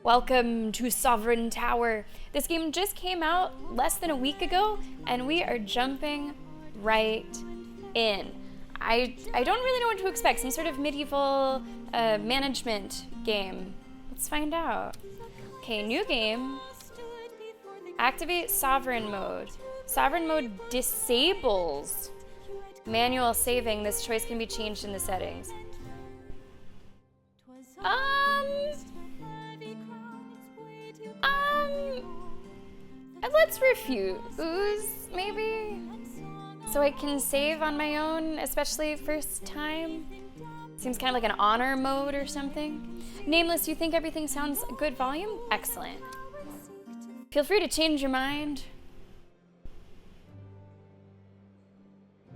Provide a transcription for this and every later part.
Welcome to Sovereign Tower. This game just came out less than a week ago, and we are jumping right in. I don't really know what to expect. Some sort of medieval management game. Let's find out. Okay, new game. Activate Sovereign Mode. Sovereign Mode disables manual saving. This choice can be changed in the settings. Let's refuse, maybe? So I can save on my own, especially first time? Seems kind of like an honor mode or something. Nameless, you think everything sounds good volume? Excellent. Feel free to change your mind.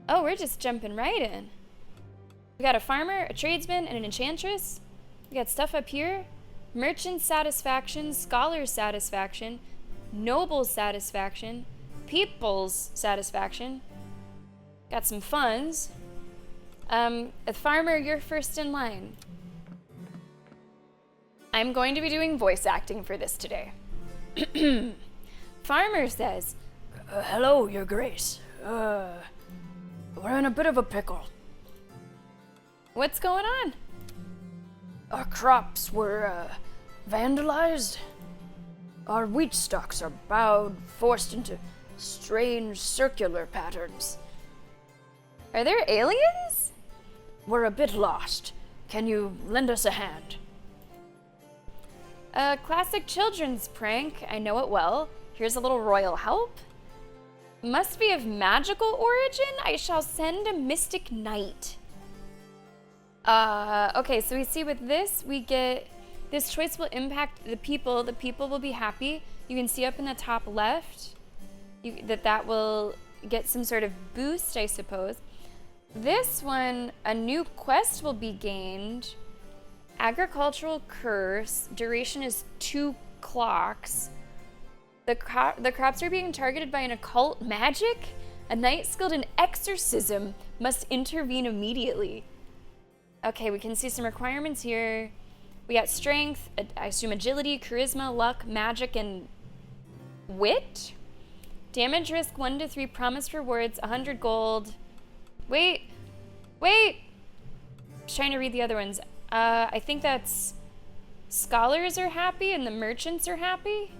Oh, we're just jumping right in. We got a farmer, a tradesman, and an enchantress. We got stuff up here. Merchant satisfaction, scholar's satisfaction, noble's satisfaction, people's satisfaction. Got some funds. A farmer, you're first in line. I'm going to be doing voice acting for this today. Farmer says, hello, your grace. We're in a bit of a pickle. What's going on? Our crops were vandalized. Our wheat stalks are bowed, forced into strange circular patterns. Are there aliens? We're a bit lost. Can you lend us a hand? A classic children's prank. I know it well. Here's a little royal help. Must be of magical origin. I shall send a mystic knight. Okay, so we see with this, we get, this choice will impact the people. The people will be happy. You can see up in the top left that will get some sort of boost, I suppose. This one, a new quest will be gained. Agricultural curse. Duration is 2 clocks. The crops are being targeted by an occult magic. A knight skilled in exorcism must intervene immediately. Okay, we can see some requirements here. We got strength, I assume agility, charisma, luck, magic, and wit. Damage risk 1 to 3, promised rewards, 100 gold. Wait. I was trying to read the other ones. I think that's scholars are happy and the merchants are happy.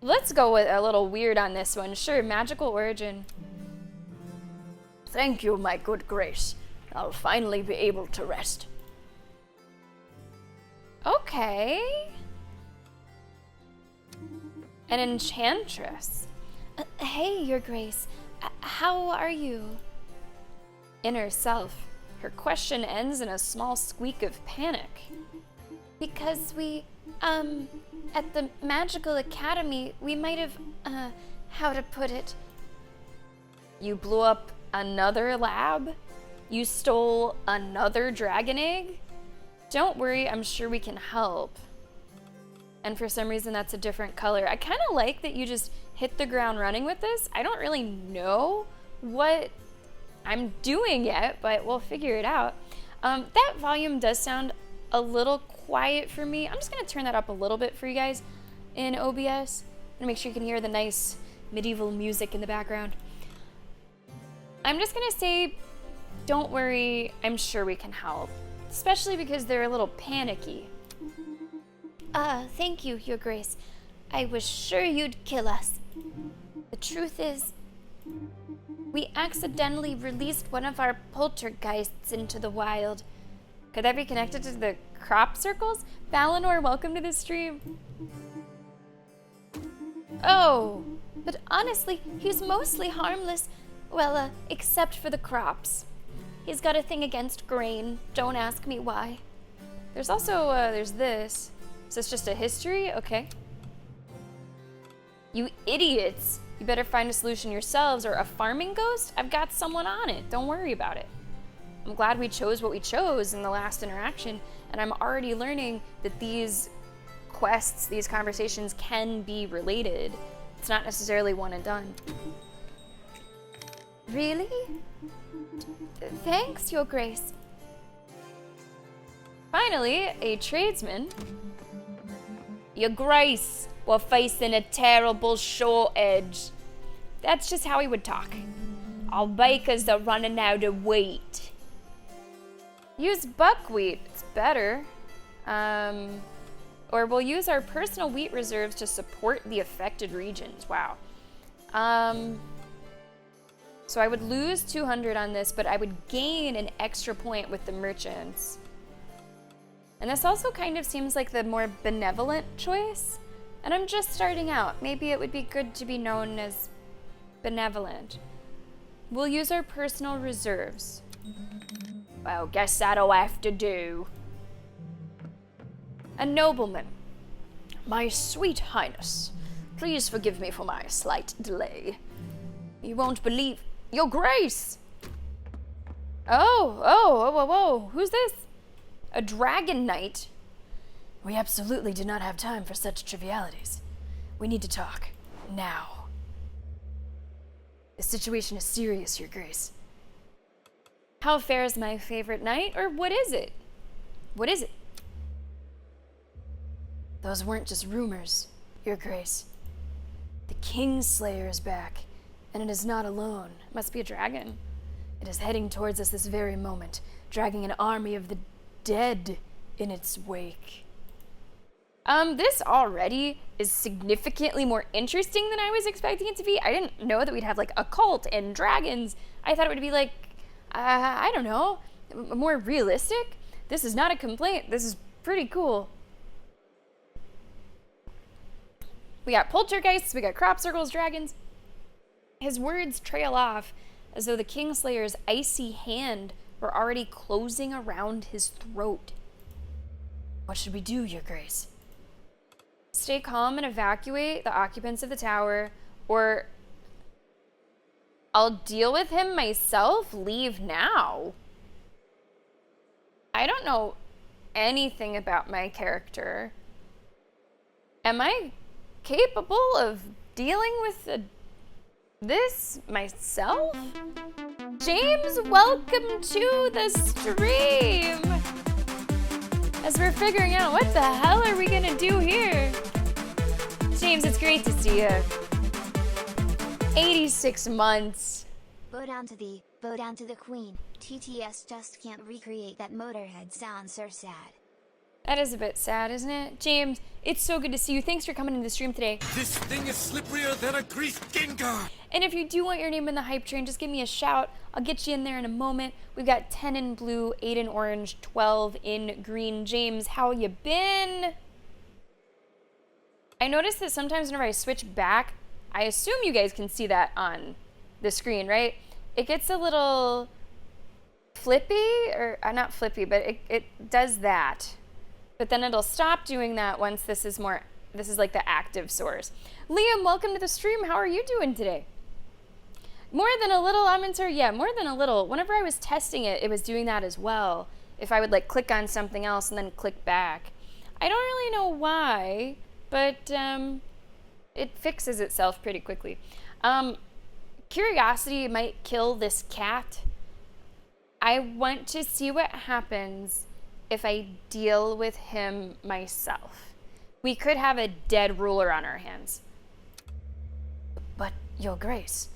Let's go with a little weird on this one. Sure, magical origin. Thank you, my good grace. I'll finally be able to rest. Okay. An enchantress. Hey, your grace. How are you? Inner self. Her question ends in a small squeak of panic. Because we, at the Magical Academy, we might have, how to put it? You blew up another lab? You stole another dragon egg? Don't worry, I'm sure we can help. And for some reason that's a different color. I kind of like that you just hit the ground running with this. I don't really know what I'm doing yet, but we'll figure it out. That volume does sound a little quiet for me. I'm just gonna turn that up a little bit for you guys in OBS. I'm gonna make sure you can hear the nice medieval music in the background. I'm just gonna say, don't worry, I'm sure we can help. Especially because they're a little panicky. Thank you, your grace. I was sure you'd kill us. The truth is, we accidentally released one of our poltergeists into the wild. Could that be connected to the crop circles? Valinor, welcome to the stream. Oh, but honestly, he's mostly harmless. Well, except for the crops. He's got a thing against grain. Don't ask me why. There's also, there's this. Is this just a history? Okay. You idiots. You better find a solution yourselves, or a farming ghost? I've got someone on it. Don't worry about it. I'm glad we chose what we chose in the last interaction, and I'm already learning that these quests, these conversations can be related. It's not necessarily one and done. Really? Thanks, your grace. Finally, a tradesman. Your Grace, we're facing a terrible shortage. That's just how he would talk. Our bakers are running out of wheat. Use buckwheat, it's better. Or we'll use our personal wheat reserves to support the affected regions. Wow. So I would lose 200 on this, but I would gain an extra point with the merchants. And this also kind of seems like the more benevolent choice. And I'm just starting out. Maybe it would be good to be known as benevolent. We'll use our personal reserves. Well, guess that'll have to do. A nobleman. My sweet highness, please forgive me for my slight delay. You won't believe... Your Grace! Whoa. Who's this? A dragon knight? We absolutely do not have time for such trivialities. We need to talk. Now. The situation is serious, Your Grace. How fares my favorite knight, or what is it? What is it? Those weren't just rumors, Your Grace. The Kingslayer is back, and it is not alone. Must be a dragon. It is heading towards us this very moment, dragging an army of the dead in its wake. This already is significantly more interesting than I was expecting it to be. I didn't know that we'd have, like, a cult and dragons. I thought it would be, like, I don't know, more realistic. This is not a complaint. This is pretty cool. We got poltergeists, we got crop circles, dragons. His words trail off as though the Kingslayer's icy hand were already closing around his throat. What should we do, Your Grace? Stay calm and evacuate the occupants of the tower, or I'll deal with him myself. Leave now. I don't know anything about my character. Am I capable of dealing with this myself? James, welcome to the stream. As we're figuring out what the hell are we gonna do here. James, it's great to see you. 86 months. Bow down to thee, bow down to the queen. TTS just can't recreate that Motorhead sound, so sad. That is a bit sad, isn't it? James, it's so good to see you. Thanks for coming into the stream today. This thing is slipperier than a greased Gengar. And if you do want your name in the hype train, just give me a shout. I'll get you in there in a moment. We've got 10 in blue, 8 in orange, 12 in green. James, how you been? I noticed that sometimes whenever I switch back, I assume you guys can see that on the screen, right? It gets a little flippy, or not flippy, but it does that. But then it'll stop doing that once this is like the active source. Liam, welcome to the stream. How are you doing today? More than a little, Amintor? Yeah, more than a little. Whenever I was testing it, it was doing that as well. If I would like click on something else and then click back. I don't really know why, but it fixes itself pretty quickly. Curiosity might kill this cat. I want to see what happens if I deal with him myself. We could have a dead ruler on our hands. But, Your Grace,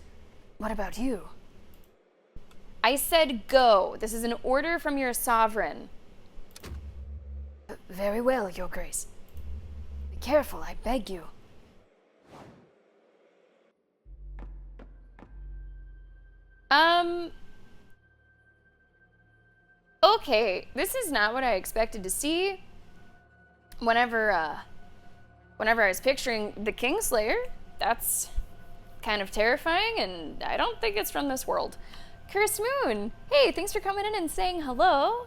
what about you? I said go. This is an order from your sovereign. Very well, Your Grace. Be careful, I beg you. Okay, this is not what I expected to see. Whenever I was picturing the Kingslayer, that's kind of terrifying, and I don't think it's from this world. Curse Moon, hey, thanks for coming in and saying hello.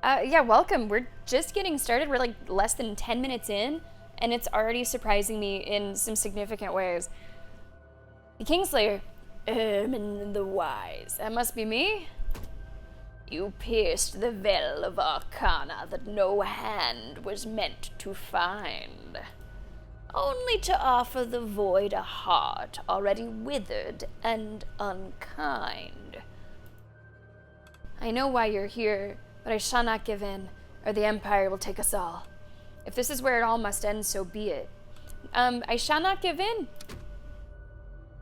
Yeah, welcome. We're just getting started. We're like less than 10 minutes in, and it's already surprising me in some significant ways. The Kingslayer, and the wise. That must be me. You pierced the veil of arcana that no hand was meant to find, only to offer the void a heart already withered and unkind. I know why you're here, but I shall not give in, or the Empire will take us all. If this is where it all must end, so be it. I shall not give in.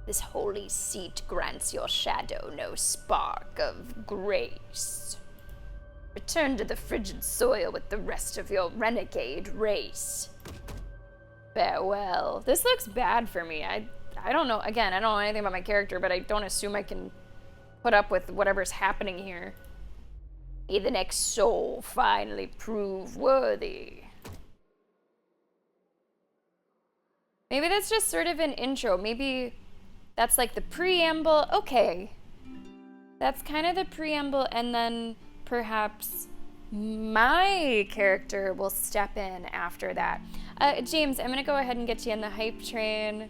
This holy seat grants your shadow no spark of grace. Return to the frigid soil with the rest of your renegade race. Farewell. This looks bad for me. I don't know. Again, I don't know anything about my character, but I don't assume I can put up with whatever's happening here. May the next soul finally prove worthy. Maybe that's just sort of an intro. Maybe that's like the preamble. Okay. That's kind of the preamble, and then perhaps my character will step in after that. James, I'm gonna go ahead and get you in the hype train.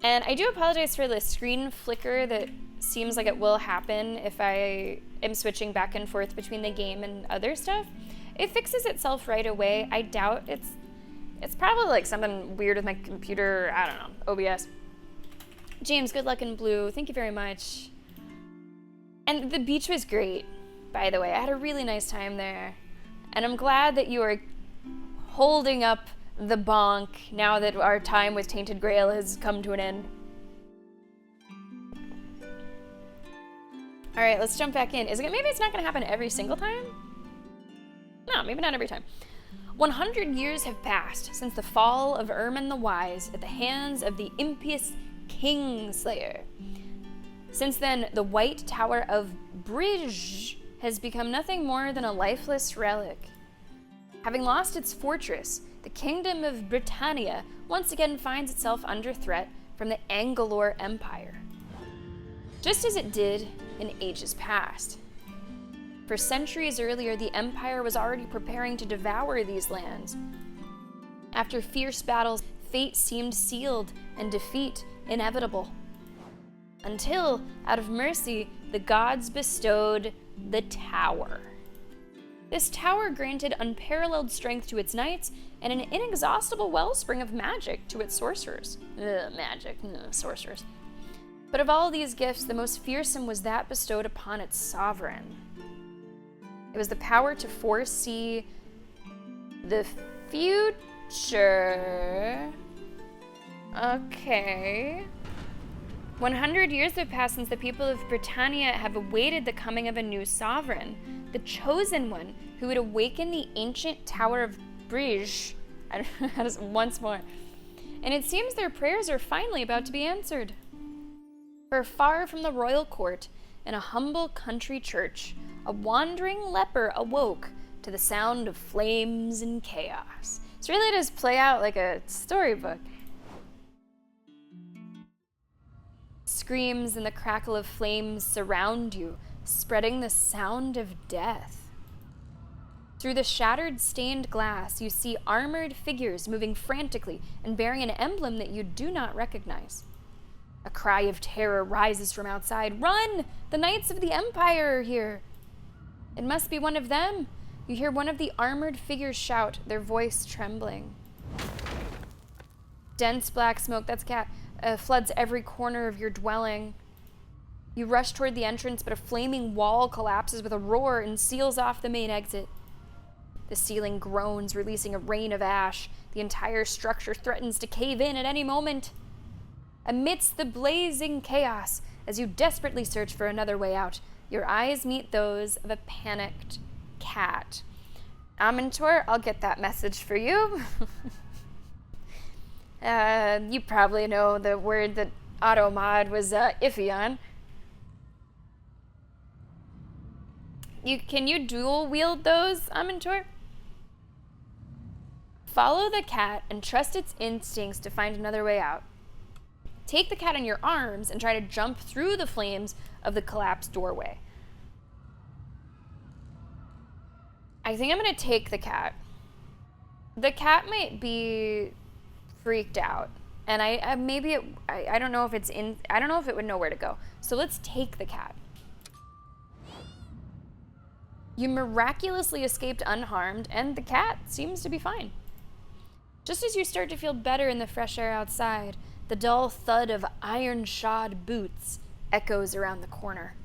And I do apologize for the screen flicker that seems like it will happen if I am switching back and forth between the game and other stuff. It fixes itself right away. I doubt it's probably like something weird with my computer. I don't know, OBS. James, good luck in blue. Thank you very much. And the beach was great, by the way. I had a really nice time there. And I'm glad that you are holding up the bonk now that our time with Tainted Grail has come to an end. All right, let's jump back in. Maybe it's not gonna happen every single time? No, maybe not every time. 100 years have passed since the fall of Ermin the Wise at the hands of the impious Kingslayer. Since then, the White Tower of Bridge has become nothing more than a lifeless relic. Having lost its fortress, the Kingdom of Britannia once again finds itself under threat from the Angalor Empire, just as it did in ages past. For centuries earlier, the Empire was already preparing to devour these lands. After fierce battles, fate seemed sealed and defeat inevitable. Until, out of mercy, the gods bestowed the Tower. This tower granted unparalleled strength to its knights and an inexhaustible wellspring of magic to its sorcerers. Sorcerers. But of all these gifts, the most fearsome was that bestowed upon its sovereign. It was the power to foresee the future. Okay. 100 years have passed since the people of Britannia have awaited the coming of a new sovereign, the chosen one who would awaken the ancient Tower of Bridge. I don't know how to say once more. And it seems their prayers are finally about to be answered. For far from the royal court, in a humble country church, a wandering leper awoke to the sound of flames and chaos. So really does play out like a storybook. Screams and the crackle of flames surround you, spreading the sound of death. Through the shattered stained glass, you see armored figures moving frantically and bearing an emblem that you do not recognize. A cry of terror rises from outside. Run! The Knights of the Empire are here! It must be one of them. You hear one of the armored figures shout, their voice trembling. Dense black smoke, that's cat, floods every corner of your dwelling. You rush toward the entrance, but a flaming wall collapses with a roar and seals off the main exit. The ceiling groans, releasing a rain of ash. The entire structure threatens to cave in at any moment. Amidst the blazing chaos, as you desperately search for another way out, your eyes meet those of a panicked cat. Amintor, I'll get that message for you. You probably know the word that Automod was iffy on. Can you dual wield those, Amintor? Follow the cat and trust its instincts to find another way out. Take the cat in your arms and try to jump through the flames of the collapsed doorway. I think I'm gonna take the cat. The cat might be freaked out, and I don't know if it's in. I don't know if it would know where to go. So let's take the cat. You miraculously escaped unharmed, and the cat seems to be fine. Just as you start to feel better in the fresh air outside, the dull thud of iron-shod boots echoes around the corner.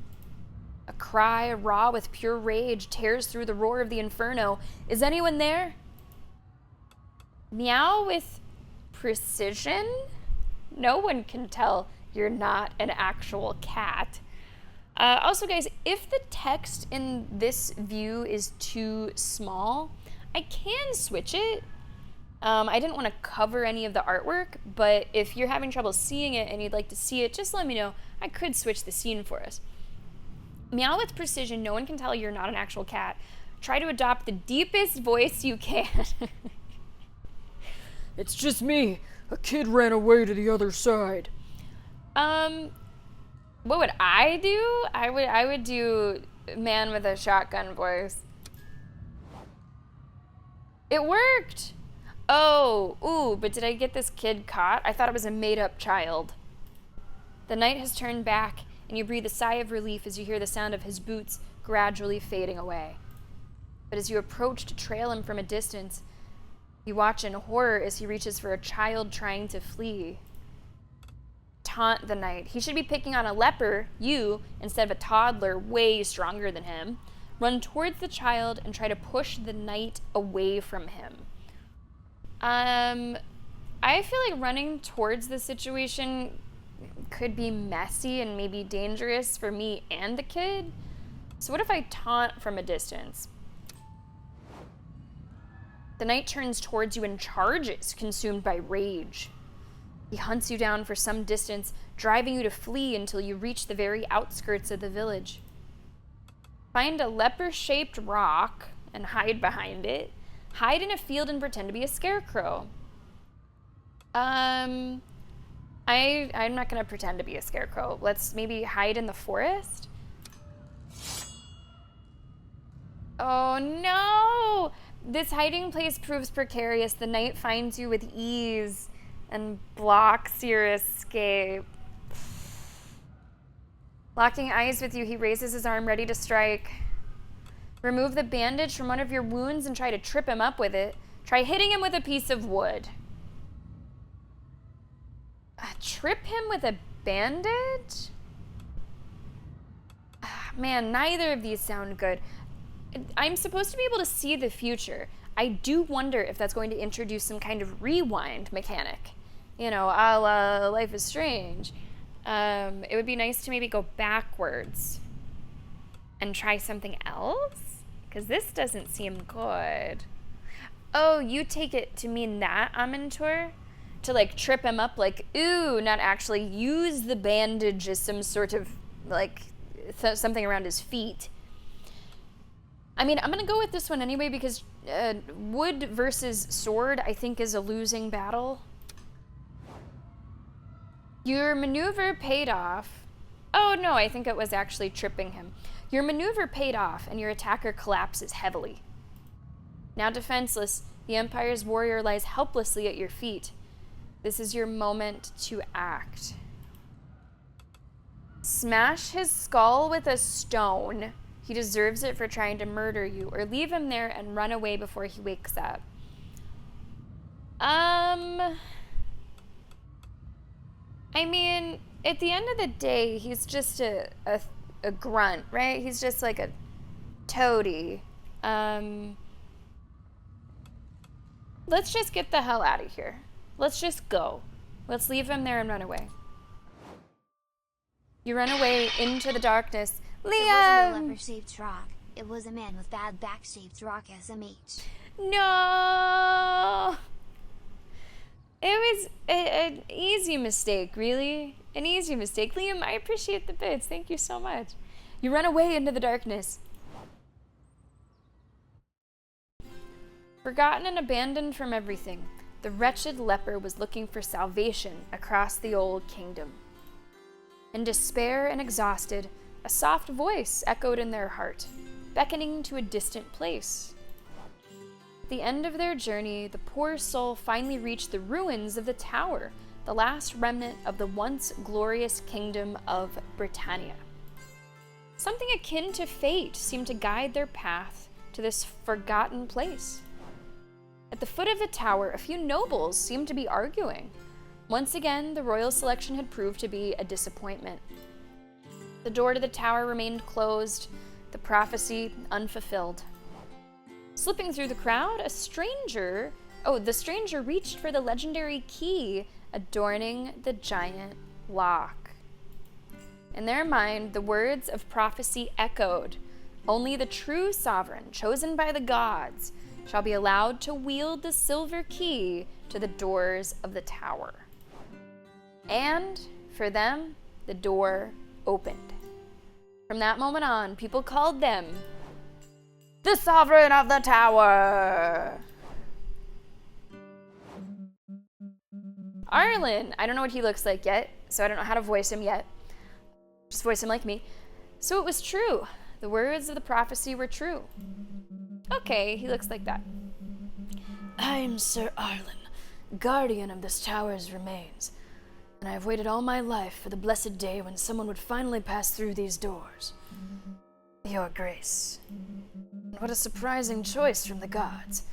A cry, raw with pure rage, tears through the roar of the inferno. Is anyone there? Meow with precision? No one can tell you're not an actual cat. Also, guys, if the text in this view is too small, I can switch it. I didn't want to cover any of the artwork, but if you're having trouble seeing it and you'd like to see it, just let me know. I could switch the scene for us. Meow with precision, no one can tell you're not an actual cat. Try to adopt the deepest voice you can. It's just me. A kid ran away to the other side. What would I do? I would do man with a shotgun voice. It worked! Oh, ooh, but did I get this kid caught? I thought it was a made-up child. The night has turned back, and you breathe a sigh of relief as you hear the sound of his boots gradually fading away. But as you approach to trail him from a distance, you watch in horror as he reaches for a child trying to flee. Taunt the knight. He should be picking on a leper, you, instead of a toddler way stronger than him. Run towards the child and try to push the knight away from him. I feel like running towards the situation could be messy and maybe dangerous for me and the kid. So what if I taunt from a distance? The knight turns towards you and charges, consumed by rage. He hunts you down for some distance, driving you to flee until you reach the very outskirts of the village. Find a leper-shaped rock and hide behind it. Hide in a field and pretend to be a scarecrow. I'm not gonna pretend to be a scarecrow. Let's maybe hide in the forest. Oh no! This hiding place proves precarious. The knight finds you with ease and blocks your escape. Locking eyes with you, he raises his arm ready to strike. Remove the bandage from one of your wounds and try to trip him up with it. Try hitting him with a piece of wood. Trip him with a bandage? Man, neither of these sound good. I'm supposed to be able to see the future. I do wonder if that's going to introduce some kind of rewind mechanic. You know, a la Life is Strange. It would be nice to maybe go backwards and try something else, because this doesn't seem good. Oh, you take it to mean that, Amintor? To like trip him up, like, ooh, not actually use the bandage as some sort of like something around his feet. I mean, I'm gonna go with this one anyway because wood versus sword I think is a losing battle. Your maneuver paid off. Oh no, I think it was actually tripping him. Your maneuver paid off and your attacker collapses heavily. Now defenseless, the Empire's warrior lies helplessly at your feet. This is your moment to act. Smash his skull with a stone. He deserves it for trying to murder you, or leave him there and run away before he wakes up. I mean, at the end of the day, he's just a grunt, right? He's just like a toady. Let's just get the hell out of here. Let's just go. Let's leave him there and run away. You run away into the darkness. Liam! It wasn't a leper-shaped rock. It was a man with bad back-shaped rock SMH. No! It was an easy mistake, really. An easy mistake. Liam, I appreciate the bits. Thank you so much. You run away into the darkness. Forgotten and abandoned from everything, the wretched leper was looking for salvation across the old kingdom. In despair and exhausted, a soft voice echoed in their heart, beckoning to a distant place. At the end of their journey, the poor soul finally reached the ruins of the tower, the last remnant of the once glorious kingdom of Britannia. Something akin to fate seemed to guide their path to this forgotten place. At the foot of the tower, a few nobles seemed to be arguing. Once again, the royal selection had proved to be a disappointment. The door to the tower remained closed, the prophecy unfulfilled. Slipping through the crowd, the stranger reached for the legendary key adorning the giant lock. In their mind, the words of prophecy echoed. Only the true sovereign, chosen by the gods, shall be allowed to wield the silver key to the doors of the tower. And, for them, the door opened. From that moment on, people called them the Sovereign of the Tower. Arlen, I don't know what he looks like yet, so I don't know how to voice him yet. Just voice him like me. So it was true. The words of the prophecy were true. Okay, he looks like that. I am Sir Arlen, guardian of this tower's remains, and I have waited all my life for the blessed day when someone would finally pass through these doors. Your Grace. And what a surprising choice from the gods.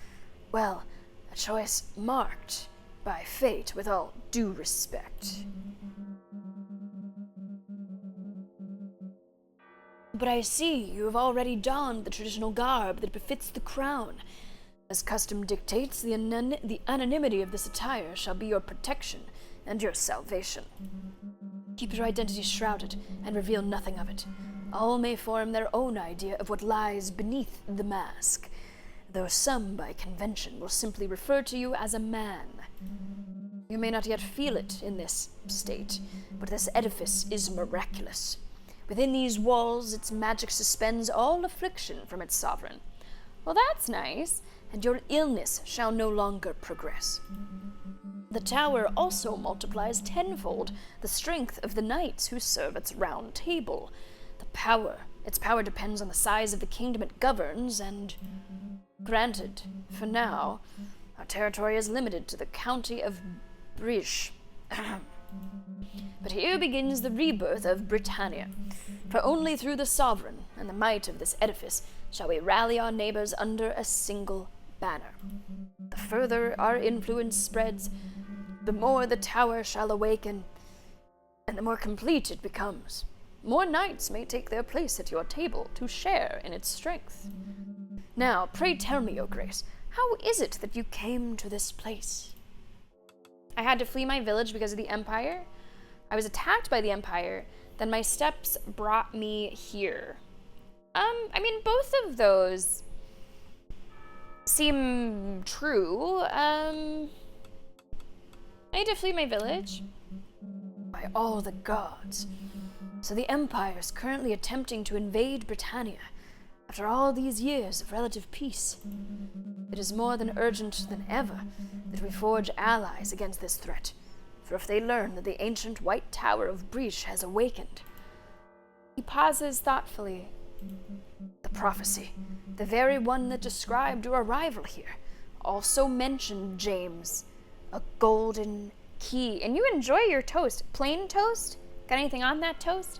Well, a choice marked by fate, with all due respect. But I see you have already donned the traditional garb that befits the crown. As custom dictates, the anonymity of this attire shall be your protection and your salvation. Keep your identity shrouded and reveal nothing of it. All may form their own idea of what lies beneath the mask, though some, by convention, will simply refer to you as a man. You may not yet feel it in this state, but this edifice is miraculous. Within these walls, its magic suspends all affliction from its sovereign. Well, that's nice. And your illness shall no longer progress. The tower also multiplies tenfold the strength of the knights who serve its round table. Its power depends on the size of the kingdom it governs, and granted, for now, our territory is limited to the county of Briche. But here begins the rebirth of Britannia, for only through the sovereign and the might of this edifice shall we rally our neighbors under a single banner. The further our influence spreads, the more the tower shall awaken, and the more complete it becomes. More knights may take their place at your table to share in its strength. Now, pray tell me, Your Grace, how is it that you came to this place? I had to flee my village because of the Empire. I was attacked by the Empire, then my steps brought me here. Both of those seem true. I had to flee my village. By all the gods. So the Empire is currently attempting to invade Britannia after all these years of relative peace. It is more than urgent than ever that we forge allies against this threat, for if they learn that the ancient White Tower of Briche has awakened. He pauses thoughtfully. The prophecy, the very one that described your arrival here, also mentioned, James, a golden key. And you enjoy your toast. Plain toast? Got anything on that toast?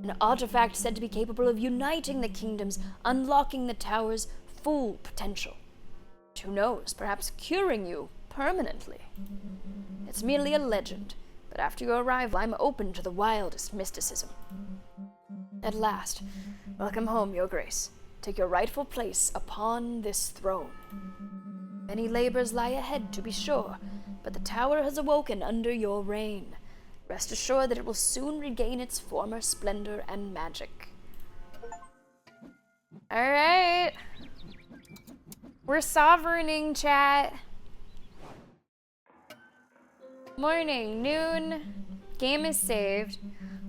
An artifact said to be capable of uniting the kingdoms, unlocking the tower's full potential. Who knows, perhaps curing you permanently. It's merely a legend, but after your arrival, I'm open to the wildest mysticism. At last, welcome home, Your Grace. Take your rightful place upon this throne. Many labors lie ahead, to be sure, but the tower has awoken under your reign. Rest assured that it will soon regain its former splendor and magic. All right. We're sovereigning, chat. Morning, noon. Game is saved.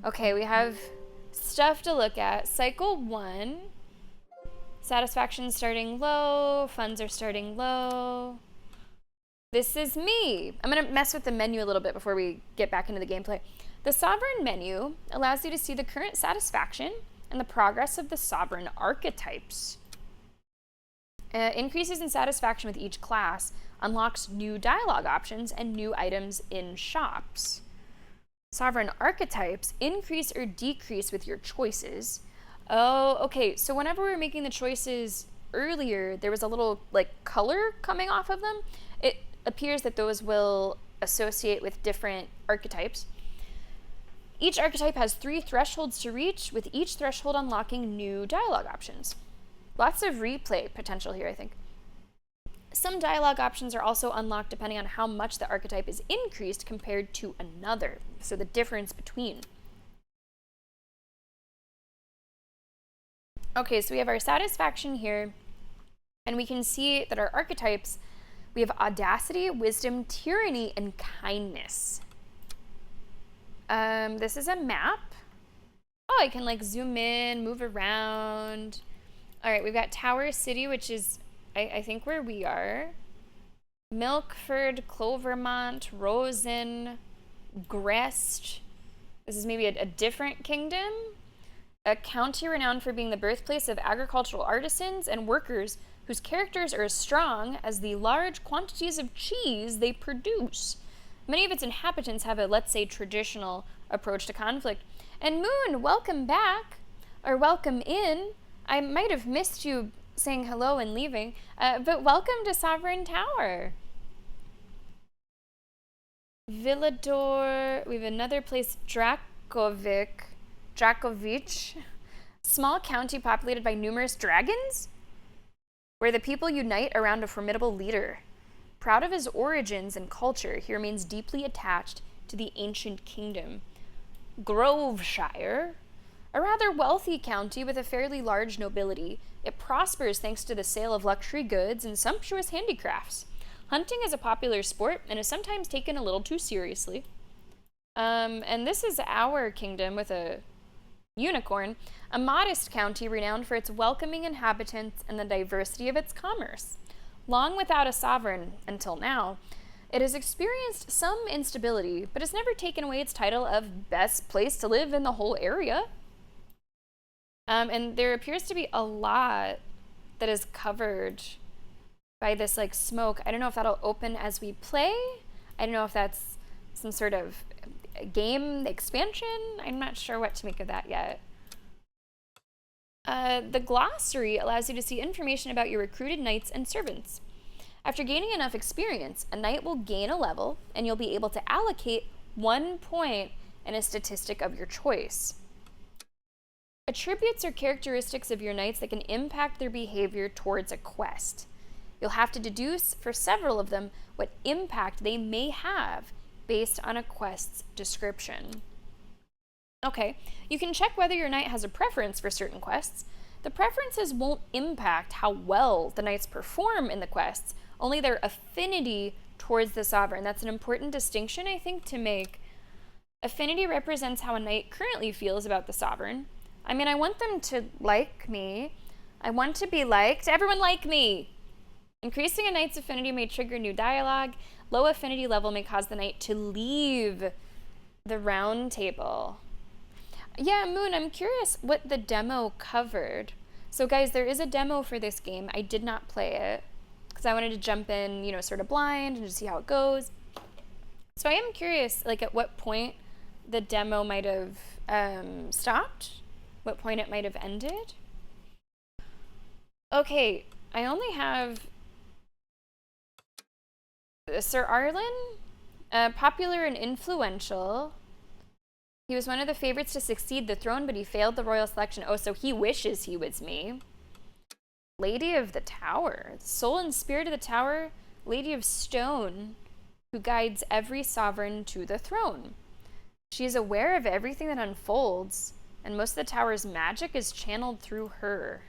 Okay, we have stuff to look at. Cycle 1. Satisfaction starting low. Funds are starting low. This is me. I'm going to mess with the menu a little bit before we get back into the gameplay. The Sovereign menu allows you to see the current satisfaction and the progress of the Sovereign archetypes. Increases in satisfaction with each class unlocks new dialogue options and new items in shops. Sovereign archetypes increase or decrease with your choices. Oh, okay, so whenever we were making the choices earlier, there was a little, color coming off of them. It appears that those will associate with different archetypes. Each archetype has 3 thresholds to reach, with each threshold unlocking new dialogue options. Lots of replay potential here, I think. Some dialogue options are also unlocked depending on how much the archetype is increased compared to another, so the difference between. Okay, so we have our satisfaction here, and we can see that our archetypes, we have audacity, wisdom, tyranny, and kindness. This is a map. Oh, I can like zoom in, move around. All right, we've got Tower City, which is, I think, where we are. Milkford, Clovermont, Rosen, Grest. This is maybe a different kingdom. A county renowned for being the birthplace of agricultural artisans and workers whose characters are as strong as the large quantities of cheese they produce. Many of its inhabitants have a, let's say, traditional approach to conflict. And Moon, welcome back, or welcome in. I might have missed you saying hello and leaving, but welcome to Sovereign Tower. Villador, we have another place, Drakovich, small county populated by numerous dragons, where the people unite around a formidable leader. Proud of his origins and culture, he remains deeply attached to the ancient kingdom. Groveshire, a rather wealthy county with a fairly large nobility. It prospers thanks to the sale of luxury goods and sumptuous handicrafts. Hunting is a popular sport and is sometimes taken a little too seriously. And this is our kingdom with a unicorn, a modest county renowned for its welcoming inhabitants and the diversity of its commerce. Long without a sovereign until now, it has experienced some instability, but has never taken away its title of best place to live in the whole area. And there appears to be a lot that is covered by this like smoke. I don't know if that'll open as we play. I don't know if that's some sort of game expansion. I'm not sure what to make of that yet. The glossary allows you to see information about your recruited knights and servants. After gaining enough experience, a knight will gain a level, and you'll be able to allocate 1 point in a statistic of your choice. Attributes are characteristics of your knights that can impact their behavior towards a quest. You'll have to deduce for several of them what impact they may have based on a quest's description. Okay, you can check whether your knight has a preference for certain quests. The preferences won't impact how well the knights perform in the quests, only their affinity towards the sovereign. That's an important distinction, I think, to make. Affinity represents how a knight currently feels about the sovereign. I mean, I want them to like me. I want to be liked. Everyone like me! Increasing a knight's affinity may trigger new dialogue. Low affinity level may cause the knight to leave the round table. Yeah, Moon, I'm curious what the demo covered. So guys, there is a demo for this game. I did not play it because I wanted to jump in, you know, sort of blind and just see how it goes. So I am curious, like, at what point the demo might have stopped, what point it might have ended. Okay, I only have Sir Arlen, popular and influential. He was one of the favorites to succeed the throne, but he failed the royal selection. Oh, so he wishes he was me. Lady of the Tower. Soul and spirit of the tower. Lady of Stone, who guides every sovereign to the throne. She is aware of everything that unfolds, and most of the tower's magic is channeled through her.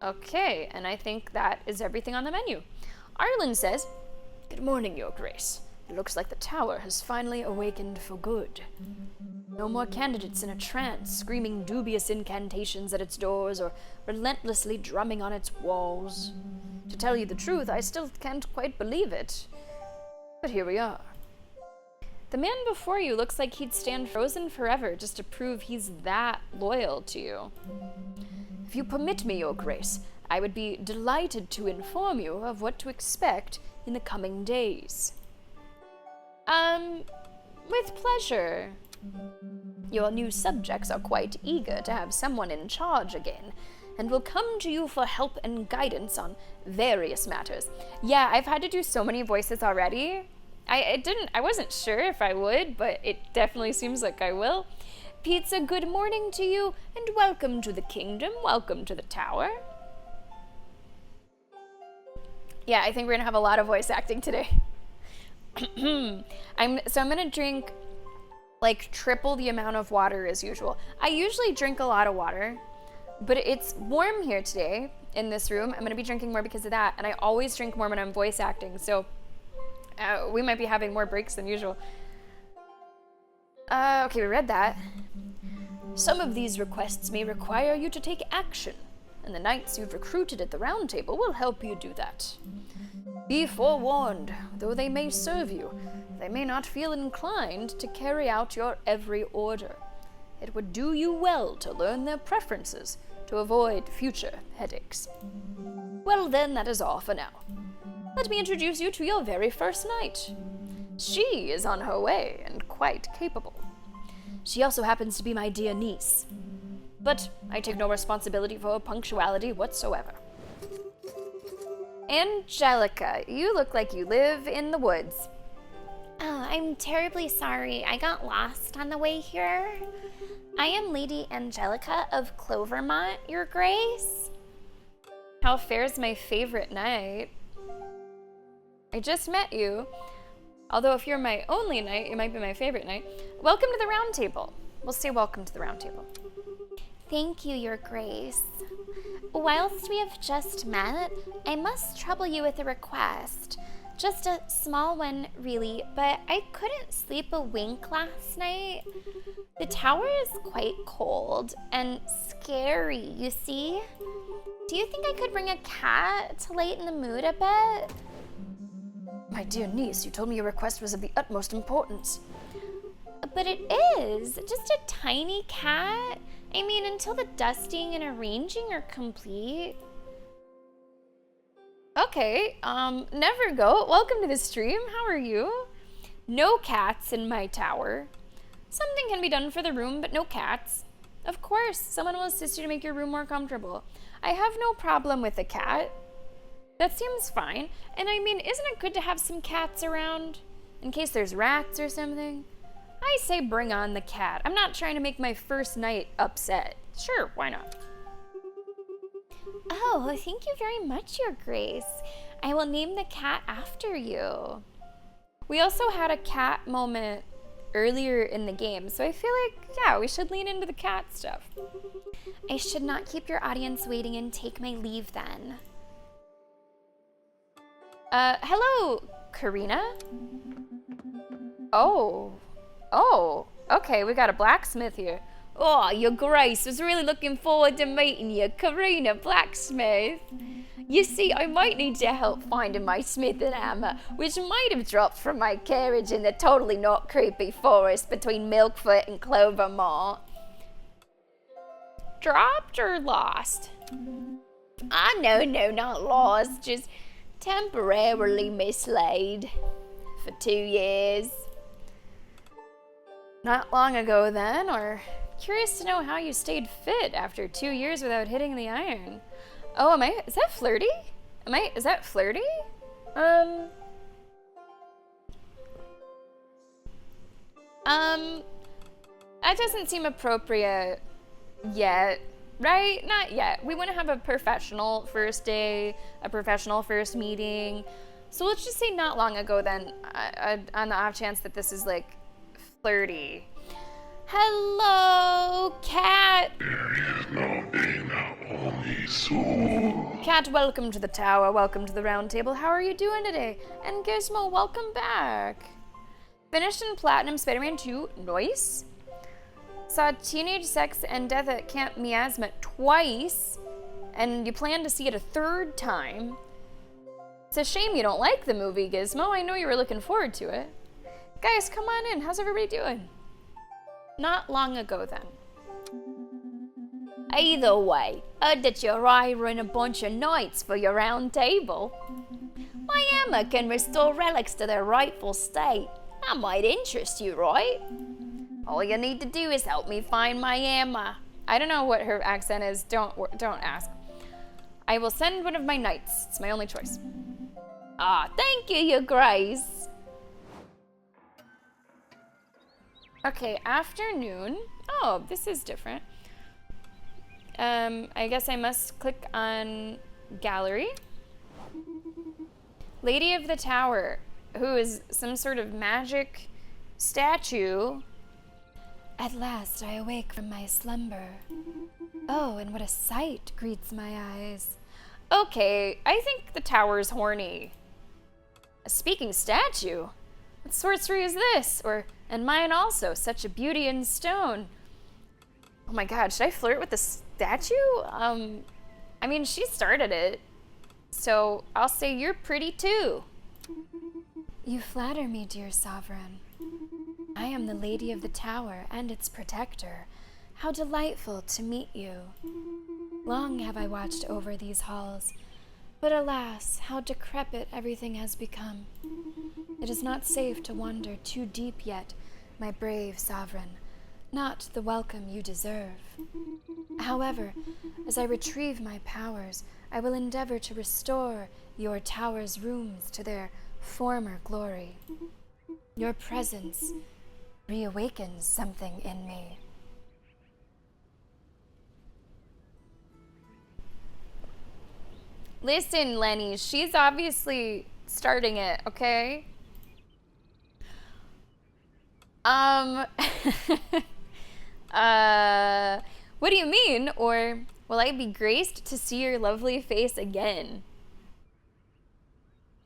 Okay, and I think that is everything on the menu. Arlen says, "Good morning, Your Grace. It looks like the tower has finally awakened for good. No more candidates in a trance, screaming dubious incantations at its doors or relentlessly drumming on its walls. To tell you the truth, I still can't quite believe it. But here we are. The man before you looks like he'd stand frozen forever just to prove he's that loyal to you. If you permit me, Your Grace, I would be delighted to inform you of what to expect in the coming days." With pleasure. Your new subjects are quite eager to have someone in charge again, and will come to you for help and guidance on various matters. Yeah, I've had to do so many voices already, I wasn't sure if I would, but it definitely seems like I will. Pizza, good morning to you, and welcome to the kingdom. Welcome to the tower. Yeah, I think we're gonna have a lot of voice acting today. I'm gonna drink like triple the amount of water as usual. I usually drink a lot of water, but it's warm here today in this room. I'm gonna be drinking more because of that, and I always drink more when I'm voice acting, so we might be having more breaks than usual. Okay, we read that. Some of these requests may require you to take action, and the knights you've recruited at the Round Table will help you do that. Be forewarned, though they may serve you, they may not feel inclined to carry out your every order. It would do you well to learn their preferences to avoid future headaches. Well then, that is all for now. Let me introduce you to your very first knight. She is on her way and quite capable. She also happens to be my dear niece. But I take no responsibility for her punctuality whatsoever. Angelica, you look like you live in the woods. Oh, I'm terribly sorry. I got lost on the way here. I am Lady Angelica of Clovermont, Your Grace. How fares my favorite knight? I just met you. Although if you're my only knight, you might be my favorite knight. Welcome to the Round Table. We'll say welcome to the Round Table. Thank you, Your Grace. Whilst we have just met, I must trouble you with a request. Just a small one, really, but I couldn't sleep a wink last night. The tower is quite cold and scary, you see? Do you think I could bring a cat to lighten the mood a bit? My dear niece, you told me your request was of the utmost importance. But it is. Just a tiny cat. I mean, until the dusting and arranging are complete. Okay, Never Go, welcome to the stream. How are you? No cats in my tower. Something can be done for the room, but no cats. Of course, someone will assist you to make your room more comfortable. I have no problem with a cat. That seems fine. And I mean, isn't it good to have some cats around? In case there's rats or something? I say bring on the cat. I'm not trying to make my first night upset. Sure, why not? Oh, thank you very much, Your Grace. I will name the cat after you. We also had a cat moment earlier in the game, so I feel like, yeah, we should lean into the cat stuff. I should not keep your audience waiting and take my leave then. Hello, Karina? Oh, okay, we got a blacksmith here. Oh, Your Grace, was really looking forward to meeting you, Karina Blacksmith. You see, I might need your help finding my smith and hammer, which might have dropped from my carriage in the totally not creepy forest between Milkfoot and Clovermont. Dropped or lost? No, not lost, just temporarily mislaid for 2 years. Not long ago then, or curious to know how you stayed fit after 2 years without hitting the iron. Oh, is that flirty? Is that flirty? That doesn't seem appropriate yet, right? Not yet. We want to have a professional first day, a professional first meeting. So let's just say not long ago then, on the off chance that this is like flirty. Hello, cat. There is no Dana, only soul. Cat, welcome to the tower. Welcome to the Round Table. How are you doing today? And Gizmo, welcome back. Finished in Platinum Spider-Man 2. Nice. Saw Teenage Sex and Death at Camp Miasma twice, and you plan to see it a third time. It's a shame you don't like the movie, Gizmo. I know you were looking forward to it. Guys, come on in. How's everybody doing? Not long ago, then. Either way, heard that you're hiring a bunch of knights for your Round Table. My hammer can restore relics to their rightful state. That might interest you, right? All you need to do is help me find my hammer. I don't know what her accent is. Don't ask. I will send one of my knights. It's my only choice. Thank you, Your Grace. Okay, afternoon. Oh, this is different. I guess I must click on gallery. Lady of the Tower, who is some sort of magic statue. At last I awake from my slumber. Oh, and what a sight greets my eyes. Okay, I think the tower's horny. A speaking statue? What sorcery is this? And mine also, such a beauty in stone. Oh my god, should I flirt with the statue? I mean, she started it. So I'll say you're pretty too. You flatter me, dear sovereign. I am the Lady of the Tower and its protector. How delightful to meet you. Long have I watched over these halls, but alas, how decrepit everything has become. It is not safe to wander too deep yet, my brave sovereign, not the welcome you deserve. However, as I retrieve my powers, I will endeavor to restore your tower's rooms to their former glory. Your presence reawakens something in me. Listen, Lenny, she's obviously starting it, okay? What do you mean? Or will I be graced to see your lovely face again?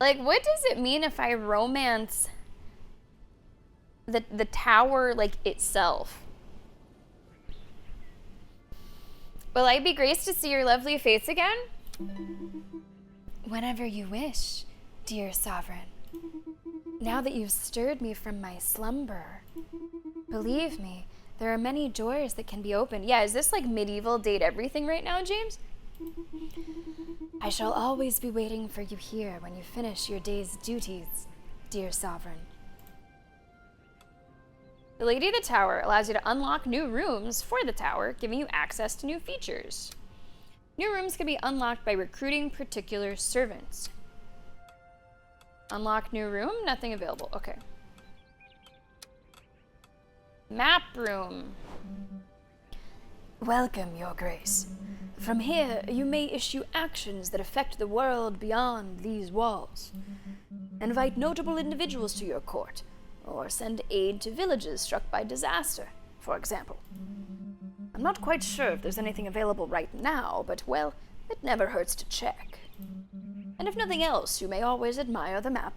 Like, what does it mean if I romance the tower, like, itself? Will I be graced to see your lovely face again? Whenever you wish, dear sovereign. Now that you've stirred me from my slumber, believe me, there are many doors that can be opened. Yeah, is this like medieval date everything right now, James? I shall always be waiting for you here when you finish your day's duties, dear sovereign. The Lady of the Tower allows you to unlock new rooms for the tower, giving you access to new features. New rooms can be unlocked by recruiting particular servants. Unlock new room, nothing available. Okay. Map room. Welcome, Your Grace. From here, you may issue actions that affect the world beyond these walls. Invite notable individuals to your court, or send aid to villages struck by disaster, for example. I'm not quite sure if there's anything available right now, but, well, it never hurts to check. And if nothing else, you may always admire the map.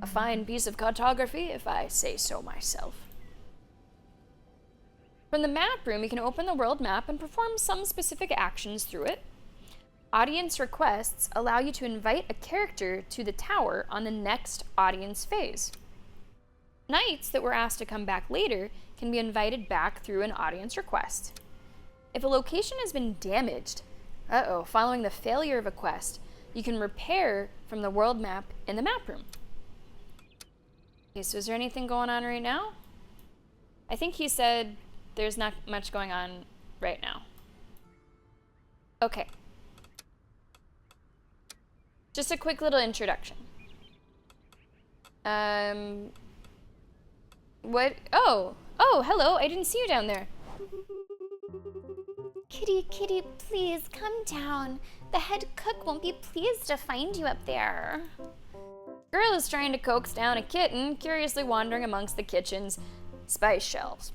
A fine piece of cartography, if I say so myself. From the map room, you can open the world map and perform some specific actions through it. Audience requests allow you to invite a character to the tower on the next audience phase. Knights that were asked to come back later can be invited back through an audience request. If a location has been damaged, following the failure of a quest, you can repair from the world map in the map room. Okay, so is there anything going on right now? I think he said there's not much going on right now. Okay. Just a quick little introduction. What? Oh, hello. I didn't see you down there. Kitty, kitty, please come down. The head cook won't be pleased to find you up there. Girl is trying to coax down a kitten, curiously wandering amongst the kitchen's spice shelves.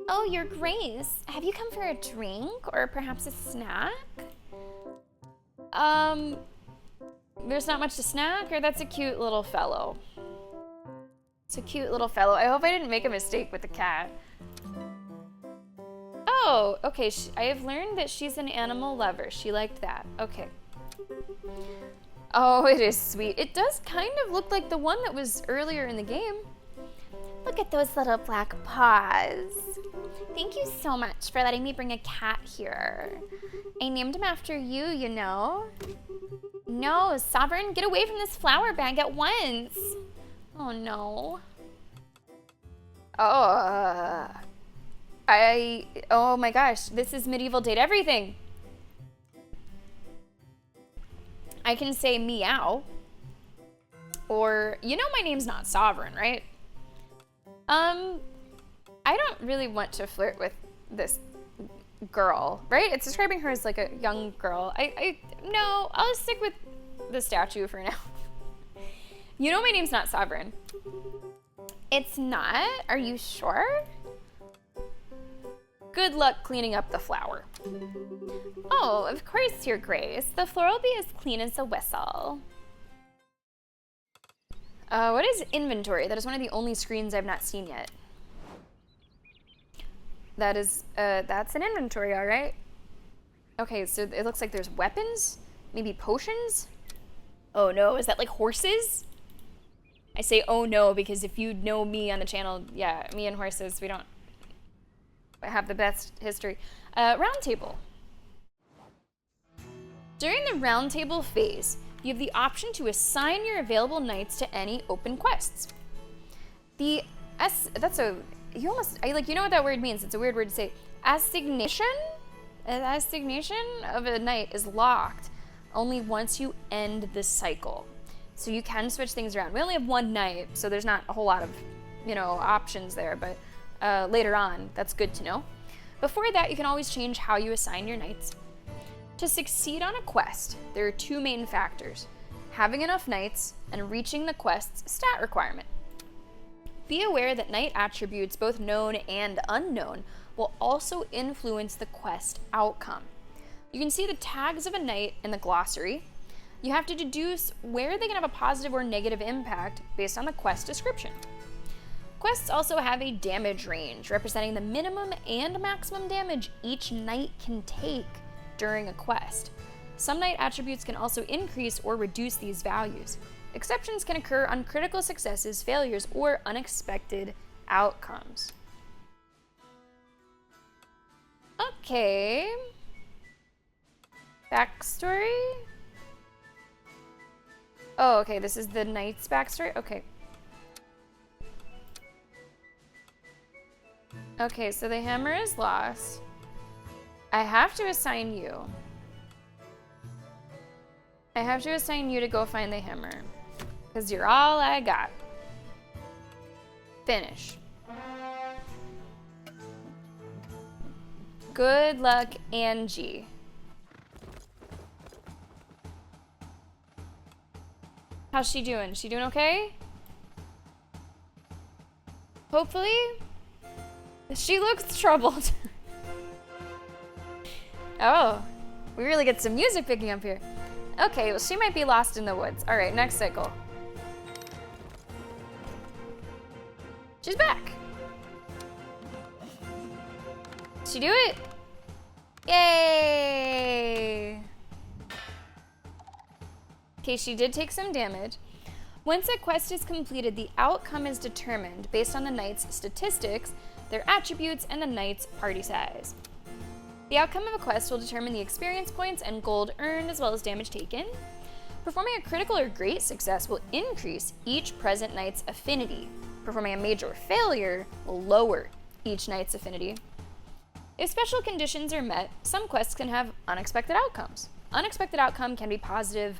Oh, Your Grace, have you come for a drink or perhaps a snack? There's not much to snack, or that's a cute little fellow. It's a cute little fellow. I hope I didn't make a mistake with the cat. Oh, okay. I have learned that she's an animal lover. She liked that. Okay. Oh, it is sweet. It does kind of look like the one that was earlier in the game. Look at those little black paws. Thank you so much for letting me bring a cat here. I named him after you, you know. No, Sovereign, get away from this flower bag at once. Oh, no. Oh my gosh, this is medieval date everything. I can say meow. Or, you know my name's not Sovereign, right? I don't really want to flirt with this girl, right? It's describing her as like a young girl. No, I'll just stick with the statue for now. You know my name's not Sovereign. It's not? Are you sure? Good luck cleaning up the flower. Oh, of course, Your Grace. The floor will be as clean as a whistle. What is inventory? That is one of the only screens I've not seen yet. That is, that's an inventory, all right. Okay, so it looks like there's weapons, maybe potions. Oh no, is that like horses? I say oh no because if you know me on the channel, yeah, me and horses, we don't have the best history. Round table. During the round table phase, you have the option to assign your available knights to any open quests. You know what that word means. It's a weird word to say. Assignation of a knight is locked only once you end the cycle. So you can switch things around. We only have one knight, so there's not a whole lot of, options there, but later on, that's good to know. Before that, you can always change how you assign your knights. To succeed on a quest, there are two main factors: having enough knights and reaching the quest's stat requirement. Be aware that knight attributes, both known and unknown, will also influence the quest outcome. You can see the tags of a knight in the glossary. You have to deduce where they can have a positive or negative impact based on the quest description. Quests also have a damage range, representing the minimum and maximum damage each knight can take during a quest. Some knight attributes can also increase or reduce these values. Exceptions can occur on critical successes, failures, or unexpected outcomes. Okay. Backstory? Oh, okay, this is the knight's backstory? Okay. Okay, so the hammer is lost. I have to assign you. I have to assign you to go find the hammer. Because you're all I got. Finish. Good luck, Angie. How's she doing? She doing okay? Hopefully? She looks troubled. Oh, we really get some music picking up here. Okay, well, she might be lost in the woods. All right, next cycle. She's back. Did she do it? Yay! Okay, she did take some damage. Once a quest is completed, the outcome is determined based on the knight's statistics, their attributes, and the knight's party size. The outcome of a quest will determine the experience points and gold earned as well as damage taken. Performing a critical or great success will increase each present knight's affinity. Performing a major failure will lower each knight's affinity. If special conditions are met, some quests can have unexpected outcomes. Unexpected outcome can be positive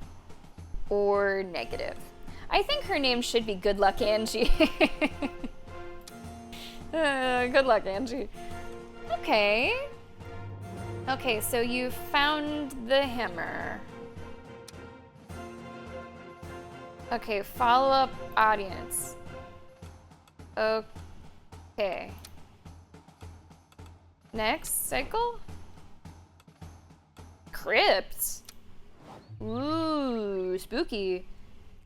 or negative. I think her name should be Good Luck Angie. Good luck, Angie. Okay. Okay, so you found the hammer. Okay, follow-up audience. Okay. Next cycle? Crypts. Ooh, spooky.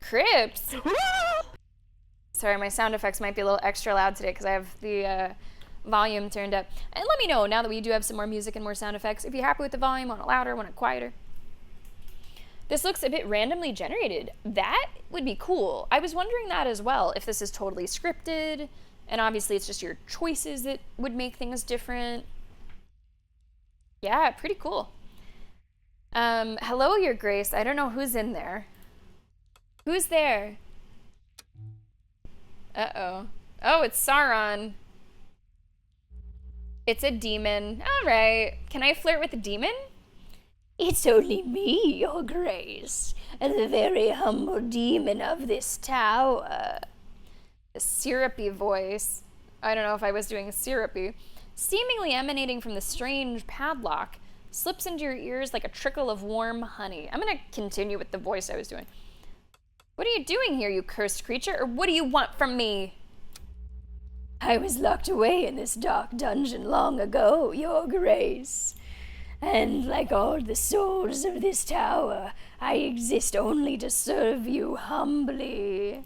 Crypts. Sorry, my sound effects might be a little extra loud today because I have the volume turned up. And let me know, now that we do have some more music and more sound effects, if you're happy with the volume, want it louder, want it quieter. This looks a bit randomly generated. That would be cool. I was wondering that as well, if this is totally scripted, and obviously it's just your choices that would make things different. Yeah, pretty cool. Hello, Your Grace. I don't know who's in there. Who's there? Uh-oh. Oh, it's Sauron. It's a demon. All right. Can I flirt with a demon? It's only me, Your Grace, the very humble demon of this tower. A syrupy voice. I don't know if I was doing syrupy, seemingly emanating from the strange padlock, slips into your ears like a trickle of warm honey. I'm gonna continue with the voice I was doing. What are you doing here, you cursed creature, or what do you want from me? I was locked away in this dark dungeon long ago, Your Grace. And like all the souls of this tower, I exist only to serve you humbly.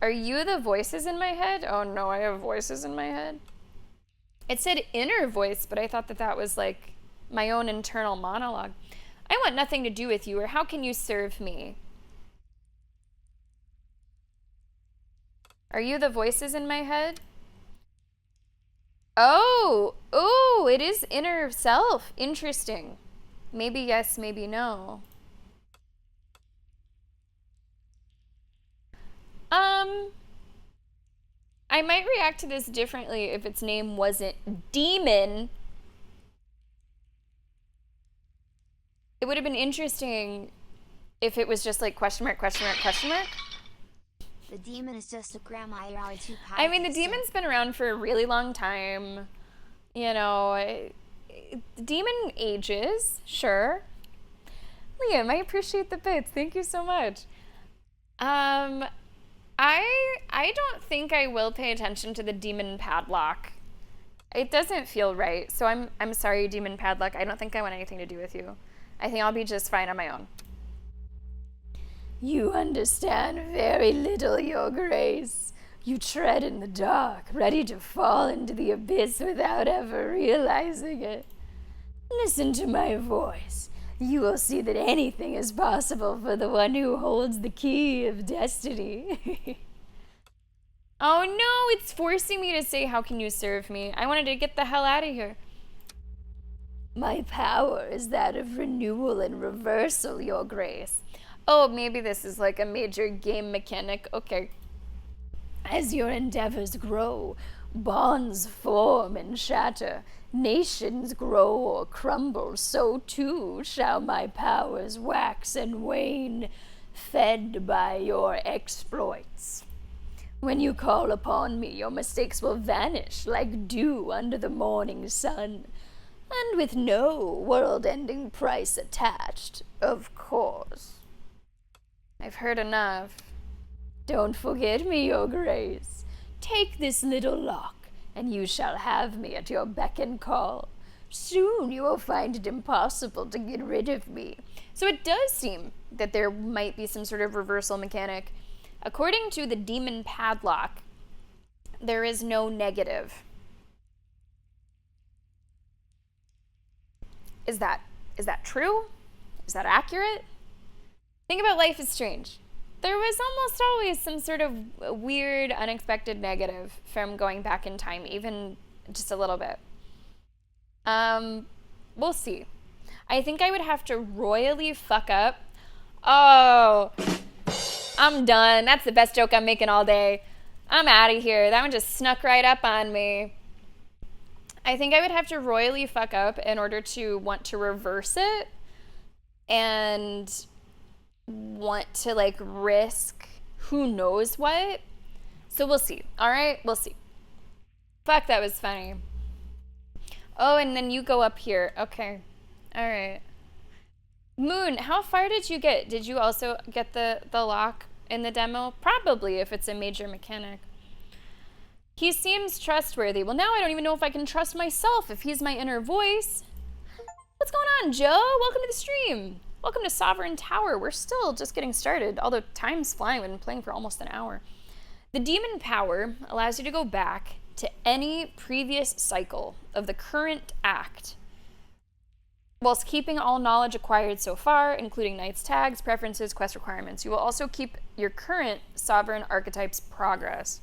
Are you the voices in my head? Oh no, I have voices in my head. It said inner voice, but I thought that was like my own internal monologue. I want nothing to do with you, or how can you serve me? Are you the voices in my head? Oh, it is inner self. Interesting. Maybe yes, maybe no. I might react to this differently if its name wasn't Demon. It would have been interesting if it was just like question mark, question mark, question mark. The demon is just a grandma rally too powerful. I mean, the demon's been around for a really long time. You know, the demon ages, sure. Liam, I appreciate the bits. Thank you so much. I don't think I will pay attention to the demon padlock. It doesn't feel right. So I'm sorry, demon padlock. I don't think I want anything to do with you. I think I'll be just fine on my own. You understand very little, Your Grace. You tread in the dark, ready to fall into the abyss without ever realizing it. Listen to my voice. You will see that anything is possible for the one who holds the key of destiny. Oh no, it's forcing me to say, how can you serve me? I wanted to get the hell out of here. My power is that of renewal and reversal, Your Grace. Oh, maybe this is like a major game mechanic. Okay. As your endeavors grow, bonds form and shatter, nations grow or crumble, so too shall my powers wax and wane, fed by your exploits. When you call upon me, your mistakes will vanish like dew under the morning sun, and with no world-ending price attached, of course. I've heard enough. Don't forget me, Your Grace. Take this little lock, and you shall have me at your beck and call. Soon you will find it impossible to get rid of me. So it does seem that there might be some sort of reversal mechanic. According to the demon padlock, there is no negative. Is that true? Is that accurate? Think about Life is Strange. There was almost always some sort of weird, unexpected negative from going back in time, even just a little bit. We'll see. I think I would have to royally fuck up. Oh, I'm done. That's the best joke I'm making all day. I'm out of here. That one just snuck right up on me. I think I would have to royally fuck up in order to want to reverse it and want to like risk who knows what. So we'll see. All right, we'll see. Fuck, that was funny. Oh, and then you go up here. Okay. All right. Moon, how far did you get? Did you also get the lock in the demo? Probably, if it's a major mechanic. He seems trustworthy. Well, now I don't even know if I can trust myself if he's my inner voice. What's going on, Joe? Welcome to the stream. Welcome to Sovereign Tower. We're still just getting started, although time's flying. We've been playing for almost an hour. The demon power allows you to go back to any previous cycle of the current act, whilst keeping all knowledge acquired so far, including knight's tags, preferences, quest requirements. You will also keep your current sovereign archetype's progress.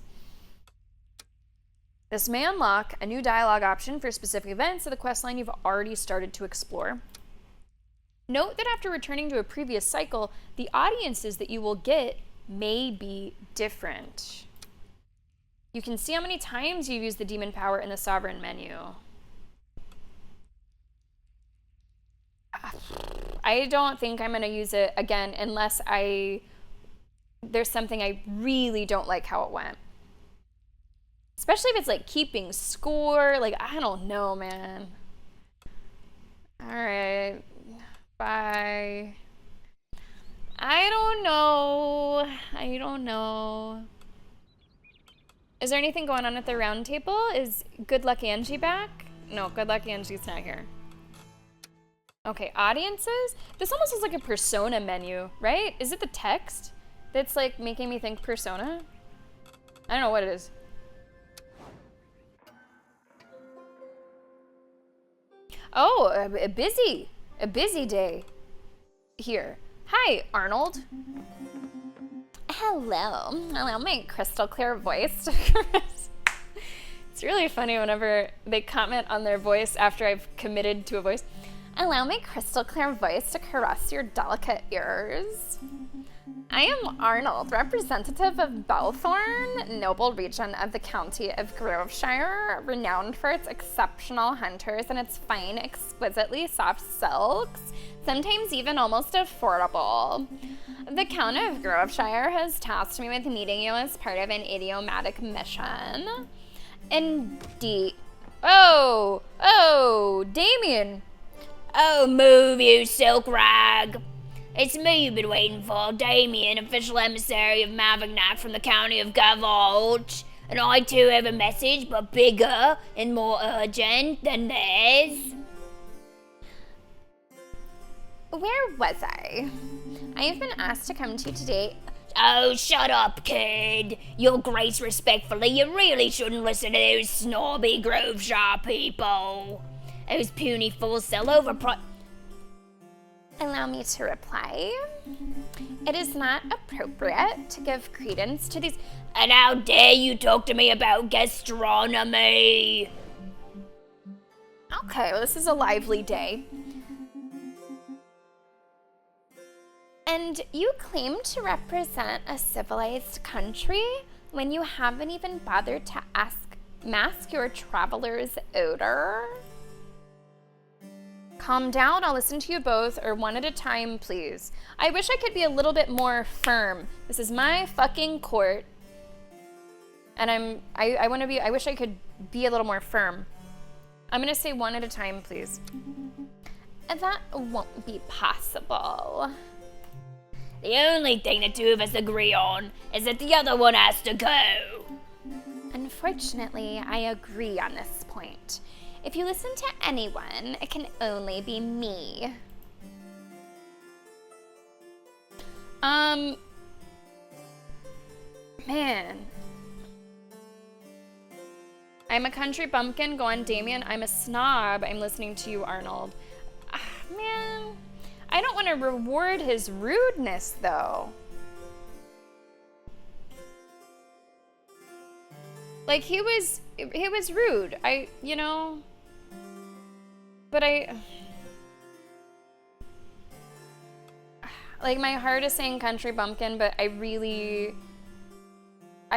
This may unlock a new dialogue option for specific events of the questline you've already started to explore. Note that after returning to a previous cycle, the audiences that you will get may be different. You can see how many times you've used the demon power in the sovereign menu. I don't think I'm going to use it again unless there's something I really don't like how it went. Especially if it's like keeping score. Like, I don't know, man. All right. Bye. I don't know. I don't know. Is there anything going on at the round table? Is Good Luck Angie back? No, Good Luck Angie's not here. Okay, audiences? This almost looks like a Persona menu, right? Is it the text that's like making me think Persona? I don't know what it is. Oh, a busy day here. Hi, Arnold. Hello. Allow my crystal clear voice to It's really funny whenever they comment on their voice after I've committed to a voice. Allow my crystal clear voice to caress your delicate ears. I am Arnold, representative of Belthorn, noble region of the county of Groveshire, renowned for its exceptional hunters and its fine, exquisitely soft silks, sometimes even almost affordable. The Count of Groveshire has tasked me with meeting you as part of an idiomatic mission. Indeed. Oh, Damien. Oh, move, you silk rag. It's me you've been waiting for, Damien, official emissary of Mavignac from the county of Gavolt. And I too have a message, but bigger and more urgent than theirs. Where was I? I have been asked to come to you today. Oh, shut up, kid. Your Grace, respectfully, you really shouldn't listen to those snobby Groveshire people. Those puny fools sell Allow me to reply. It is not appropriate to give credence to these. And how dare you talk to me about gastronomy? Okay, well, this is a lively day. And you claim to represent a civilized country when you haven't even bothered to mask your traveler's odor? Calm down, I'll listen to you both, or one at a time, please. I wish I could be a little bit more firm. This is my fucking court. And I wish I could be a little more firm. I'm gonna say one at a time, please. That won't be possible. The only thing the two of us agree on is that the other one has to go. Unfortunately, I agree on this point. If you listen to anyone, it can only be me. Man. I'm a country bumpkin, go on Damien. I'm a snob, I'm listening to you, Arnold. Man, I don't want to reward his rudeness, though. Like, he was rude. But like, my heart is saying country bumpkin, but I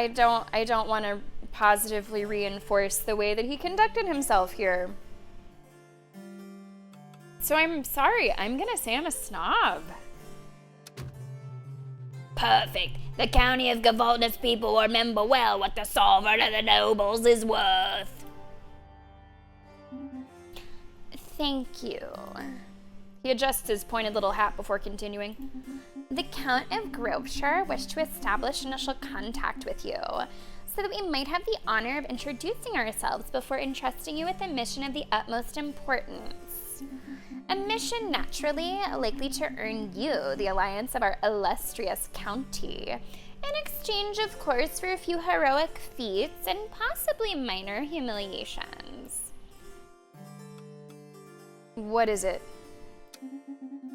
don't want to positively reinforce the way that he conducted himself here. So I'm sorry, I'm gonna say I'm a snob. Perfect. The county of Gavolta's people will remember well what the sovereign of the nobles is worth. Thank you. He adjusts his pointed little hat before continuing. The Count of Groveshire wished to establish initial contact with you, so that we might have the honor of introducing ourselves before entrusting you with a mission of the utmost importance. A mission naturally likely to earn you the alliance of our illustrious county, in exchange, of course, for a few heroic feats and possibly minor humiliations. What is it?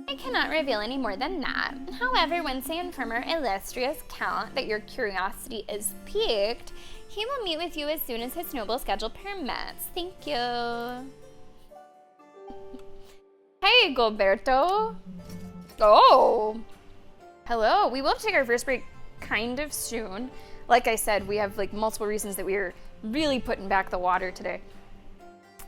I cannot reveal any more than that. However, once I inform our illustrious Count that your curiosity is piqued, he will meet with you as soon as his noble schedule permits. Thank you. Hey, Gilberto. Oh. Hello. We will have to take our first break kind of soon. Like I said, we have like multiple reasons that we are really putting back the water today.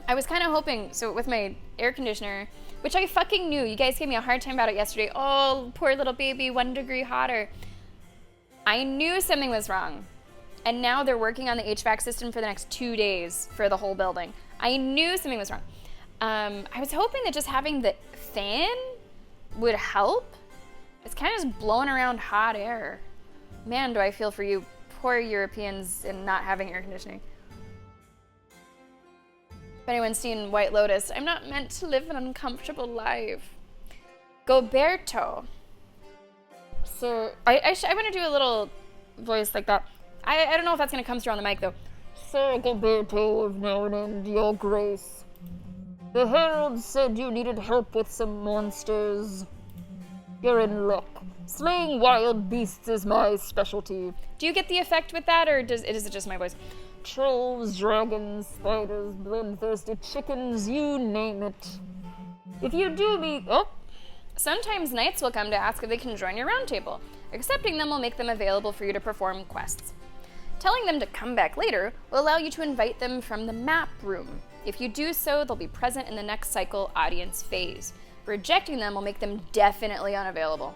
I was kind of hoping, so with my air conditioner, which I fucking knew, you guys gave me a hard time about it yesterday. Oh, poor little baby, 1 degree hotter. I knew something was wrong. and now they're working on the HVAC system for the next 2 days for the whole building. I knew something was wrong. I was hoping that just having the fan would help. It's kind of just blowing around hot air. Man, do I feel for you poor Europeans and not having air conditioning. If anyone's seen White Lotus, I'm not meant to live an uncomfortable life. Goberto. Sir, I want to do a little voice like that. I don't know if that's going to come through on the mic, though. Sir Goberto of Maryland, your grace. The herald said you needed help with some monsters. You're in luck. Slaying wild beasts is my specialty. Do you get the effect with that, or is it just my voice? Trolls, dragons, spiders, bloodthirsty chickens, you name it. If you do me... Oh! Sometimes knights will come to ask if they can join your round table. Accepting them will make them available for you to perform quests. Telling them to come back later will allow you to invite them from the map room. If you do so, they'll be present in the next cycle audience phase. Rejecting them will make them definitely unavailable.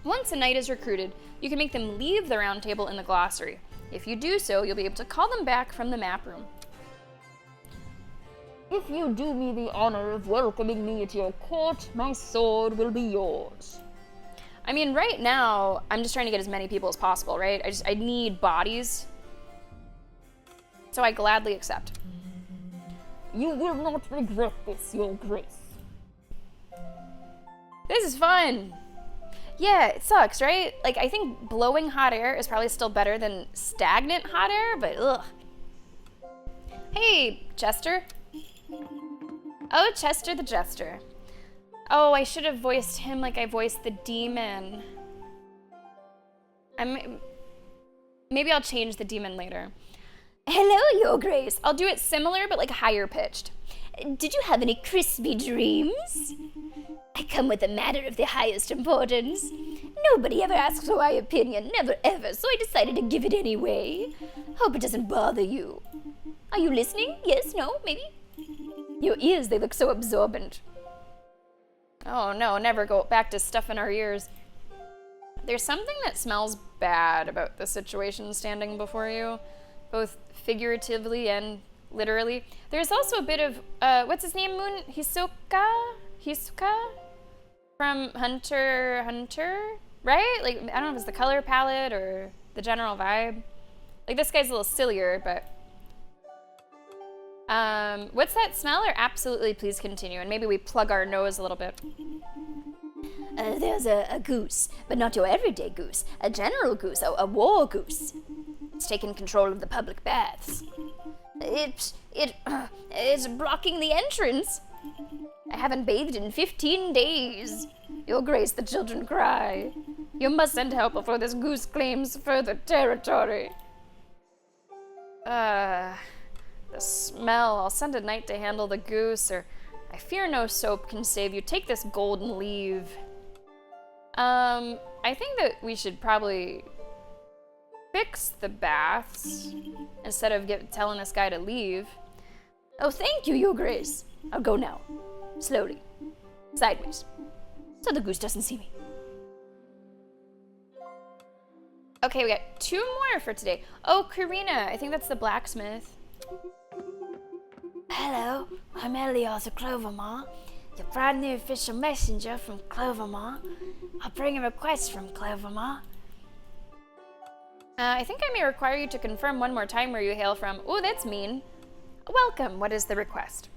Once a knight is recruited, you can make them leave the round table in the glossary. If you do so, you'll be able to call them back from the map room. If you do me the honor of welcoming me at your court, my sword will be yours. I mean, right now, I'm just trying to get as many people as possible, right? I need bodies. So I gladly accept. You will not regret this, your grace. This is fun. Yeah, it sucks, right? Like, I think blowing hot air is probably still better than stagnant hot air, but ugh. Hey, Chester. Oh, Chester the Jester. Oh, I should have voiced him like I voiced the demon. Maybe I'll change the demon later. Hello, Your Grace. I'll do it similar, but like higher pitched. Did you have any crispy dreams? I come with a matter of the highest importance. Nobody ever asks for my opinion, never ever, so I decided to give it anyway. Hope it doesn't bother you. Are you listening? Yes, no, maybe? Your ears, they look so absorbent. Oh no, never go back to stuffing our ears. There's something that smells bad about the situation standing before you, both figuratively and literally. There's also a bit of, what's his name, Moon? Hisoka? From Hunter Hunter, right? Like, I don't know if it's the color palette or the general vibe. Like, this guy's a little sillier, but... what's that smell? Or absolutely please continue, and maybe we plug our nose a little bit. There's a goose, but not your everyday goose. A general goose, a war goose. It's taken control of the public baths. It's blocking the entrance. I haven't bathed in 15 days. Your Grace, the children cry. You must send help before this goose claims further territory. The smell. I'll send a knight to handle the goose, or I fear no soap can save you. Take this gold and leave. I think that we should probably fix the baths instead of telling this guy to leave. Oh, thank you, Your Grace. I'll go now. Slowly. Sideways. So the goose doesn't see me. Okay, we got 2 more for today. Oh, Karina. I think that's the blacksmith. Hello, I'm Elias of Clovermont, your brand new official messenger from Clovermont. I'll bring a request from Clovermont. I think I may require you to confirm one more time where you hail from. Oh, that's mean. Welcome. What is the request?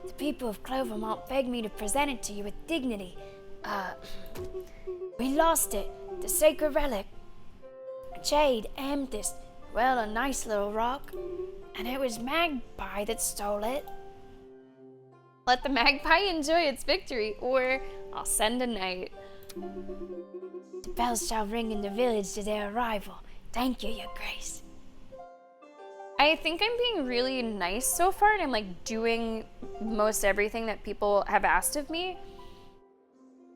The people of Clovermont begged me to present it to you with dignity. We lost it, the sacred relic. Jade, amethyst, well, a nice little rock. And it was Magpie that stole it. Let the magpie enjoy its victory, or I'll send a knight. The bells shall ring in the village to their arrival. Thank you, Your Grace. I think I'm being really nice so far, and I'm like doing most everything that people have asked of me.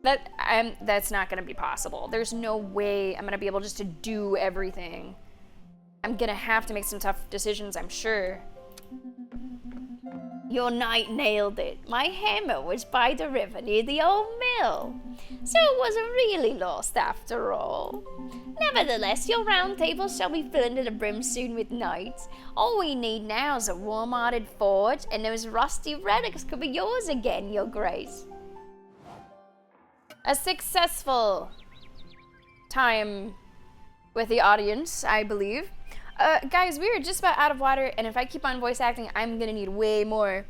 That's not gonna be possible. There's no way I'm gonna be able just to do everything. I'm gonna have to make some tough decisions, I'm sure. Your knight nailed it. My hammer was by the river near the old mill. So it wasn't really lost after all. Nevertheless, your round table shall be filling to the brim soon with knights. All we need now is a warm-hearted forge, and those rusty relics could be yours again, your grace. A successful time with the audience, I believe. Guys, we are just about out of water, and if I keep on voice acting, I'm gonna need way more.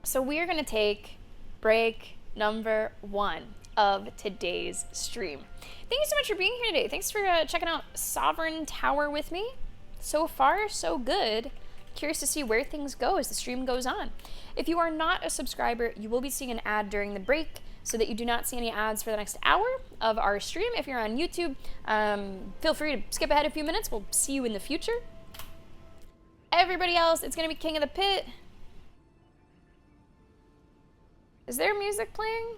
So we are gonna take break number 1 of today's stream. Thank you so much for being here today. Thanks for checking out Sovereign Tower with me. So far, so good. Curious to see where things go as the stream goes on. If you are not a subscriber, you will be seeing an ad during the break so that you do not see any ads for the next hour of our stream. If you're on YouTube, feel free to skip ahead a few minutes. We'll see you in the future. Everybody else, it's gonna be King of the Pit. Is there music playing?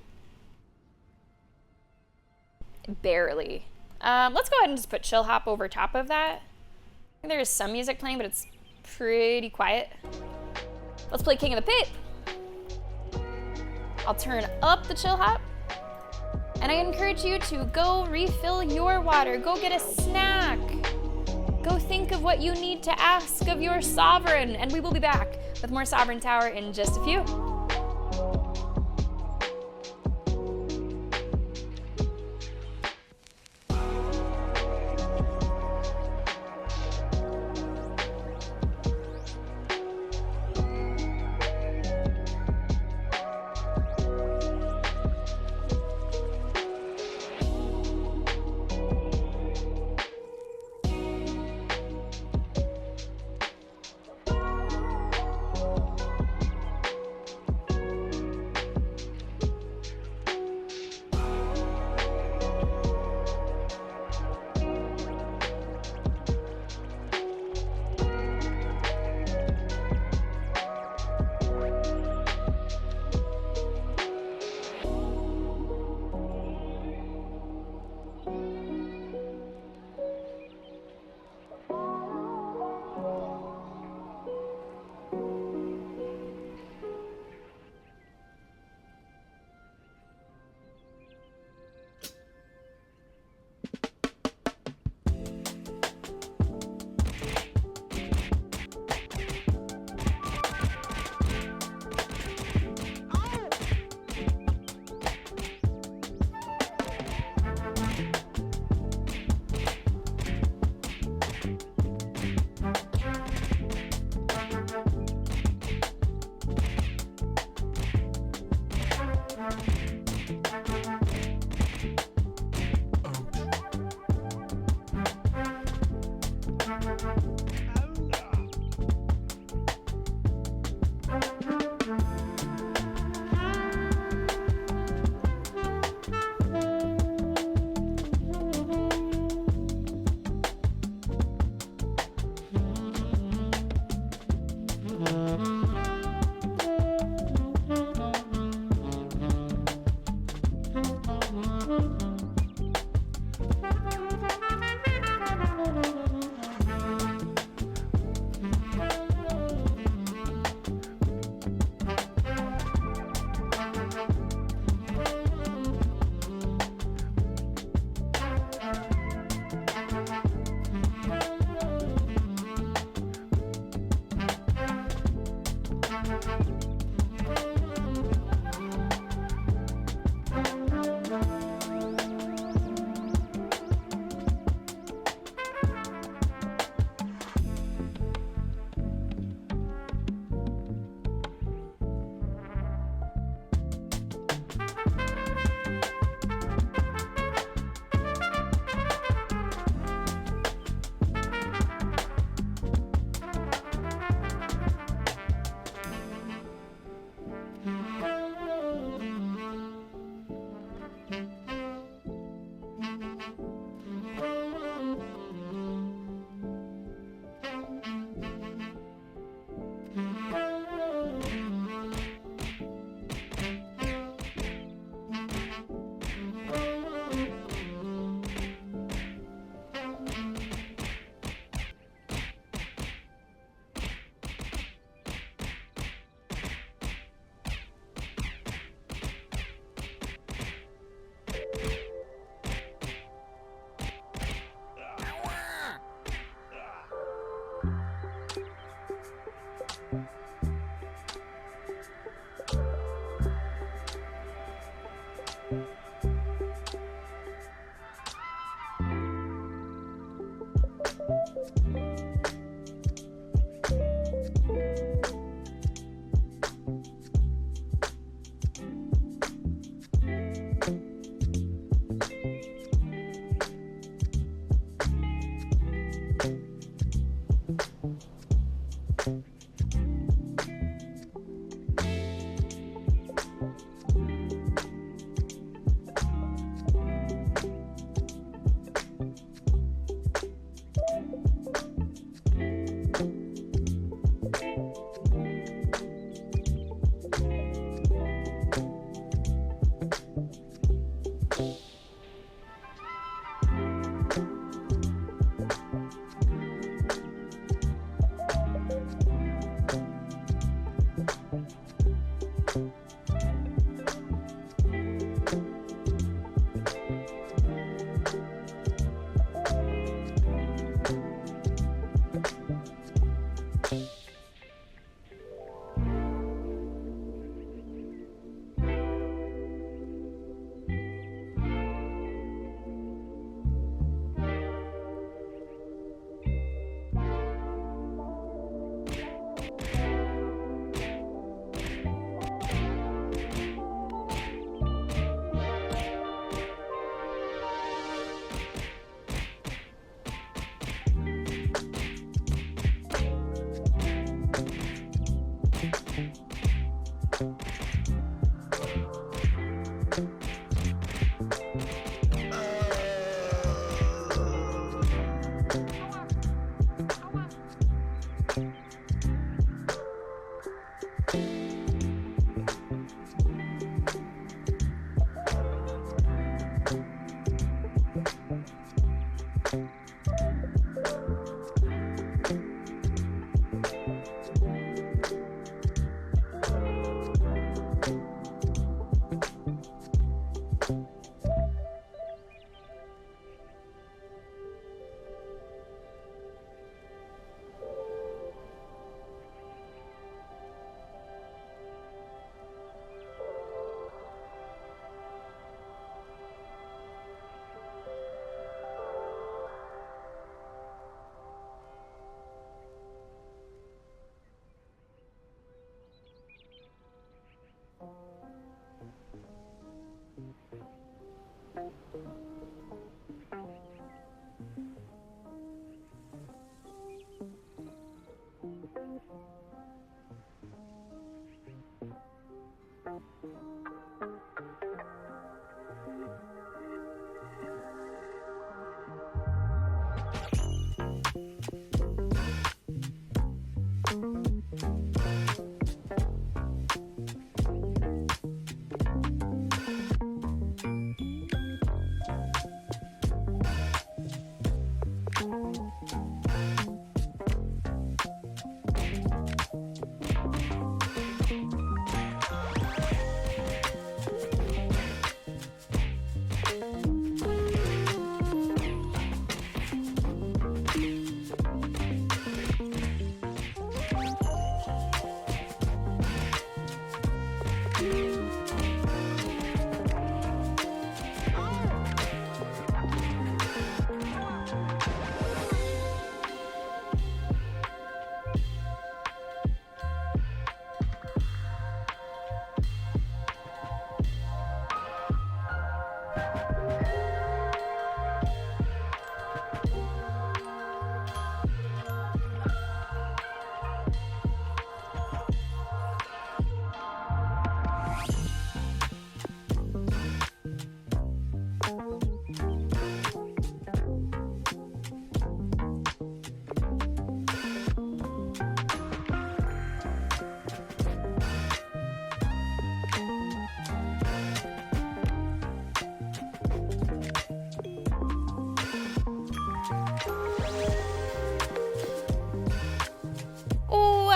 Barely. Let's go ahead and just put Chill Hop over top of that. I think there is some music playing, but it's pretty quiet. Let's play King of the Pit. I'll turn up the Chill Hop. And I encourage you to go refill your water. Go get a snack. Go think of what you need to ask of your sovereign. And we will be back with more Sovereign Tower in just a few.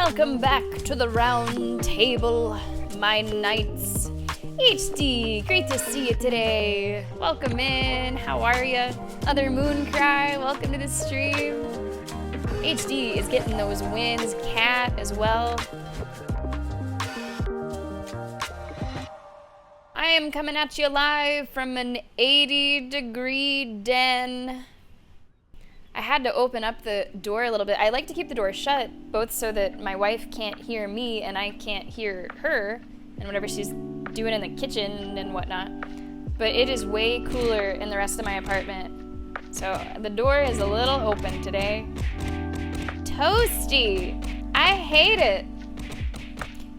Welcome back to the round table, my knights. HD, great to see you today. Welcome in, how are ya? Other Mooncry, welcome to the stream. HD is getting those wins, Cat as well. I am coming at you live from an 80-degree den. I had to open up the door a little bit. I like to keep the door shut, both so that my wife can't hear me and I can't hear her and whatever she's doing in the kitchen and whatnot. But it is way cooler in the rest of my apartment. So the door is a little open today. Toasty! I hate it!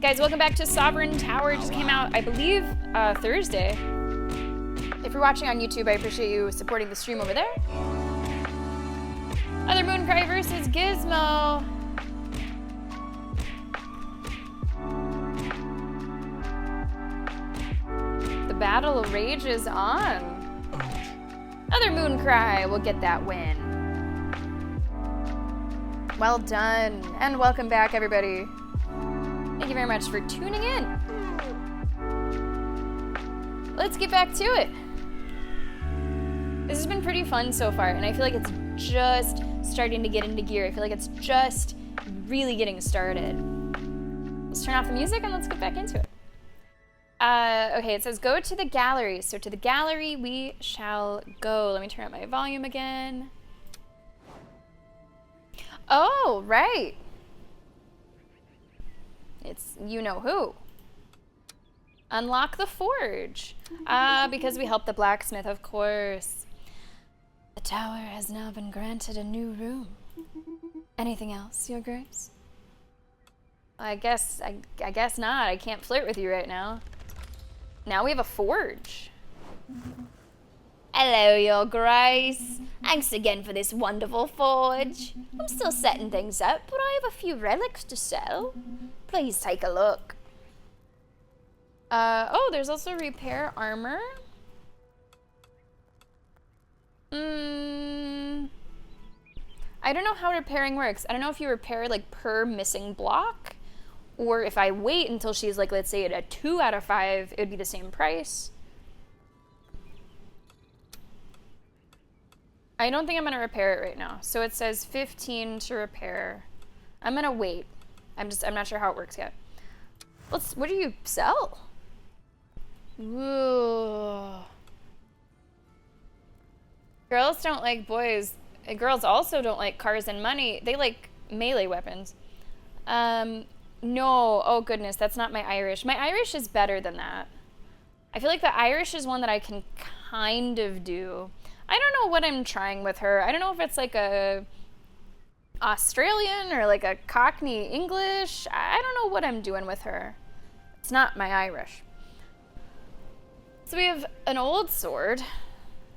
Guys, welcome back to Sovereign Tower. It just came out, I believe, Thursday. If you're watching on YouTube, I appreciate you supporting the stream over there. Other Mooncry versus Gizmo. The battle rages on. Other Mooncry will get that win. Well done, and welcome back, everybody. Thank you very much for tuning in. Let's get back to it. This has been pretty fun so far, and I feel like it's just starting to get into gear. I feel like it's just really getting started. Let's turn off the music and let's get back into it. Okay, it says go to the gallery. So to the gallery we shall go. Let me turn up my volume again. Oh, right. It's you know who. Unlock the forge. Because we helped the blacksmith, of course. The tower has now been granted a new room. Anything else, Your Grace? I guess not. I can't flirt with you right now. Now we have a forge. Hello, Your Grace. Thanks again for this wonderful forge. I'm still setting things up, but I have a few relics to sell. Please take a look. Oh, there's also repair armor. I don't know how repairing works. I don't know if you repair like per missing block, or if I wait until she's like, let's say at a 2 out of 5, it would be the same price. I don't think I'm gonna repair it right now. So it says 15 to repair. I'm gonna wait. I'm not sure how it works yet. What do you sell? Ooh. Girls don't like boys. Girls also don't like cars and money. They like melee weapons. No. Oh, goodness. That's not my Irish. My Irish is better than that. I feel like the Irish is one that I can kind of do. I don't know what I'm trying with her. I don't know if it's like a Australian or like a Cockney English. I don't know what I'm doing with her. It's not my Irish. So we have an old sword.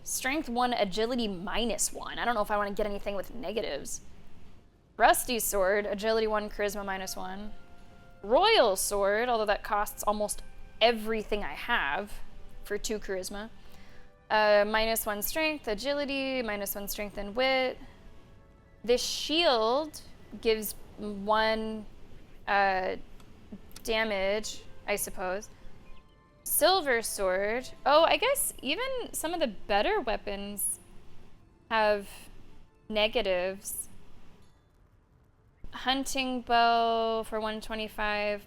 Strength 1, agility -1. I don't know if I want to get anything with negatives. Rusty sword, agility 1, charisma -1. Royal sword, although that costs almost everything I have for 2 charisma. -1 strength, agility, -1 strength and wit. This shield gives 1 damage, I suppose. Silver sword. Oh, I guess even some of the better weapons have negatives. Hunting bow for 125.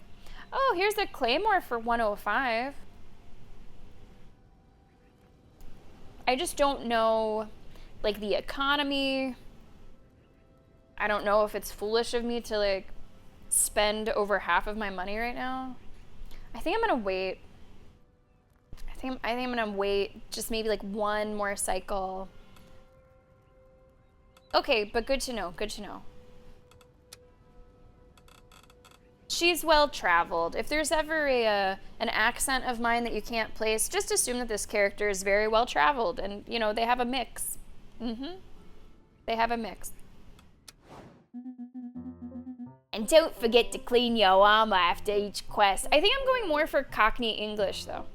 Oh, here's a claymore for 105. I just don't know, like, the economy. I don't know if it's foolish of me to, like, spend over half of my money right now. I think I'm gonna wait. I think I'm gonna wait just maybe like 1 more cycle. Okay, but good to know, good to know. She's well traveled. If there's ever an accent of mine that you can't place, just assume that this character is very well traveled, and you know they have a mix. They have a mix. And don't forget to clean your armor after each quest. I think I'm going more for Cockney English though.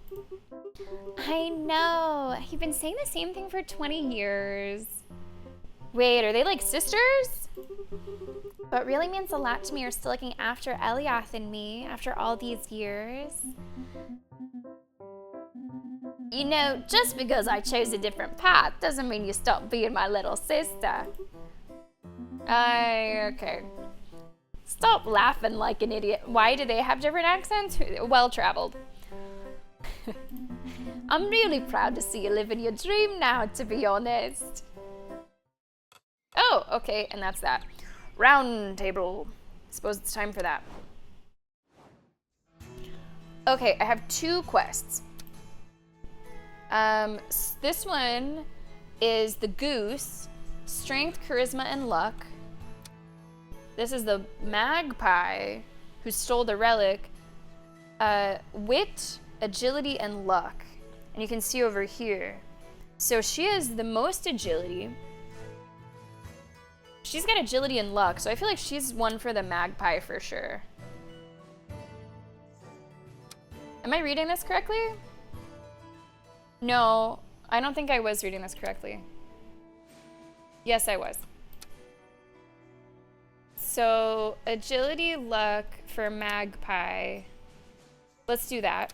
I know. You've been saying the same thing for 20 years. Wait, are they like sisters? What really means a lot to me are still looking after Elioth and me after all these years. You know, just because I chose a different path doesn't mean you stop being my little sister. Okay. Stop laughing like an idiot. Why do they have different accents? Well-traveled. I'm really proud to see you living your dream now, to be honest. Oh, okay, and that's that. Round table. Suppose it's time for that. Okay, I have 2 quests. This one is the goose, strength, charisma, and luck. This is the magpie who stole the relic, wit, agility, and luck. And you can see over here. So she has the most agility. She's got agility and luck, so I feel like she's one for the magpie for sure. Am I reading this correctly? No, I don't think I was reading this correctly. Yes, I was. So, agility, luck for magpie. Let's do that.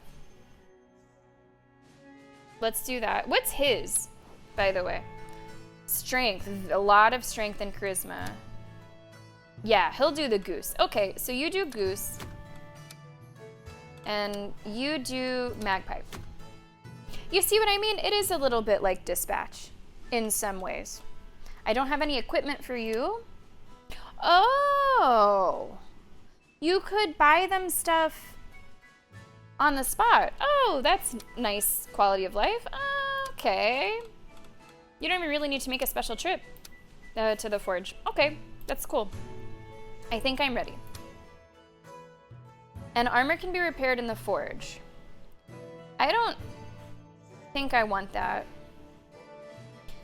Let's do that. What's his, by the way? Strength. A lot of strength and charisma. Yeah, he'll do the goose. Okay, so you do goose. And you do magpie. You see what I mean? It is a little bit like dispatch in some ways. I don't have any equipment for you. Oh, you could buy them stuff on the spot. Oh, that's nice quality of life. Okay. You don't even really need to make a special trip to the forge. Okay, that's cool. I think I'm ready. And armor can be repaired in the forge. I don't think I want that.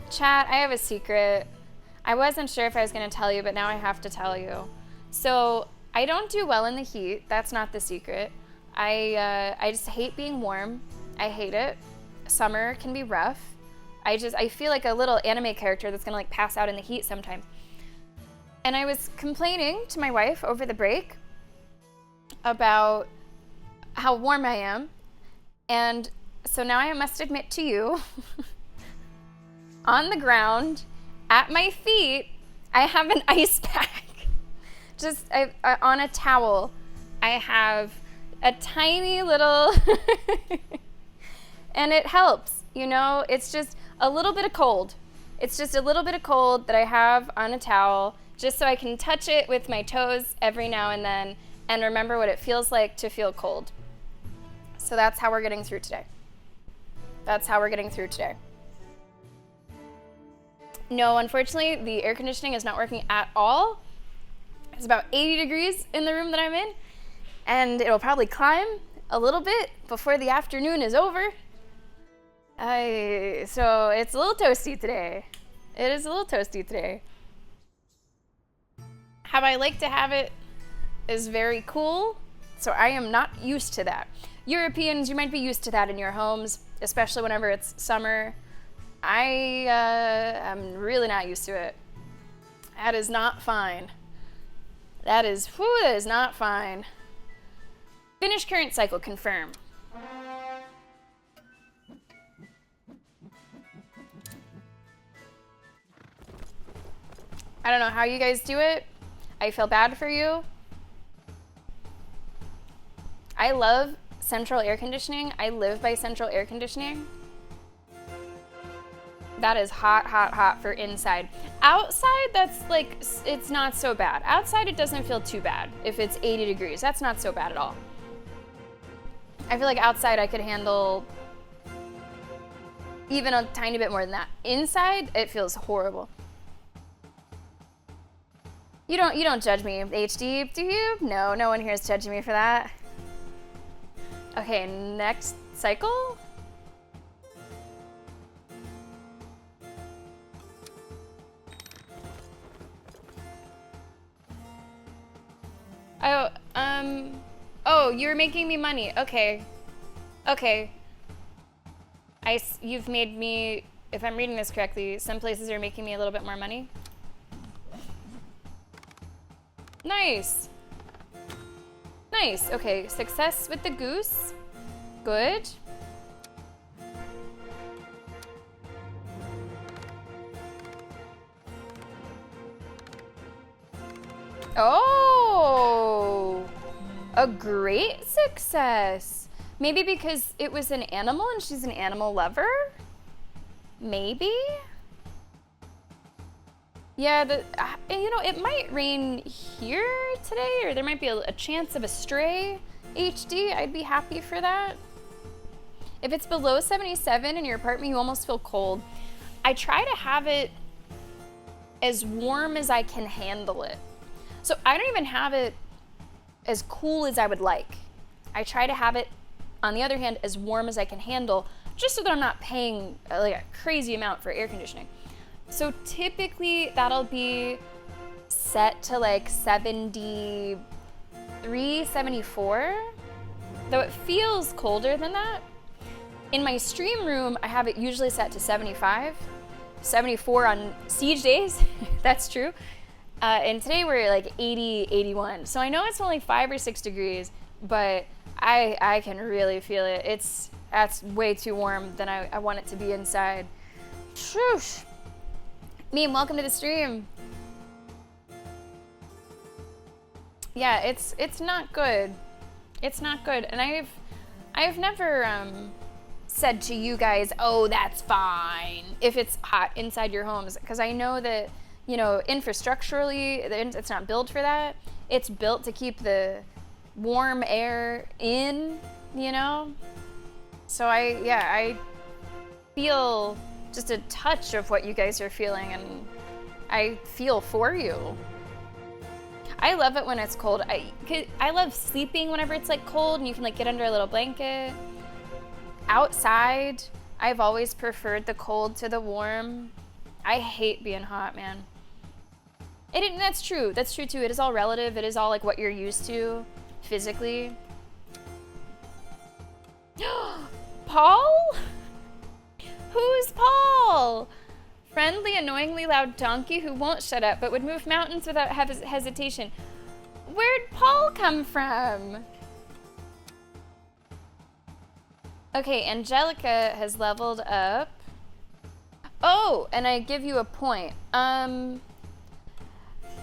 Chat, I have a secret. I wasn't sure if I was going to tell you, but now I have to tell you. So I don't do well in the heat. That's not the secret. I just hate being warm. I hate it. Summer can be rough. I feel like a little anime character that's going to like pass out in the heat sometimes. And I was complaining to my wife over the break about how warm I am. And so now I must admit to you, on the ground, at my feet, I have an ice pack. Just on a towel, I have a tiny little, and it helps, you know? It's just a little bit of cold. It's just a little bit of cold that I have on a towel, just so I can touch it with my toes every now and then and remember what it feels like to feel cold. So that's how we're getting through today. That's how we're getting through today. No, unfortunately, the air conditioning is not working at all. It's about 80 degrees in the room that I'm in, and it'll probably climb a little bit before the afternoon is over. So it's a little toasty today. It is a little toasty today. How I like to have it is very cool, so I am not used to that. Europeans, you might be used to that in your homes, especially whenever it's summer. I am really not used to it. That is not fine. That is not fine. Finish current cycle, confirm. I don't know how you guys do it. I feel bad for you. I love central air conditioning. I live by central air conditioning. That is hot, hot, hot for inside. Outside, that's like, it's not so bad. Outside, it doesn't feel too bad. If it's 80 degrees, that's not so bad at all. I feel like outside I could handle even a tiny bit more than that. Inside, it feels horrible. You don't judge me, HD, do you? No, no one here is judging me for that. Okay, next cycle. Oh, you're making me money. Okay. Okay. You've made me, if I'm reading this correctly, some places are making me a little bit more money. Nice. Nice. Okay, success with the goose. Good. Oh, a great success. Maybe because it was an animal and she's an animal lover? Maybe? Yeah, it might rain here today, or there might be a chance of a stray HD. I'd be happy for that. If it's below 77 in your apartment, you almost feel cold. I try to have it as warm as I can handle it. So I don't even have it as cool as I would like. I try to have it, on the other hand, as warm as I can handle, just so that I'm not paying like a crazy amount for air conditioning. So typically that'll be set to like 73, 74, though it feels colder than that. In my stream room, I have it usually set to 75, 74 on siege days, that's true. And today we're like 80, 81. So I know it's only 5 or 6 degrees, but I can really feel it. That's way too warm than I want it to be inside. Shoosh. Meme, welcome to the stream. Yeah, it's not good. It's not good. And I've never said to you guys, oh, that's fine if it's hot inside your homes, because I know that, you know, infrastructurally, it's not built for that. It's built to keep the warm air in, you know? So I feel just a touch of what you guys are feeling, and I feel for you. I love it when it's cold. I love sleeping whenever it's like cold and you can like get under a little blanket. Outside, I've always preferred the cold to the warm. I hate being hot, man. That's true. That's true too. It is all relative. It is all like what you're used to physically. Paul? Who's Paul? Friendly, annoyingly loud donkey who won't shut up but would move mountains without hesitation. Where'd Paul come from? Okay, Angelica has leveled up. Oh, and I give you a point.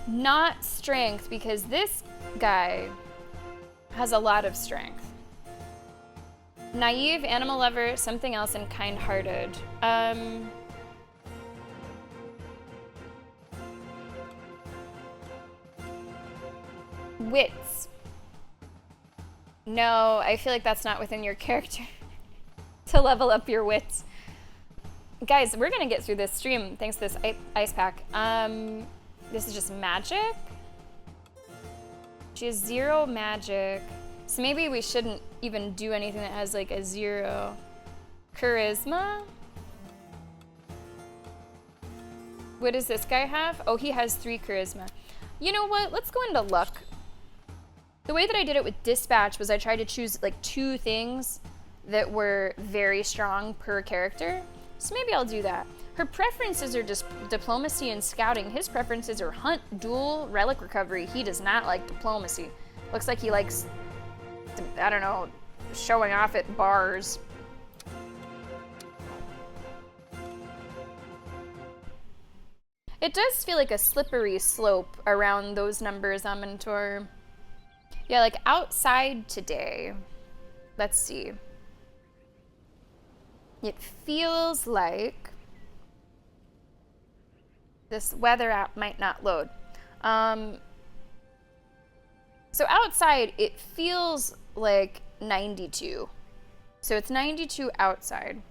Not strength, because this guy has a lot of strength. Naive, animal lover, something else, and kind-hearted. Wits. No, I feel like that's not within your character to level up your wits. Guys, we're gonna get through this stream thanks to this ice pack. This is just magic. She has 0 magic. So maybe we shouldn't even do anything that has like a 0 charisma. What does this guy have? Oh, he has 3 charisma. You know what? Let's go into luck. The way that I did it with dispatch was I tried to choose like 2 things that were very strong per character. So maybe I'll do that. Her preferences are just diplomacy and scouting. His preferences are hunt, duel, relic recovery. He does not like diplomacy. Looks like he likes, I don't know, showing off at bars. It does feel like a slippery slope around those numbers on Mentor. Yeah, like outside today. Let's see. It feels like this weather app might not load. So outside, it feels like 92. So it's 92 outside.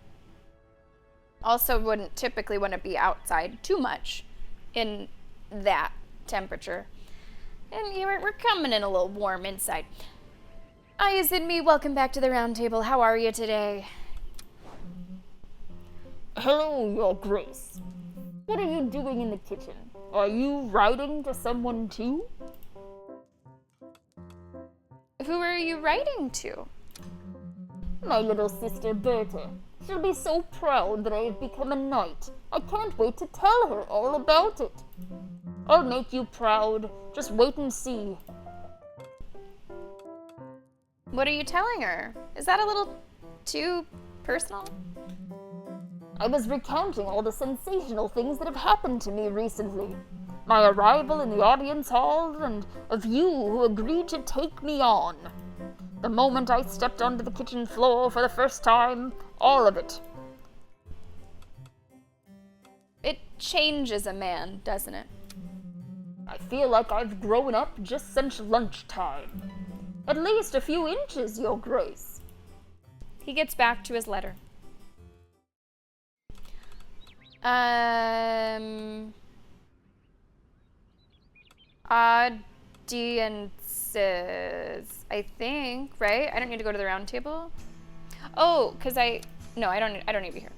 Also wouldn't typically want to be outside too much in that temperature. And we're coming in a little warm inside. Ayaz and me, welcome back to the round table. How are you today? Hello, Your Grace. What are you doing in the kitchen? Are you writing to someone too? Who are you writing to? My little sister Berta. She'll be so proud that I've become a knight. I can't wait to tell her all about it. I'll make you proud. Just wait and see. What are you telling her? Is that a little too personal? I was recounting all the sensational things that have happened to me recently. My arrival in the audience hall, and of you who agreed to take me on. The moment I stepped onto the kitchen floor for the first time, all of it. It changes a man, doesn't it? I feel like I've grown up just since lunchtime. At least a few inches, Your Grace. He gets back to his letter. Audiences, I think, right? I don't need to go to the round table. Oh, because I don't need to be here.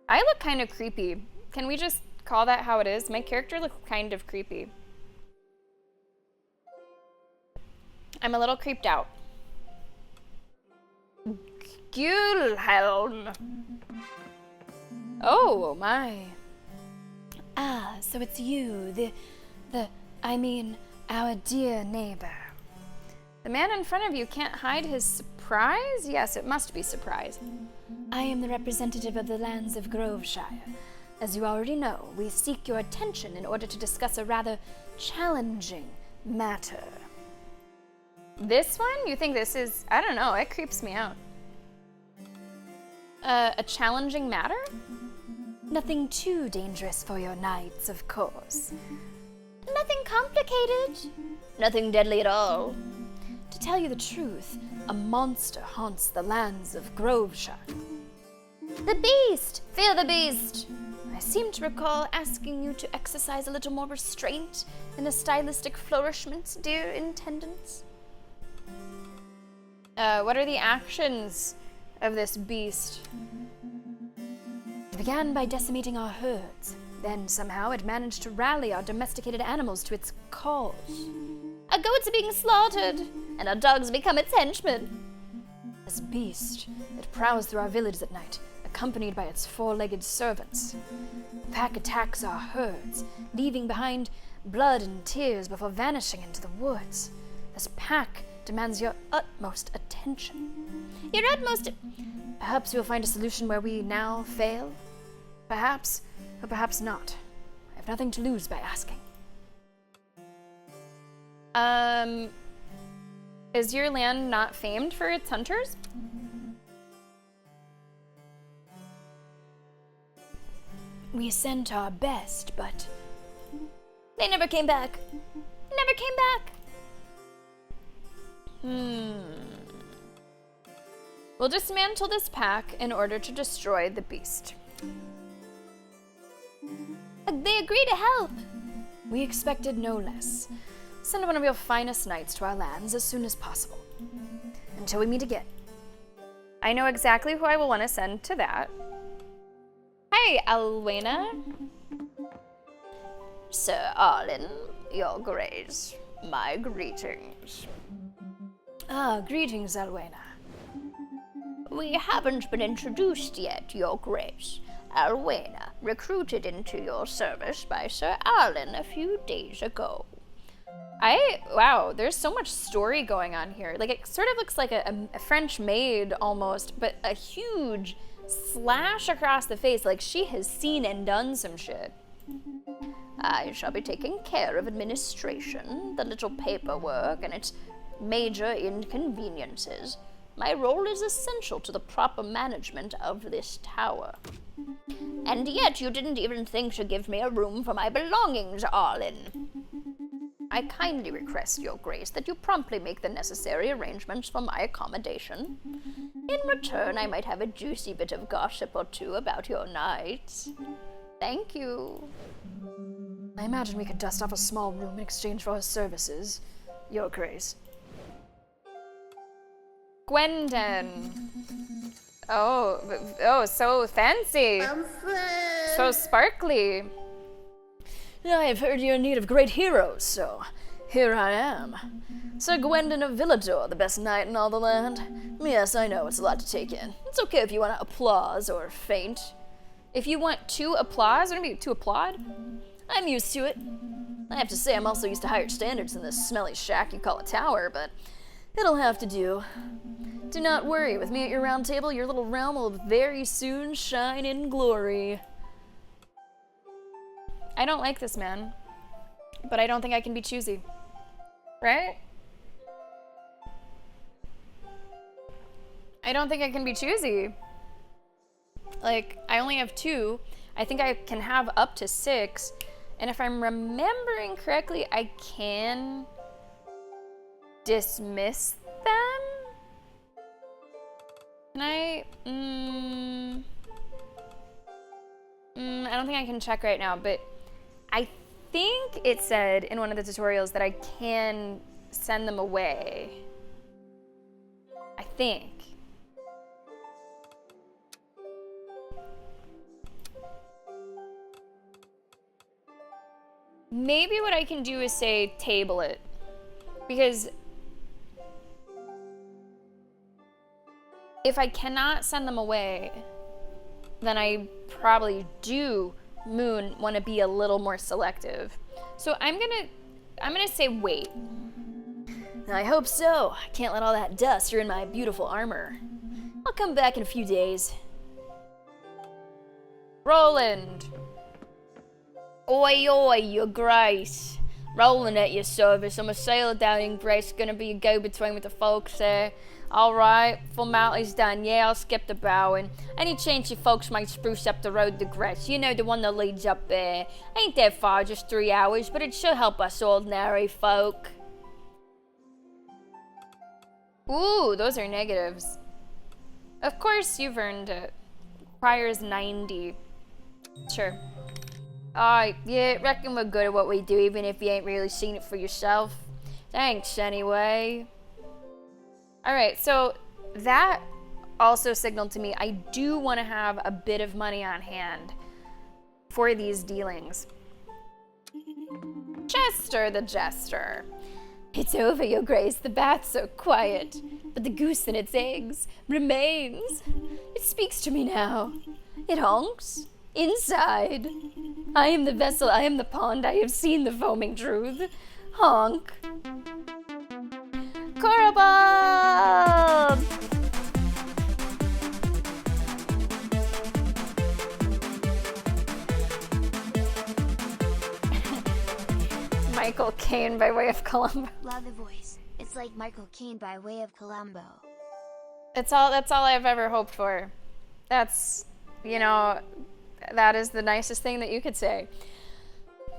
I look kind of creepy. Can we just call that how it is? My character looks kind of creepy. I'm a little creeped out. Gülhelm. Oh my. Ah, so it's you, our dear neighbor. The man in front of you can't hide his surprise? Yes, it must be surprise. I am the representative of the lands of Groveshire. As you already know, we seek your attention in order to discuss a rather challenging matter. This one? You think this is, I don't know, it creeps me out. A challenging matter? Nothing too dangerous for your knights, of course. Nothing complicated. Nothing deadly at all. To tell you the truth, a monster haunts the lands of Groveshire. The beast! Fear the beast! I seem to recall asking you to exercise a little more restraint in the stylistic flourishments, dear intendants. What are the actions of this beast? It began by decimating our herds. Then somehow it managed to rally our domesticated animals to its cause. Our goats are being slaughtered, and our dogs become its henchmen. This beast, it prowls through our villages at night, accompanied by its four-legged servants. The pack attacks our herds, leaving behind blood and tears before vanishing into the woods. This pack demands your utmost attention. Your utmost... Perhaps we'll find a solution where we now fail? Perhaps, or perhaps not. I have nothing to lose by asking. Is your land not famed for its hunters? We sent our best, but They never came back. Never came back. We'll dismantle this pack in order to destroy the beast. They agree to help. we expected no less. Send one of your finest knights to our lands as soon as possible. Until we meet again. I know exactly who I will want to send to that. Hi, Alwena. Sir Arlen, your grace, my greetings. Ah, greetings, Alwena. We haven't been introduced yet, your grace. Alwena, recruited into your service by Sir Arlen a few days ago. Wow, there's so much story going on here. Like, it sort of looks like a French maid almost, but a huge slash across the face. Like, she has seen and done some shit. I shall be taking care of administration, the little paperwork, and its major inconveniences. My role is essential to the proper management of this tower. And yet you didn't even think to give me a room for my belongings, Arlen. I kindly request, your grace, that you promptly make the necessary arrangements for my accommodation. In return, I might have a juicy bit of gossip or two about your knights. Thank you. I imagine we could dust off a small room in exchange for her services, your grace. Gwendon. Oh, so fancy. So sparkly. I have heard you're in need of great heroes, so Here I am. Sir Gwendon of Villador, the best knight in all the land. Yes, I know it's a lot to take in. It's okay if you want to applause or faint. If you want to applause, or maybe to applaud? I'm used to it. I have to say I'm also used to higher standards than this smelly shack you call a tower, but it'll have to do. Do not worry, with me at your round table, your little realm will very soon shine in glory. I don't like this man, but I don't think I can be choosy. Right? I don't think I can be choosy. Like, I only have 2. I think I can have up to 6. And if I'm remembering correctly, I can dismiss them? Can I? I don't think I can check right now, but I think it said in one of the tutorials that I can send them away. I think. Maybe what I can do is say table it, because if I cannot send them away, then I probably do want to be a little more selective. So I'm gonna say wait. I hope so. I can't let all that dust ruin my beautiful armor. I'll come back in a few days. Roland. Oi, oi, your grace. Roland at your service. I'm a sailor down in Grace, gonna be a go-between with the folks there. Alright, formality's done. Yeah, I'll skip the bowing. Any chance you folks might spruce up the road to Grace? You know, the one that leads up there. Ain't that far, just 3 hours, but it should help us ordinary folk. Ooh, those are negatives. Of course you've earned it. Requires 90. Sure. Yeah, reckon we're good at what we do, even if you ain't really seen it for yourself. Thanks, anyway. Alright, so that also signaled to me I do want to have a bit of money on hand for these dealings. Chester the Jester. It's over, Your Grace. The bath's so quiet, but the goose and its eggs remains. It speaks to me now. It honks. Inside. I am the vessel, I am the pond, I have seen the foaming truth. Honk. Korobald! Michael Caine by way of Columbo. Love the voice. It's like Michael Caine by way of Columbo. That's all I've ever hoped for. That's, you know, that is the nicest thing that you could say.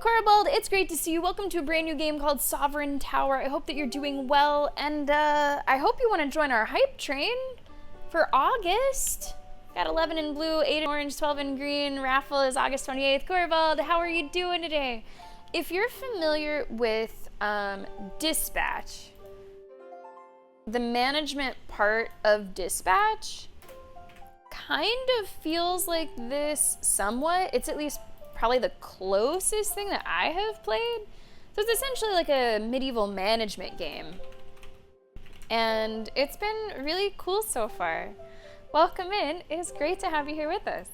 Korobald, it's great to see you. Welcome to a brand new game called Sovereign Tower. I hope that you're doing well, and I hope you want to join our hype train for August. Got 11 in blue, 8 in orange, 12 in green. Raffle is August 28th. Korobald, how are you doing today? If you're familiar with Dispatch, the management part of Dispatch kind of feels like this somewhat. It's at least probably the closest thing that I have played. So it's essentially like a medieval management game. And it's been really cool so far. Welcome in. It is great to have you here with us.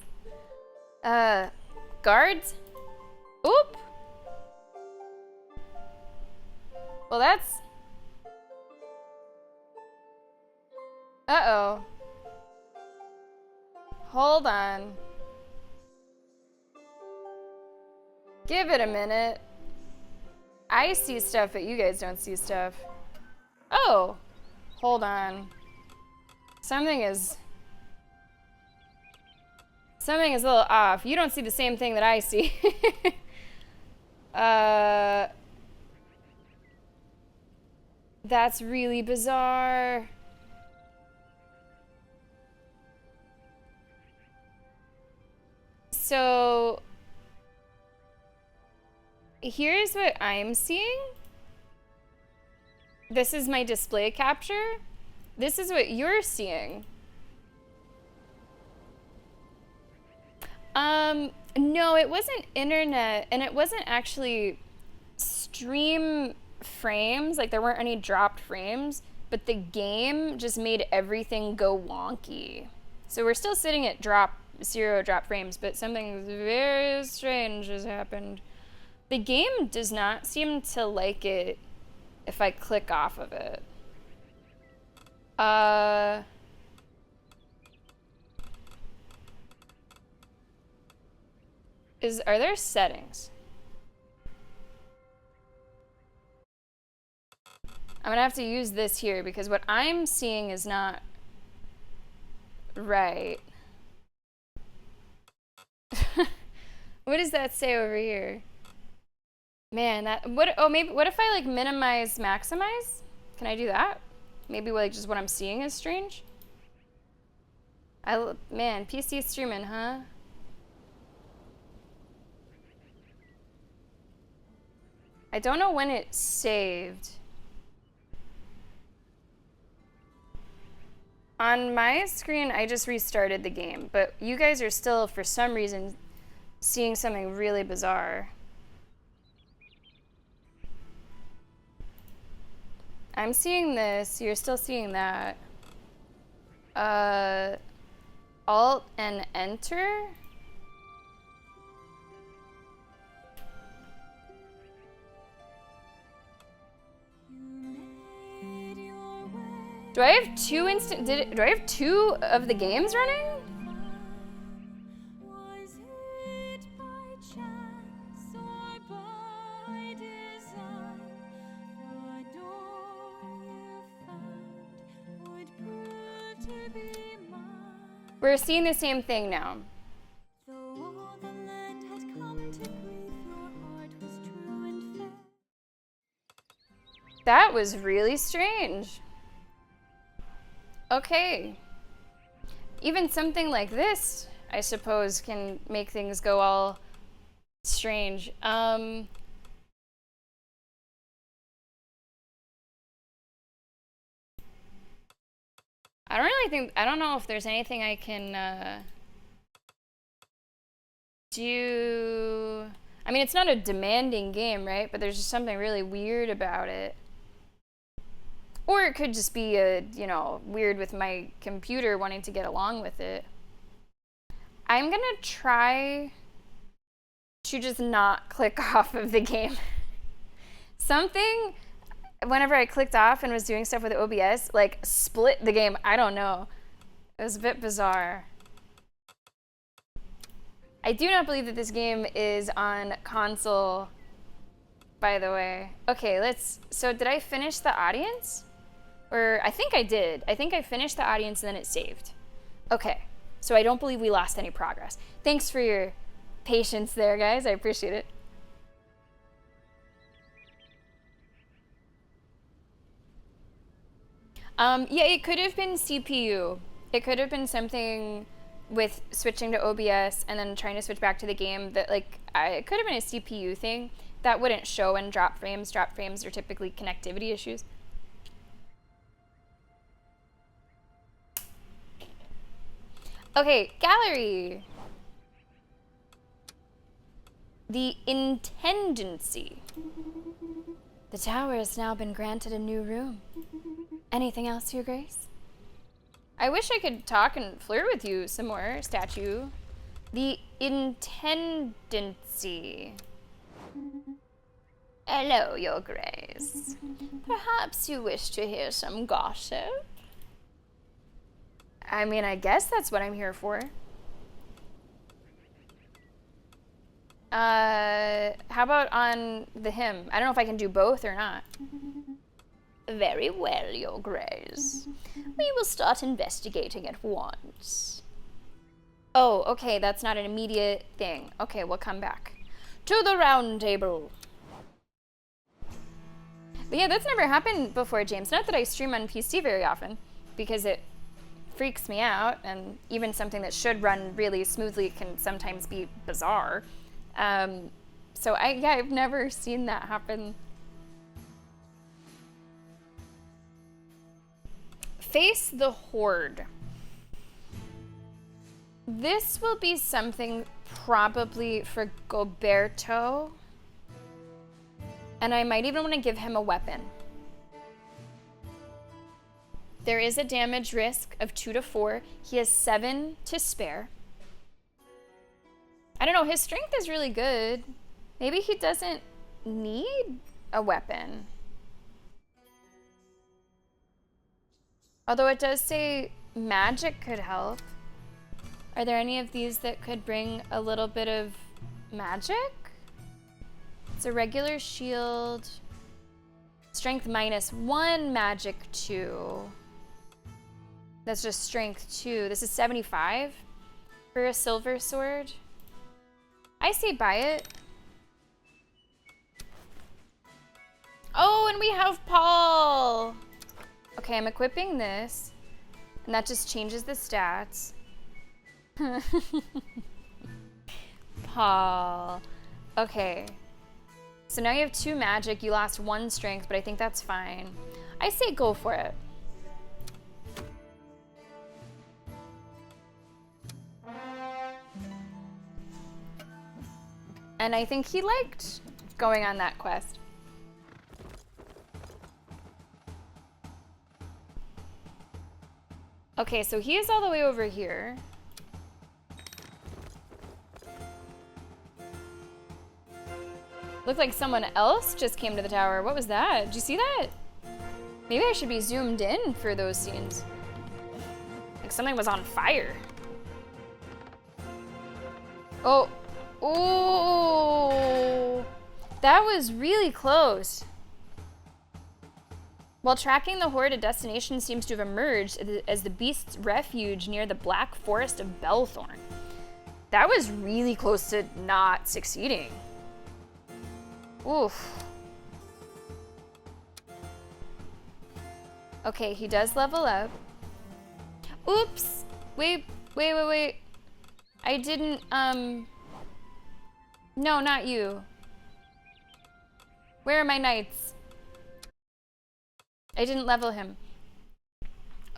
Guards? Oop! Well, that's... Uh-oh. Hold on. Give it a minute. I see stuff, but you guys don't see stuff. Oh! Hold on. Something is a little off. You don't see the same thing that I see. That's really bizarre. So, here's what I'm seeing. This is my display capture. This is what you're seeing. No, it wasn't internet, and it wasn't actually stream frames, like there weren't any dropped frames, but the game just made everything go wonky. So we're still sitting at 0 drop frames, but something very strange has happened. The game does not seem to like it if I click off of it. Are there settings? I'm gonna have to use this here because what I'm seeing is not right. What does that say over here? Man, maybe, what if I like minimize, maximize? Can I do that? Maybe like just what I'm seeing is strange? Man, PC streaming, huh? I don't know when it saved. On my screen, I just restarted the game, but you guys are still, for some reason, seeing something really bizarre. I'm seeing this, you're still seeing that. Alt and enter? Do I have do I have 2 of the games running? We're seeing the same thing now. That was really strange. Okay. Even something like this, I suppose, can make things go all strange. I don't know if there's anything I can do. I mean, it's not a demanding game, right? But there's just something really weird about it. Or it could just be weird with my computer wanting to get along with it. I'm gonna try to just not click off of the game. Something, whenever I clicked off and was doing stuff with OBS, like split the game. I don't know. It was a bit bizarre. I do not believe that this game is on console, by the way. Okay, so did I finish the audience? Or I think I did. I think I finished the audience and then it saved. Okay, so I don't believe we lost any progress. Thanks for your patience there, guys. I appreciate it. Yeah, it could have been CPU. It could have been something with switching to OBS and then trying to switch back to the game that, like, it could have been a CPU thing. That wouldn't show in drop frames. Drop frames are typically connectivity issues. Okay, gallery. The Intendancy. The tower has now been granted a new room. Anything else, Your Grace? I wish I could talk and flirt with you some more, statue. The Intendancy. Hello, Your Grace. Perhaps you wish to hear some gossip? I mean, I guess that's what I'm here for. How about on the hymn? I don't know if I can do both or not. Very well, Your Grace. We will start investigating at once. Oh, okay, that's not an immediate thing. Okay, we'll come back. To the round table. But yeah, that's never happened before, James. Not that I stream on PC very often, because it freaks me out, and even something that should run really smoothly can sometimes be bizarre. So I've never seen that happen. Face the Horde. This will be something probably for Goberto. And I might even want to give him a weapon. There is a damage risk of 2 to 4. He has 7 to spare. I don't know, his strength is really good. Maybe he doesn't need a weapon. Although it does say magic could help. Are there any of these that could bring a little bit of magic? It's a regular shield. Strength -1, magic 2. That's just strength 2. This is 75 for a silver sword. I say buy it. Oh, and we have Paul. Okay, I'm equipping this. And that just changes the stats. Paul. Okay. So now you have 2 magic. You lost 1 strength, but I think that's fine. I say go for it. And I think he liked going on that quest. Okay, so he is all the way over here. Looked like someone else just came to the tower. What was that? Did you see that? Maybe I should be zoomed in for those scenes. Like something was on fire. Oh. Oh. That was really close. While tracking the horde, a destination seems to have emerged as the beast's refuge near the Black Forest of Belthorn. That was really close to not succeeding. Oof. Okay, he does level up. Oops. Wait. I didn't, no, not you. Where are my knights? I didn't level him.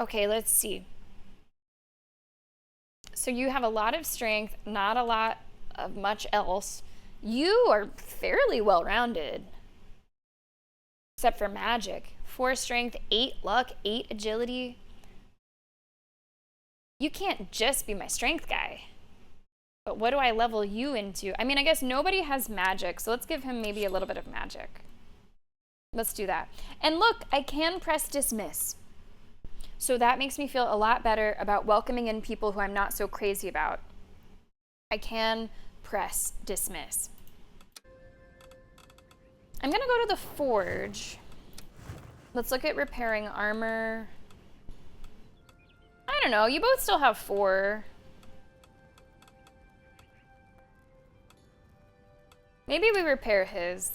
Okay, let's see. So you have a lot of strength, not a lot of much else. You are fairly well-rounded. Except for magic. 4 strength, 8 luck, 8 agility. You can't just be my strength guy. But what do I level you into? I mean, I guess nobody has magic, so let's give him maybe a little bit of magic. Let's do that. And look, I can press dismiss. So that makes me feel a lot better about welcoming in people who I'm not so crazy about. I can press dismiss. I'm gonna go to the forge. Let's look at repairing armor. I don't know, you both still have 4. Maybe we repair his.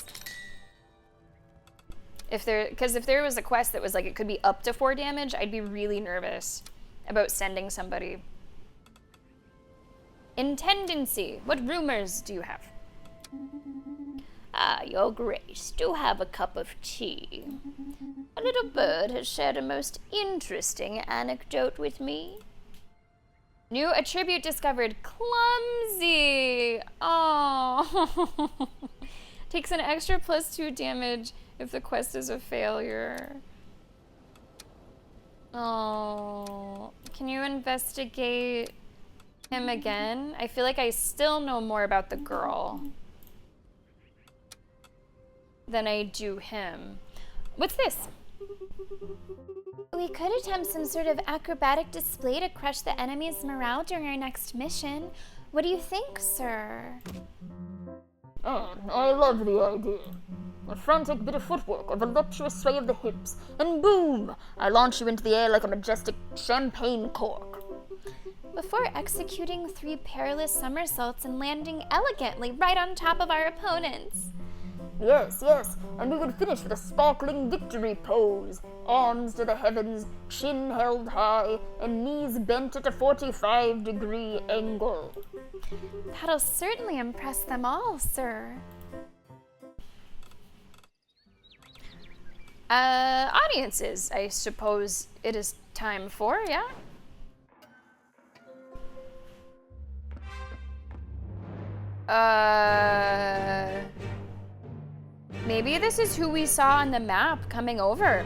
Because if there was a quest that was like it could be up to 4 damage, I'd be really nervous about sending somebody. Intendancy. What rumors do you have? Ah, Your Grace, do have a cup of tea. A little bird has shared a most interesting anecdote with me. New attribute discovered. Clumsy. Oh. Takes an extra +2 damage if the quest is a failure. Oh. Can you investigate him again? I feel like I still know more about the girl than I do him. What's this? We could attempt some sort of acrobatic display to crush the enemy's morale during our next mission. What do you think, sir? Oh, I love the idea. A frantic bit of footwork, a voluptuous sway of the hips, and boom! I launch you into the air like a majestic champagne cork. Before executing 3 perilous somersaults and landing elegantly right on top of our opponents. Yes, and we would finish with a sparkling victory pose. Arms to the heavens, chin held high, and knees bent at a 45-degree angle. That'll certainly impress them all, sir. Audiences, I suppose it is time for, yeah? Maybe this is who we saw on the map coming over.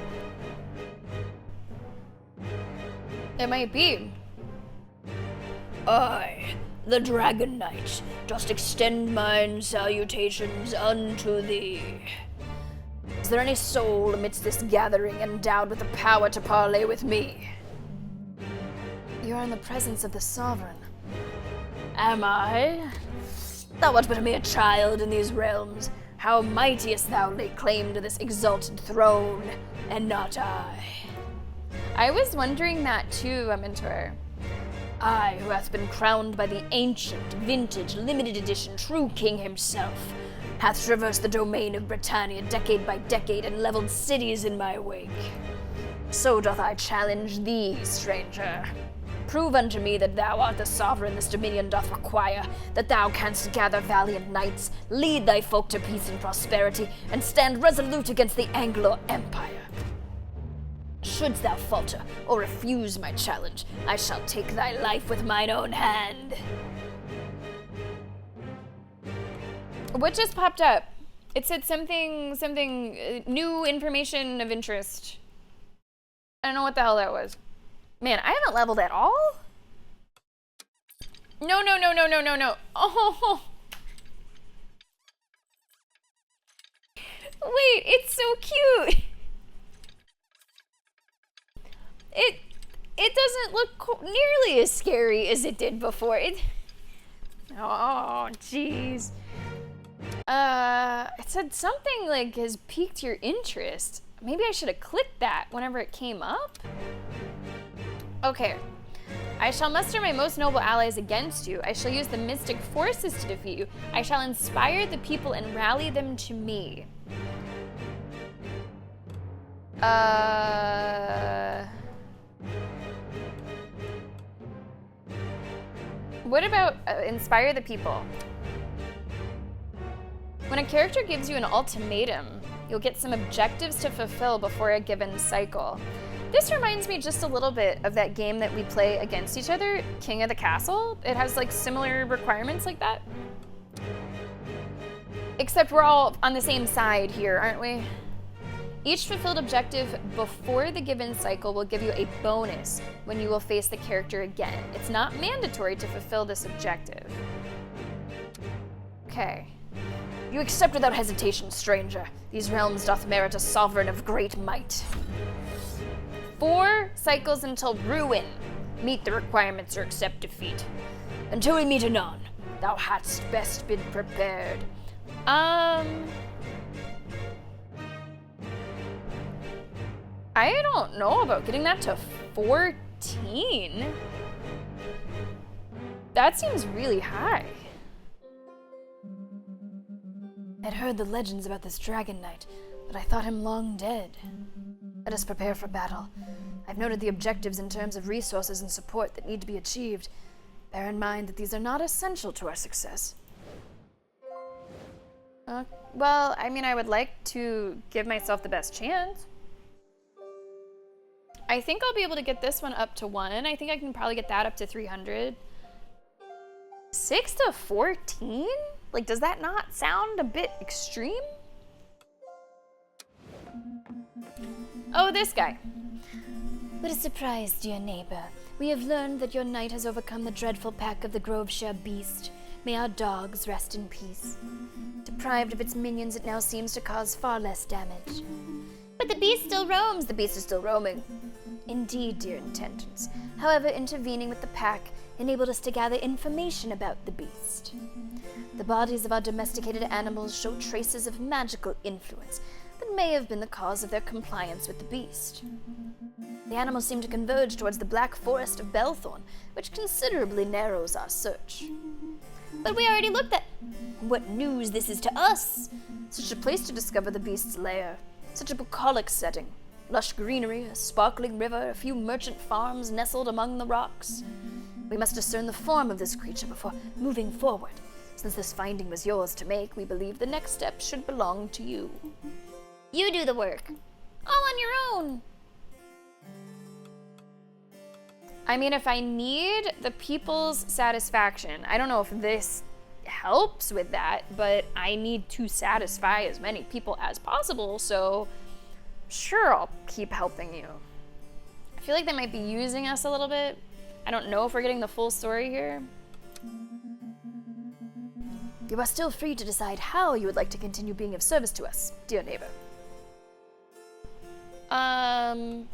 It might be. I, the Dragon Knight, dost extend mine salutations unto thee. Is there any soul amidst this gathering endowed with the power to parley with me? You are in the presence of the Sovereign. Am I? Thou art but a mere child in these realms. How mightiest thou lay claim to this exalted throne, and not I. I was wondering that too, Mentor. I, who hath been crowned by the ancient, vintage, limited edition true king himself, hath traversed the domain of Britannia decade by decade and leveled cities in my wake. So doth I challenge thee, stranger. Prove unto me that thou art the sovereign this dominion doth require, that thou canst gather valiant knights, lead thy folk to peace and prosperity, and stand resolute against the Anglo Empire. Shouldst thou falter or refuse my challenge, I shall take thy life with mine own hand. What just popped up? It said something, new information of interest. I don't know what the hell that was. Man, I haven't leveled at all? No. Oh. Wait, it's so cute. It doesn't look nearly as scary as it did before. Oh, jeez. It said something like has piqued your interest. Maybe I should have clicked that whenever it came up. Okay. I shall muster my most noble allies against you. I shall use the mystic forces to defeat you. I shall inspire the people and rally them to me. What about inspire the people? When a character gives you an ultimatum, you'll get some objectives to fulfill before a given cycle. This reminds me just a little bit of that game that we play against each other, King of the Castle. It has like similar requirements like that. Except we're all on the same side here, aren't we? Each fulfilled objective before the given cycle will give you a bonus when you will face the character again. It's not mandatory to fulfill this objective. Okay. You accept without hesitation, stranger. These realms doth merit a sovereign of great might. 4 cycles until ruin. Meet the requirements or accept defeat. Until we meet anon, thou hadst best been prepared. I don't know about getting that to 14. That seems really high. I'd heard the legends about this Dragon Knight, but I thought him long dead. Let us prepare for battle. I've noted the objectives in terms of resources and support that need to be achieved. Bear in mind that these are not essential to our success. Well, I mean, I would like to give myself the best chance. I think I'll be able to get this one up to 1. I think I can probably get that up to 300. 6 to 14? Like, does that not sound a bit extreme? Oh, this guy. What a surprise, dear neighbor. We have learned that your knight has overcome the dreadful pack of the Groveshire beast. May our dogs rest in peace. Deprived of its minions, it now seems to cause far less damage. But the beast still roams. The beast is still roaming. Indeed, dear intentions. However, intervening with the pack enabled us to gather information about the beast. The bodies of our domesticated animals show traces of magical influence that may have been the cause of their compliance with the beast. The animals seem to converge towards the Black Forest of Belthorn, which considerably narrows our search. But we already looked at... What news this is to us! Such a place to discover the beast's lair. Such a bucolic setting. Lush greenery, a sparkling river, a few merchant farms nestled among the rocks. We must discern the form of this creature before moving forward. Since this finding was yours to make, we believe the next step should belong to you. You do the work. All on your own. I mean, if I need the people's satisfaction, I don't know if this helps with that, but I need to satisfy as many people as possible, so sure, I'll keep helping you. I feel like they might be using us a little bit. I don't know if we're getting the full story here. You are still free to decide how you would like to continue being of service to us, dear neighbor. I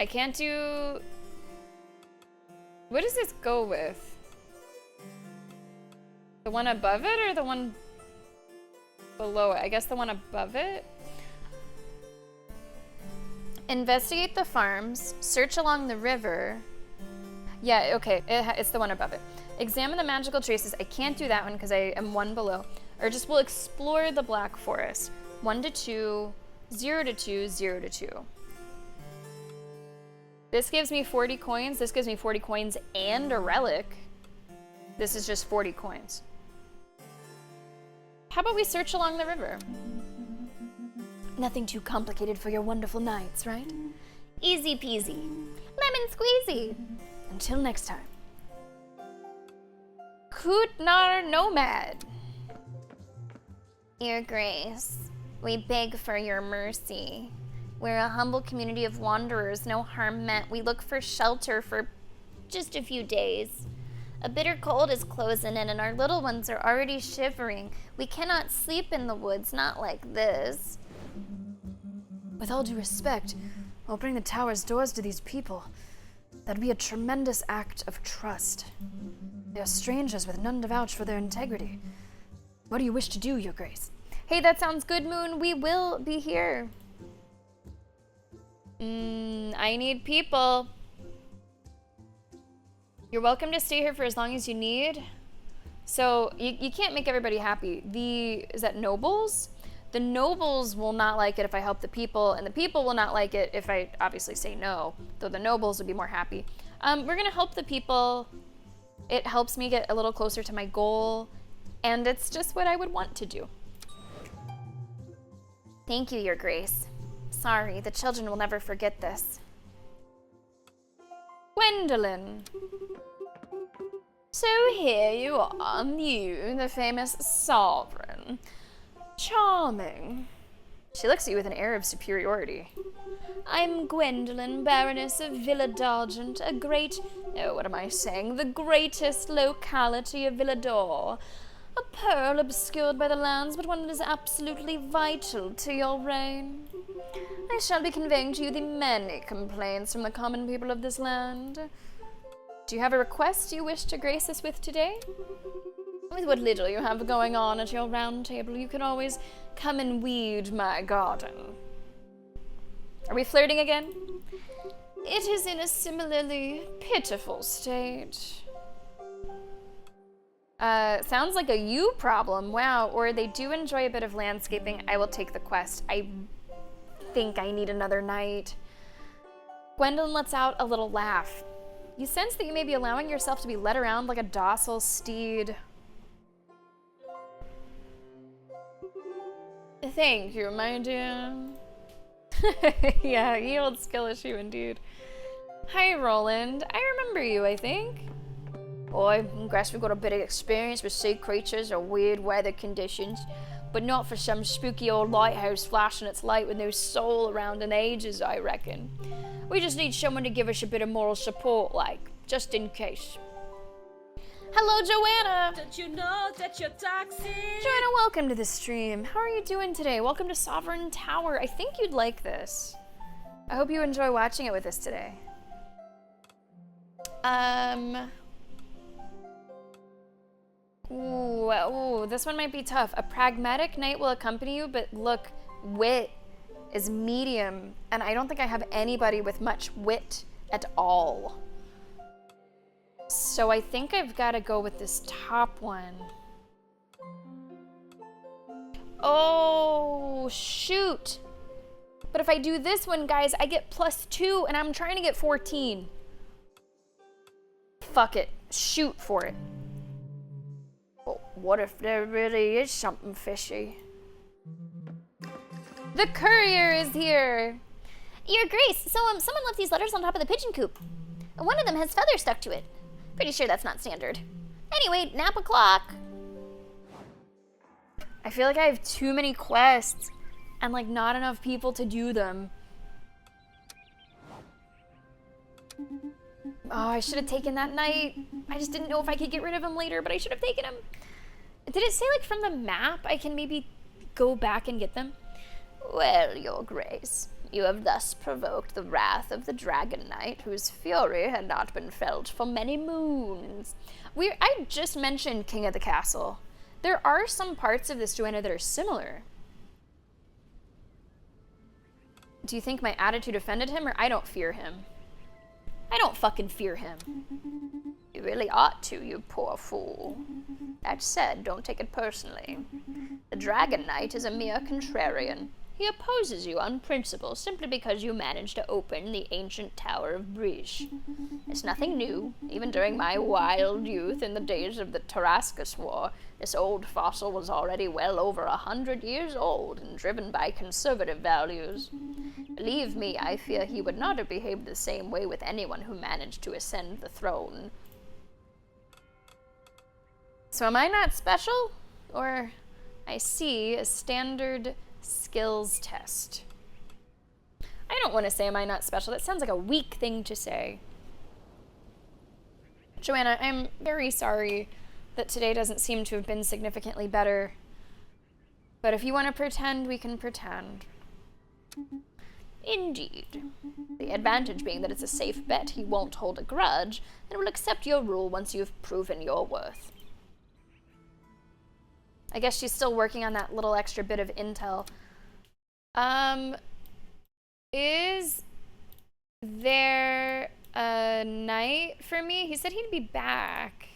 can't do... What does this go with? The one above it or the one below it? I guess the one above it? Investigate the farms, search along the river. Yeah, okay, it's the one above it. Examine the magical traces. I can't do that one because I am one below. Or just we'll explore the Black Forest. 1 to 2, 0 to 2, 0 to 2. This gives me 40 coins. This gives me 40 coins and a relic. This is just 40 coins. How about we search along the river? Nothing too complicated for your wonderful knights, right? Easy peasy. Lemon squeezy. Until next time. Kutnar Nomad. Your Grace, we beg for your mercy. We're a humble community of wanderers, no harm meant. We look for shelter for just a few days. A bitter cold is closing in and our little ones are already shivering. We cannot sleep in the woods, not like this. With all due respect, opening the tower's doors to these people, that'd be a tremendous act of trust. They are strangers with none to vouch for their integrity. What do you wish to do, Your Grace? Hey, that sounds good, Moon. We will be here. I need people. You're welcome to stay here for as long as you need. So, you can't make everybody happy. Is that nobles? The nobles will not like it if I help the people, and the people will not like it if I obviously say no, though the nobles would be more happy. We're gonna help the people. It helps me get a little closer to my goal, and it's just what I would want to do. Thank you, Your Grace. Sorry, the children will never forget this. Gwendolyn. So here you are, you, the famous sovereign. Charming. She looks at you with an air of superiority. I'm Gwendolyn, Baroness of Villa d'Argent, a great... Oh, what am I saying? The greatest locality of Villador. A pearl obscured by the lands, but one that is absolutely vital to your reign. I shall be conveying to you the many complaints from the common people of this land. Do you have a request you wish to grace us with today? With what little you have going on at your round table, you can always come and weed my garden. Are we flirting again? It is in a similarly pitiful state. Sounds like a you problem. Wow, or they do enjoy a bit of landscaping. I will take the quest. I think I need another night. Gwendolyn lets out a little laugh. You sense that you may be allowing yourself to be led around like a docile steed. Thank you, my dear. Yeah, yield skill issue indeed. Hi, Roland. I remember you, I think. Boy, I guess we've got a bit of experience with sea creatures or weird weather conditions, but not for some spooky old lighthouse flashing its light with no soul around in ages, I reckon. We just need someone to give us a bit of moral support, like, just in case. Hello, Joanna! Don't you know that you're toxic? Joanna, welcome to the stream. How are you doing today? Welcome to Sovereign Tower. I think you'd like this. I hope you enjoy watching it with us today. Ooh, this one might be tough. A pragmatic knight will accompany you, but look, wit is medium, and I don't think I have anybody with much wit at all. So I think I've got to go with this top one. Oh, shoot. But if I do this one, guys, I get +2, and I'm trying to get 14. Fuck it. Shoot for it. But what if there really is something fishy? The courier is here. Your Grace, so someone left these letters on top of the pigeon coop. One of them has feathers stuck to it. Pretty sure that's not standard. Anyway, nap o'clock. I feel like I have too many quests and like not enough people to do them. Oh, I should have taken that knight. I just didn't know if I could get rid of him later, but I should have taken him. Did it say like from the map I can maybe go back and get them? Well, your grace, you have thus provoked the wrath of the Dragon Knight, whose fury had not been felt for many moons. I just mentioned King of the Castle. There are some parts of this, Joanna, that are similar. Do you think my attitude offended him, or I don't fear him? I don't fucking fear him. You really ought to, you poor fool. That said, don't take it personally. The Dragon Knight is a mere contrarian. He opposes you on principle simply because you managed to open the ancient Tower of Breach. It's nothing new. Even during my wild youth in the days of the Tarascus War, this old fossil was already well over 100 years old and driven by conservative values. Believe me, I fear he would not have behaved the same way with anyone who managed to ascend the throne. So am I not special? Or I see a standard skills test. I don't want to say am I not special. That sounds like a weak thing to say. Joanna, I'm very sorry that today doesn't seem to have been significantly better. But if you want to pretend, we can pretend. Indeed. The advantage being that it's a safe bet he won't hold a grudge and will accept your rule once you've proven your worth. I guess she's still working on that little extra bit of intel. Is there a night for me? He said he'd be back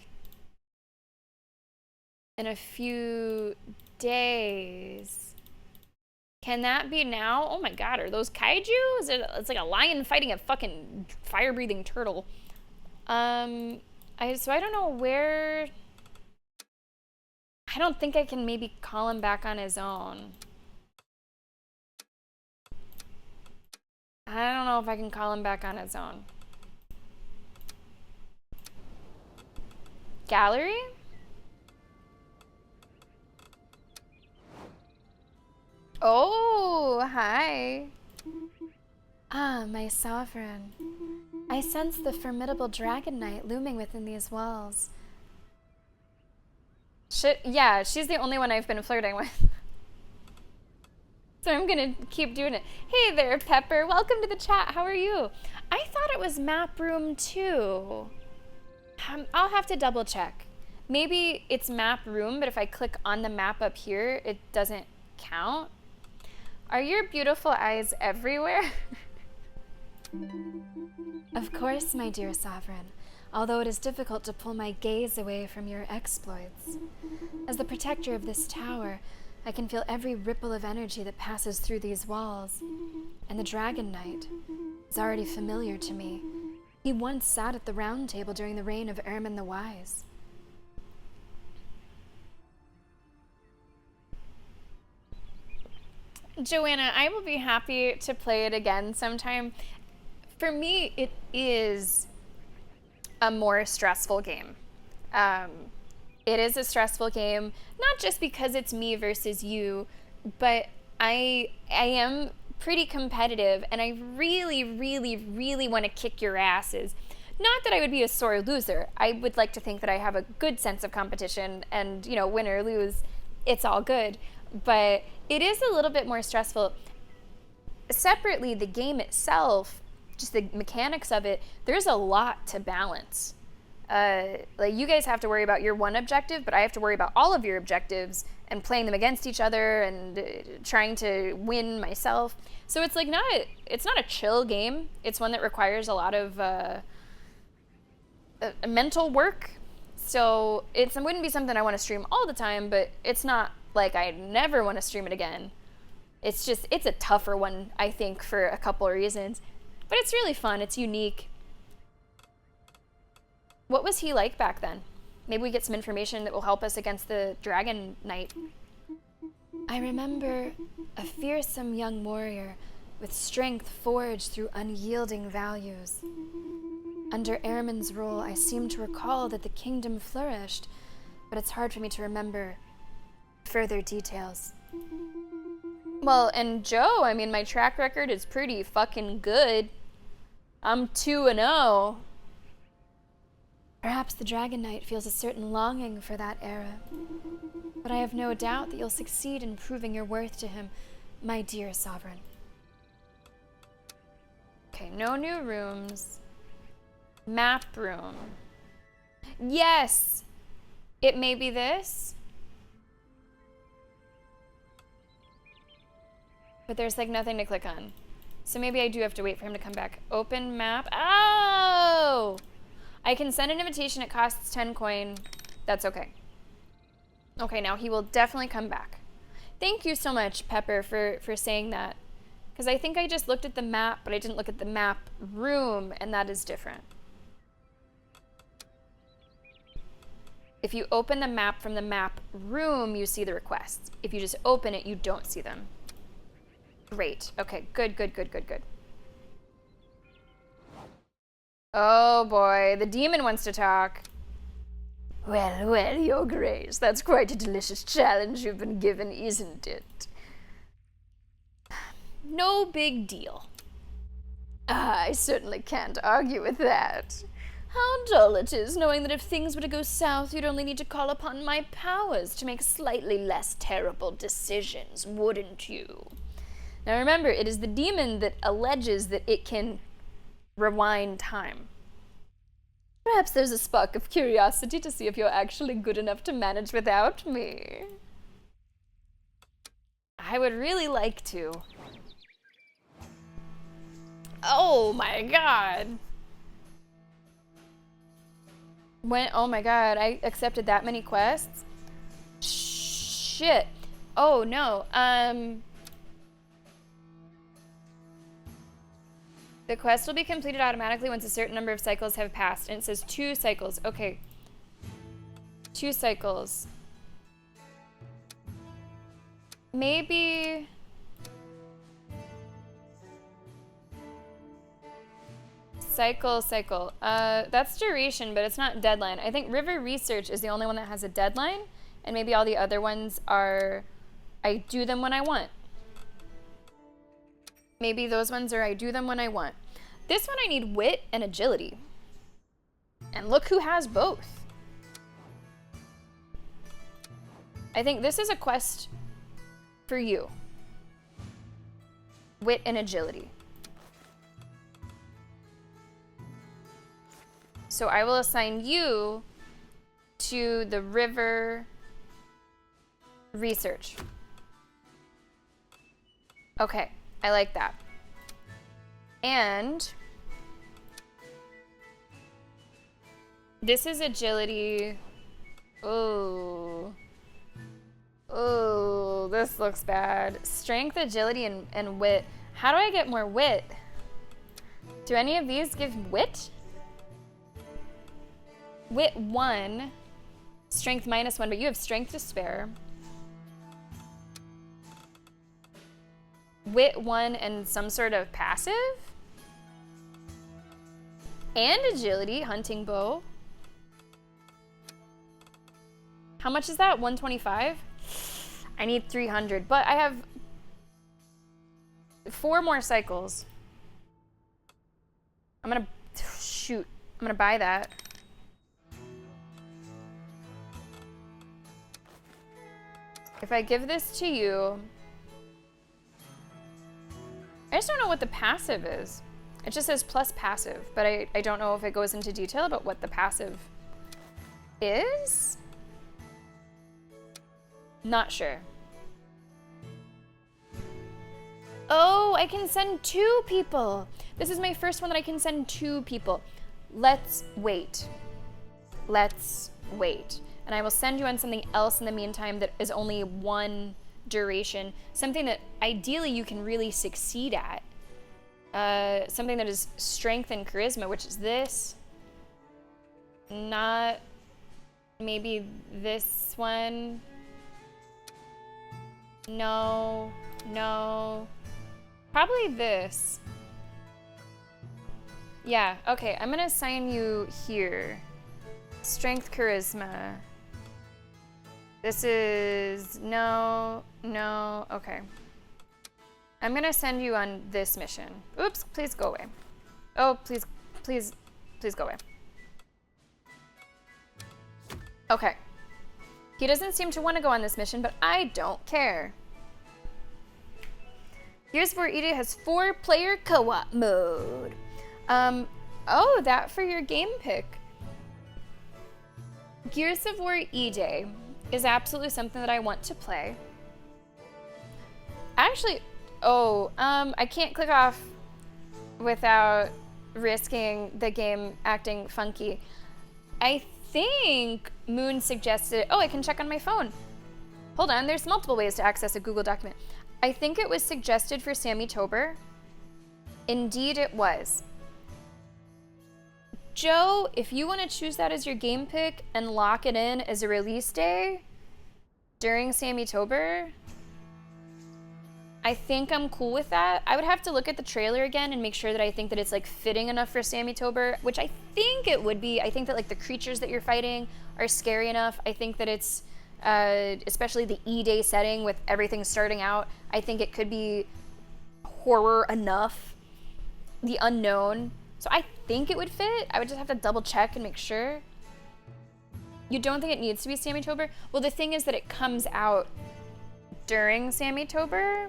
in a few days. Can that be now? Oh my god, are those kaiju? It's like a lion fighting a fucking fire-breathing turtle. So I don't know where... I don't think I can maybe call him back on his own. I don't know if I can call him back on his own. Gallery? Oh, hi. Ah, my sovereign. I sense the formidable Dragon Knight looming within these walls. Yeah, she's the only one I've been flirting with. So I'm gonna keep doing it. Hey there, Pepper. Welcome to the chat. How are you? I thought it was map room 2. I'll have to double check. Maybe it's map room, but if I click on the map up here, it doesn't count. Are your beautiful eyes everywhere? Of course, my dear sovereign. Although it is difficult to pull my gaze away from your exploits. As the protector of this tower, I can feel every ripple of energy that passes through these walls. And the Dragon Knight is already familiar to me. He once sat at the Round Table during the reign of Ermin the Wise. Joanna, I will be happy to play it again sometime. For me, it is a more stressful game. It is a stressful game, not just because it's me versus you, but I am pretty competitive, and I really, really, really want to kick your asses. Not that I would be a sore loser. I would like to think that I have a good sense of competition, and, you know, win or lose, it's all good. But it is a little bit more stressful. Separately, the game itself, just the mechanics of it, there's a lot to balance. Like, you guys have to worry about your one objective, but I have to worry about all of your objectives and playing them against each other and trying to win myself. So it's like it's not a chill game. It's one that requires a lot of mental work. So it wouldn't be something I want to stream all the time, but it's not like I never want to stream it again. It's a tougher one, I think, for a couple of reasons. But it's really fun. It's unique. What was he like back then? Maybe we get some information that will help us against the Dragon Knight. I remember a fearsome young warrior with strength forged through unyielding values. Under Airman's rule, I seem to recall that the kingdom flourished, but it's hard for me to remember further details. Well, and Joe, I mean, my track record is pretty fucking good. I'm 2-0. Perhaps the Dragon Knight feels a certain longing for that era, but I have no doubt that you'll succeed in proving your worth to him, my dear Sovereign. Okay, no new rooms. Map room. Yes! It may be this. But there's like nothing to click on. So maybe I do have to wait for him to come back. Open map. Oh! I can send an invitation. It costs 10 coin. That's okay. Okay, now he will definitely come back. Thank you so much, Pepper, for saying that. Because I think I just looked at the map, but I didn't look at the map room, and that is different. If you open the map from the map room, you see the requests. If you just open it, you don't see them. Great. Okay, good. Oh boy, the demon wants to talk. Well, Your Grace, that's quite a delicious challenge you've been given, isn't it? No big deal. I certainly can't argue with that. How dull it is knowing that if things were to go south, you'd only need to call upon my powers to make slightly less terrible decisions, wouldn't you? Now remember, it is the demon that alleges that it can rewind time. Perhaps there's a spark of curiosity to see if you're actually good enough to manage without me. I would really like to. Oh my god. Oh my god, I accepted that many quests? Shit. Oh no, the quest will be completed automatically once a certain number of cycles have passed. And it says 2 cycles. Okay. 2 cycles. Maybe... Cycle. That's duration, but it's not deadline. I think River Research is the only one that has a deadline. And maybe all the other ones are... I do them when I want. Maybe those ones are I do them when I want. This one I need wit and agility. And look who has both. I think this is a quest for you. Wit and agility. So I will assign you to the River Research. Okay, I like that. And this is agility. Oh, this looks bad. Strength, agility, and wit. How do I get more wit? Do any of these give wit? Wit 1, strength -1, but you have strength to spare. Wit 1 and some sort of passive? And agility, hunting bow. How much is that? 125? I need 300, but I have 4 more cycles. I'm gonna buy that. If I give this to you, I just don't know what the passive is. It just says plus passive, but I don't know if it goes into detail about what the passive is. Not sure. Oh, I can send 2 people. This is my first one that I can send 2 people. Let's wait. And I will send you on something else in the meantime that is only 1 duration. Something that ideally you can really succeed at. Something that is strength and charisma, which is this. Not maybe this one. No. Probably this. Yeah, okay, I'm gonna assign you here. Strength, charisma. This is, no, okay. I'm gonna send you on this mission. Oops, please go away. Oh, please go away. Okay. He doesn't seem to want to go on this mission, but I don't care. Here's where Ide has 4-player co-op mode. Oh, that for your game pick. Gears of War Ide is absolutely something that I want to play. Actually, I can't click off without risking the game acting funky. I think Moon suggested, I can check on my phone. Hold on, there's multiple ways to access a Google document. I think it was suggested for Sammy Tober. Indeed it was. Joe, if you want to choose that as your game pick and lock it in as a release day during Sammy Tober, I think I'm cool with that. I would have to look at the trailer again and make sure that I think that it's like fitting enough for Sammy Tober, which I think it would be. I think that like the creatures that you're fighting are scary enough. I think that it's, especially the E-Day setting with everything starting out, I think it could be horror enough. The unknown. So I think it would fit. I would just have to double check and make sure. You don't think it needs to be Sammy Tober? Well, the thing is that it comes out during Sammy Tober.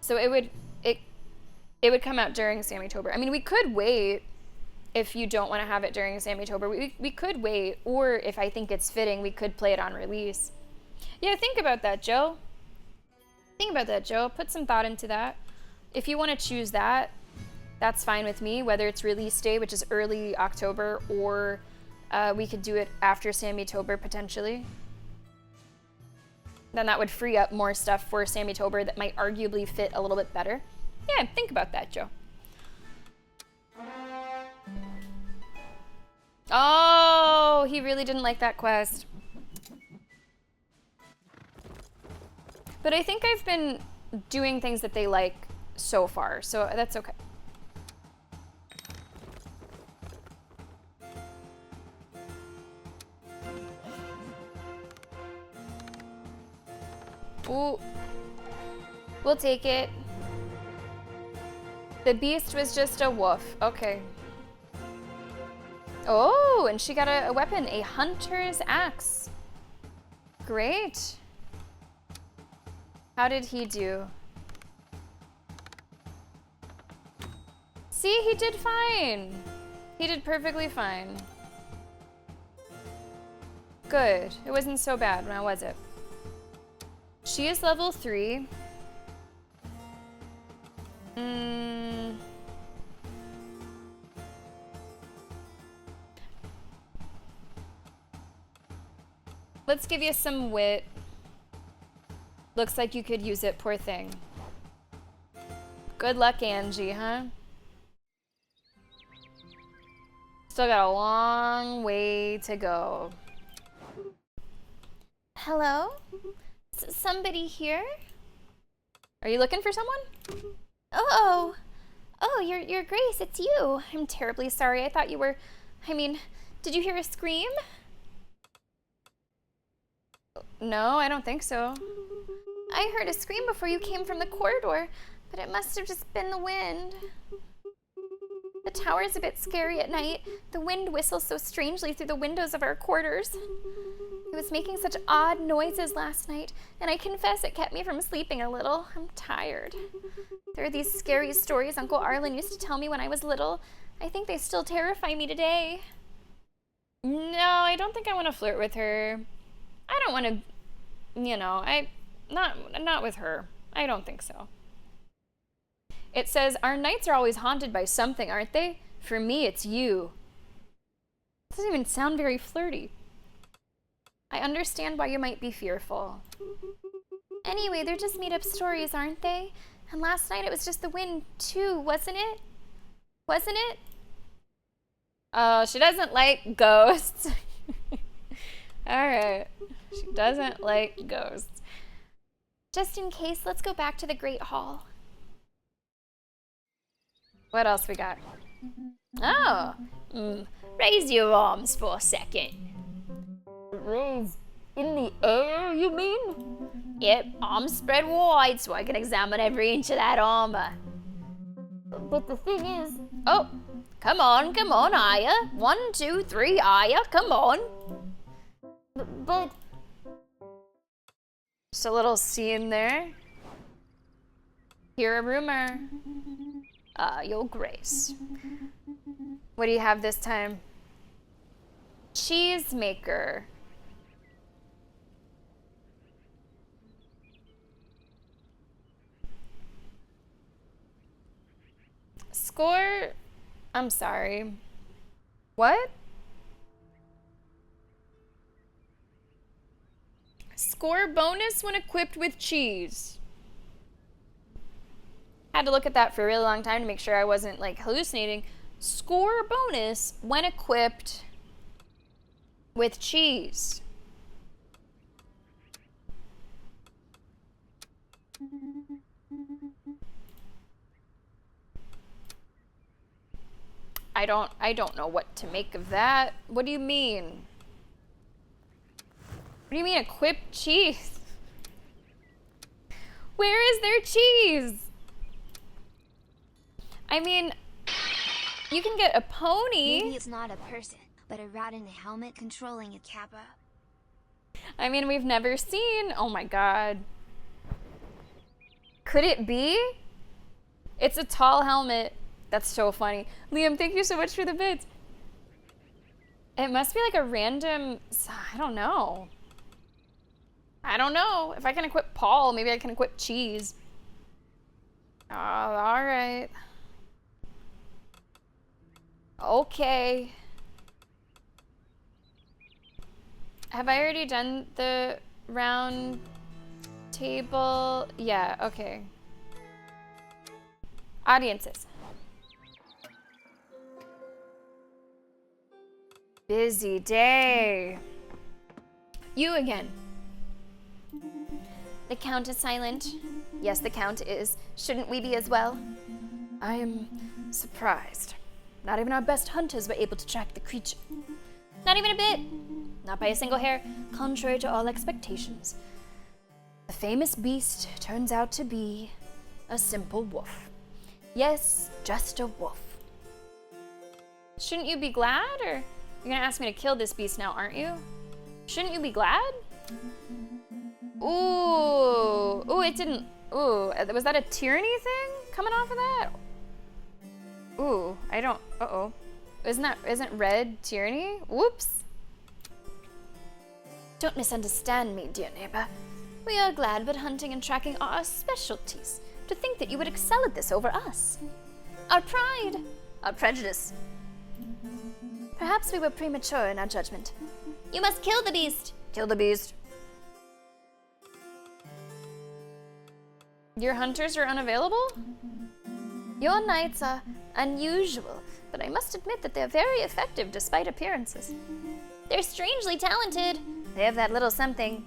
So it would come out during Sammy Tober. I mean, we could wait if you don't want to have it during Sammy Tober. We could wait, or if I think it's fitting, we could play it on release. Yeah, think about that, Joe. Think about that, Joe. Put some thought into that. If you want to choose that, that's fine with me, whether it's release day, which is early October, or we could do it after Sammy Tober, potentially. Then that would free up more stuff for Sammy Tober that might arguably fit a little bit better. Yeah, think about that, Joe. Oh, he really didn't like that quest. But I think I've been doing things that they like so far, so that's okay. Ooh. We'll take it. The beast was just a wolf. Okay. Oh, and she got a weapon, a hunter's axe. Great. How did he do? See, he did fine. He did perfectly fine. Good. It wasn't so bad, now was it? She is level 3. Let's give you some wit. Looks like you could use it, poor thing. Good luck, Angie, huh? Still got a long way to go. Hello? Somebody here? Are you looking for someone? Oh, your Grace, it's you. I'm terribly sorry. I thought you were, did you hear a scream? No, I don't think so. I heard a scream before you came from the corridor, but it must have just been the wind. The tower is a bit scary at night. The wind whistles so strangely through the windows of our quarters. It was making such odd noises last night, and I confess it kept me from sleeping a little. I'm tired. There are these scary stories Uncle Arlen used to tell me when I was little. I think they still terrify me today. No, I don't think I want to flirt with her. I don't want to, not with her. I don't think so. It says, our nights are always haunted by something, aren't they? For me, it's you. It doesn't even sound very flirty. I understand why you might be fearful. Anyway, they're just made-up stories, aren't they? And last night it was just the wind, too, wasn't it? Wasn't it? Oh, she doesn't like ghosts. Alright. She doesn't like ghosts. Just in case, let's go back to the Great Hall. What else we got? Oh, raise your arms for a second. Raise in the air, you mean? Yep, arms spread wide so I can examine every inch of that armor. But the thing is, Oh, come on, Aya. 1, 2, 3, Aya, come on. but Just a little scene there. Hear a rumor. Your Grace. What do you have this time? Cheesemaker. Score. I'm sorry. What? Score bonus when equipped with cheese. Had to look at that for a really long time to make sure I wasn't like hallucinating. Score bonus when equipped with cheese. I don't know what to make of that. What do you mean? What do you mean equipped cheese? Where is there cheese? I mean, you can get a pony. Maybe it's not a person, but a rat in a helmet controlling a kappa. I mean, we've never seen. Oh my god. Could it be? It's a tall helmet. That's so funny. Liam, thank you so much for the bits. It must be like a random. I don't know. I don't know. If I can equip Paul, maybe I can equip Cheese. Oh, alright. Okay. Have I already done the round table? Yeah, okay. Audiences. Busy day. You again. The Count is silent. Yes, the Count is. Shouldn't we be as well? I am surprised. Not even our best hunters were able to track the creature. Not even a bit. Not by a single hair, contrary to all expectations. The famous beast turns out to be a simple wolf. Yes, just a wolf. Shouldn't you be glad, or you're gonna ask me to kill this beast now, aren't you? Shouldn't you be glad? Ooh, it didn't. Ooh, was that a tyranny thing coming off of that? Ooh, I don't. Uh-oh. Isn't red tyranny? Whoops. Don't misunderstand me, dear neighbor. We are glad, but hunting and tracking are our specialties. To think that you would excel at this over us. Our pride. Our prejudice. Perhaps we were premature in our judgment. You must kill the beast. Kill the beast. Your hunters are unavailable? Your knights are unusual, but I must admit that they're very effective despite appearances. They're strangely talented. They have that little something.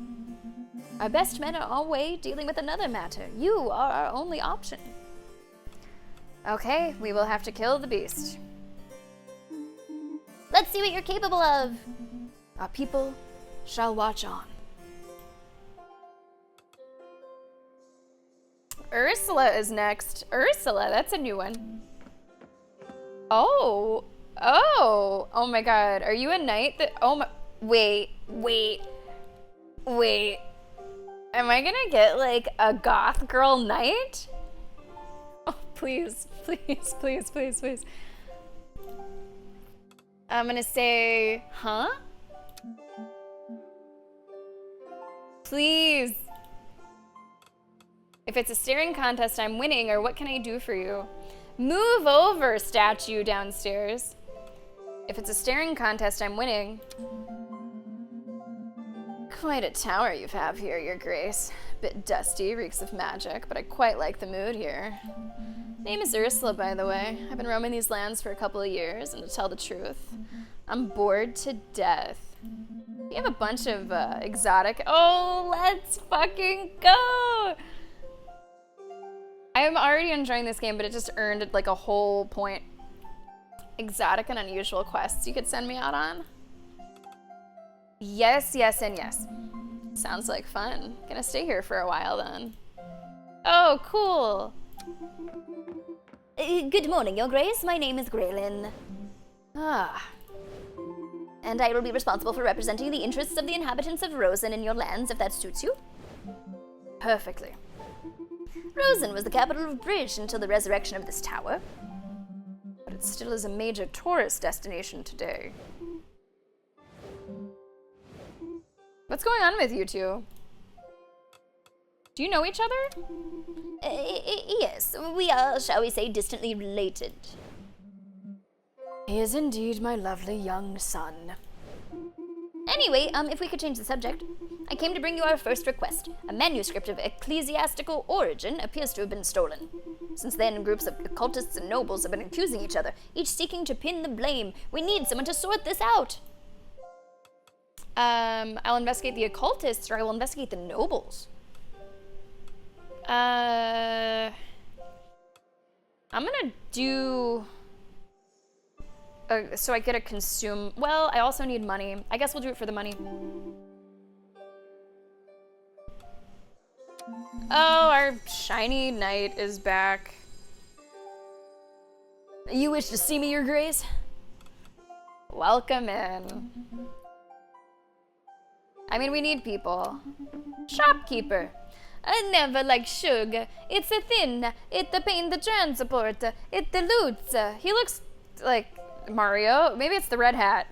Our best men are away dealing with another matter. You are our only option. Okay, we will have to kill the beast. Let's see what you're capable of. Our people shall watch on. Ursula is next. Ursula, that's a new one. Oh my god. Are you a knight that, oh my, wait. Am I gonna get like a goth girl knight? Oh, please. I'm gonna say, huh? Please. If it's a staring contest, I'm winning, or what can I do for you? Move over, statue downstairs. If it's a staring contest, I'm winning. Quite a tower you have here, Your Grace. Bit dusty, reeks of magic, but I quite like the mood here. Name is Ursula, by the way. I've been roaming these lands for a couple of years, and to tell the truth, I'm bored to death. You have a bunch of exotic... Oh, let's fucking go! I am already enjoying this game, but it just earned like a whole point. Exotic and unusual quests you could send me out on? Yes, yes, and yes. Sounds like fun. Gonna stay here for a while then. Oh, cool. Good morning, Your Grace. My name is Graylin. Ah, And I will be responsible for representing the interests of the inhabitants of Rosen in your lands, if that suits you. perfectly. Rosen was the capital of Bridge until the resurrection of this tower. But it still is a major tourist destination today. What's going on with you two? Do you know each other? Yes, we are, shall we say, distantly related. He is indeed my lovely young son. Anyway, if we could change the subject. I came to bring you our first request. A manuscript of ecclesiastical origin appears to have been stolen. Since then, groups of occultists and nobles have been accusing each other, each seeking to pin the blame. We need someone to sort this out. I'll investigate the occultists, or I will investigate the nobles. I'm gonna do... so I get to consume... Well, I also need money. I guess we'll do it for the money. Oh, our shiny knight is back. You wish to see me, Your Grace? Welcome in. I mean, we need people. Shopkeeper. I never like sugar. It's a thin. It the pain the transport. It dilutes. He looks like Mario. Maybe it's the red hat.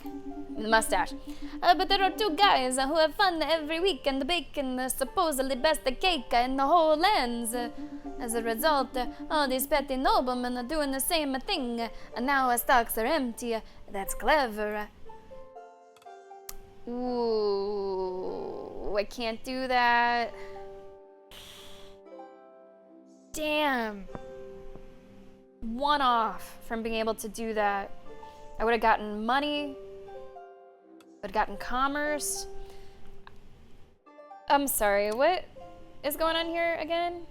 The mustache. But there are two guys who have fun every week and bake the supposedly best cake in the whole lands. As a result, all these petty noblemen are doing the same thing, and now our stocks are empty. That's clever. Ooh, I can't do that. Damn. One off from being able to do that. I would have gotten money. I'd gotten commerce. I'm sorry, what is going on here again?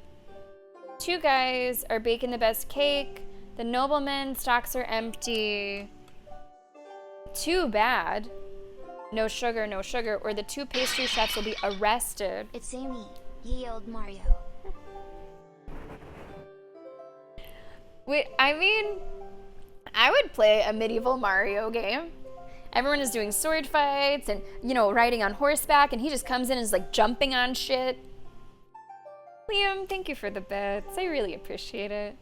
Two guys are baking the best cake. The nobleman's stocks are empty. Too bad. No sugar, no sugar, or the two pastry chefs will be arrested. It's Amy, ye old Mario. Wait, I mean, I would play a medieval Mario game. Everyone is doing sword fights and, you know, riding on horseback, and he just comes in and is like jumping on shit. Liam, thank you for the bits. I really appreciate it.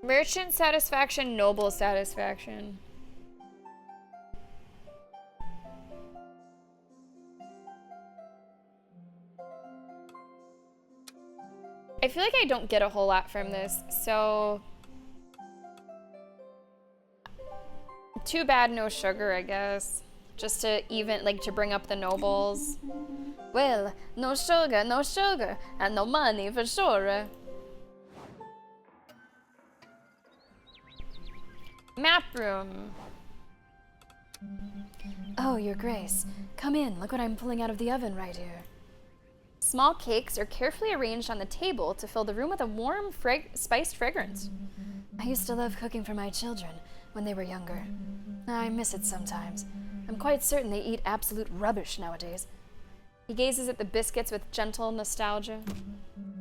Merchant satisfaction, noble satisfaction. I feel like I don't get a whole lot from this, so... Too bad no sugar, I guess. Just to even, like, to bring up the nobles. Well, no sugar, and no money for sure. Map room. Oh, Your Grace. Come in. Look what I'm pulling out of the oven right here. Small cakes are carefully arranged on the table to fill the room with a warm, spiced fragrance. I used to love cooking for my children when they were younger. I miss it sometimes. I'm quite certain they eat absolute rubbish nowadays. He gazes at the biscuits with gentle nostalgia.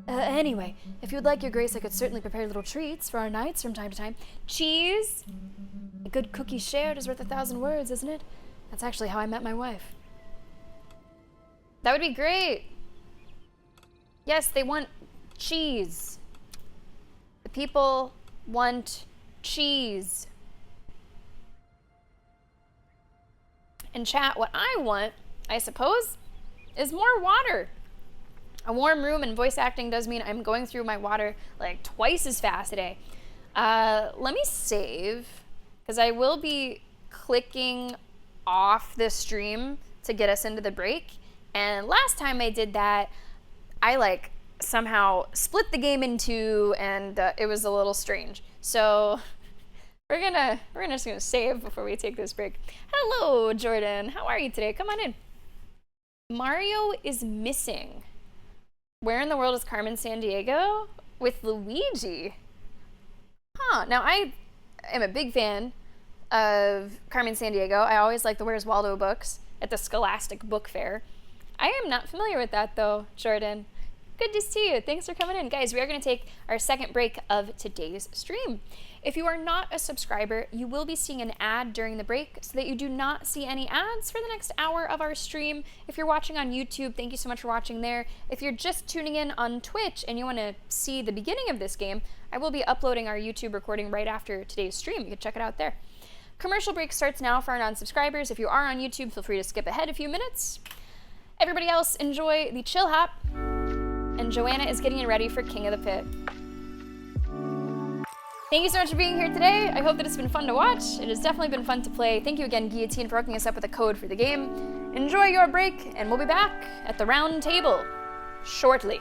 Anyway, if you'd like, Your Grace, I could certainly prepare little treats for our knights from time to time. Cheese? A good cookie shared is worth 1,000 words, isn't it? That's actually how I met my wife. That would be great. Yes, they want cheese. The people want cheese. In chat, what I want, I suppose, is more water. A warm room and voice acting does mean I'm going through my water like twice as fast today. Let me save, because I will be clicking off the stream to get us into the break. And last time I did that, I like somehow split the game in two, and it was a little strange. So We're just gonna save before we take this break. Hello, Jordan. How are you today? Come on in. Mario is missing. Where in the world is Carmen Sandiego? With Luigi. Huh. Now, I am a big fan of Carmen Sandiego. I always like the Where's Waldo books at the Scholastic Book Fair. I am not familiar with that, though, Jordan. Good to see you. Thanks for coming in. Guys, we are going to take our second break of today's stream. If you are not a subscriber, you will be seeing an ad during the break so that you do not see any ads for the next hour of our stream. If you're watching on YouTube, thank you so much for watching there. If you're just tuning in on Twitch and you want to see the beginning of this game, I will be uploading our YouTube recording right after today's stream. You can check it out there. Commercial break starts now for our non-subscribers. If you are on YouTube, feel free to skip ahead a few minutes. Everybody else, enjoy the chill hop. And Joanna is getting ready for King of the Pit. Thank you so much for being here today. I hope that it's been fun to watch. It has definitely been fun to play. Thank you again, Guillotine, for hooking us up with a code for the game. Enjoy your break, and we'll be back at the round table shortly.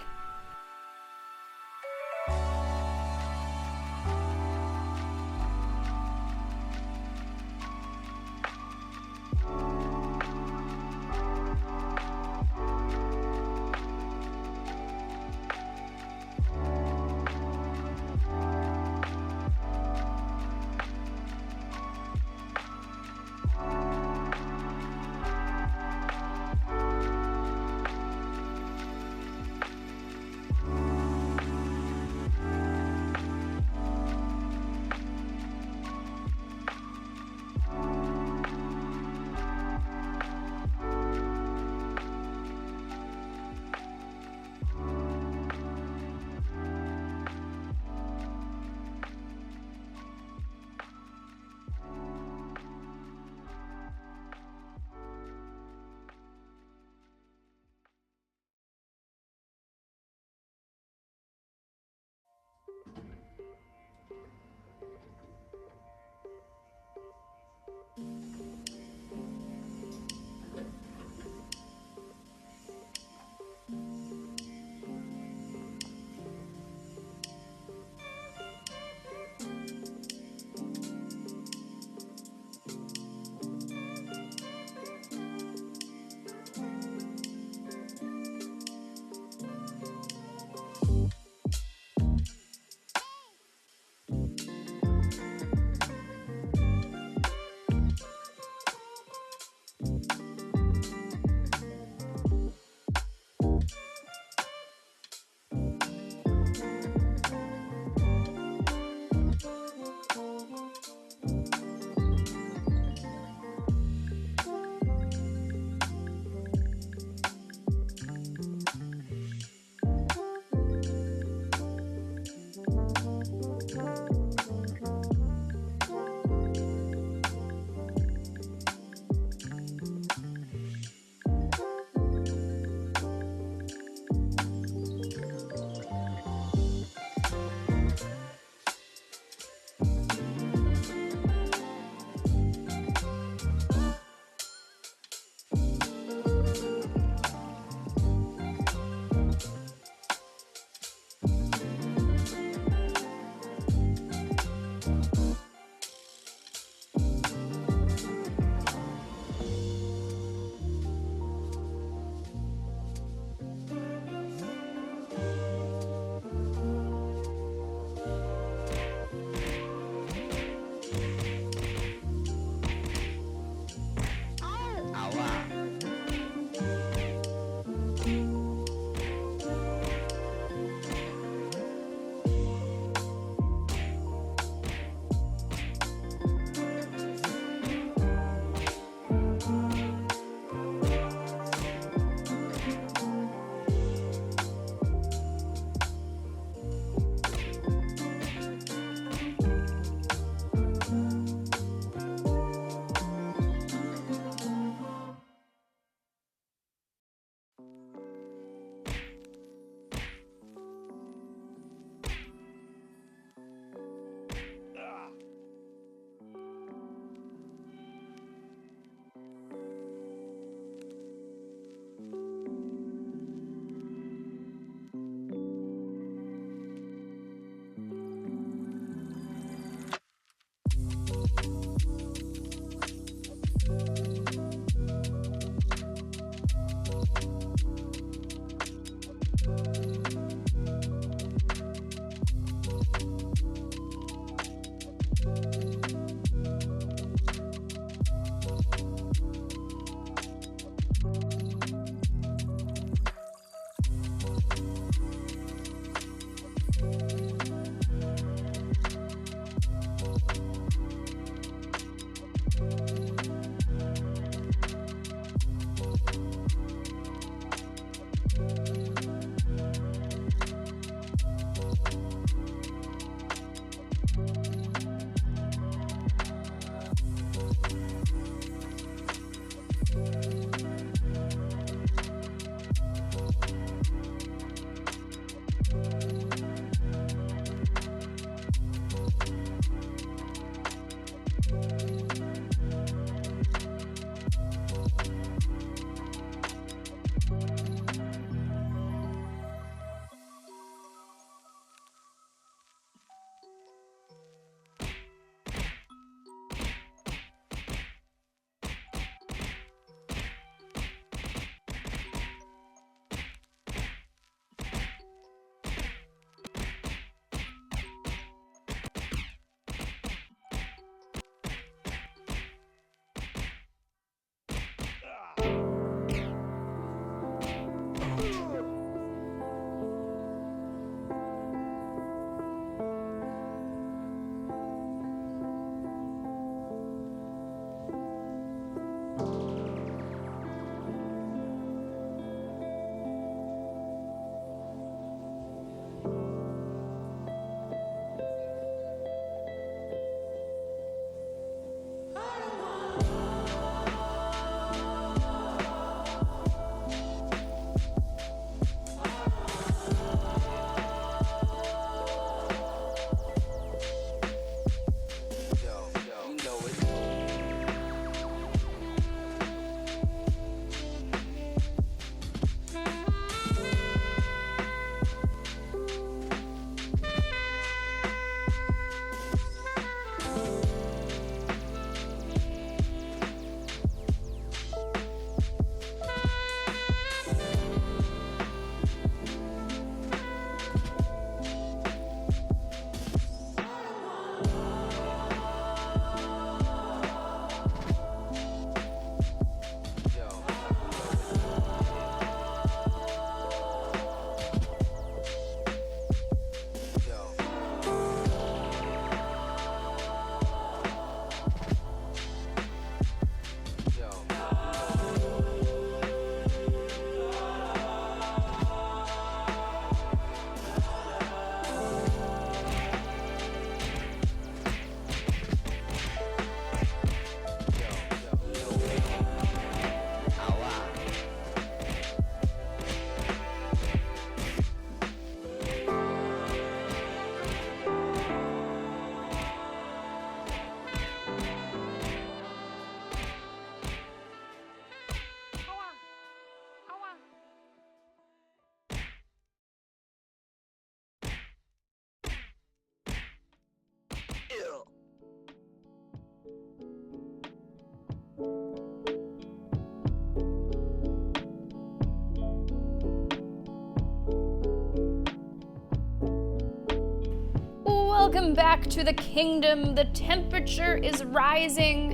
welcome back to the kingdom. The temperature is rising,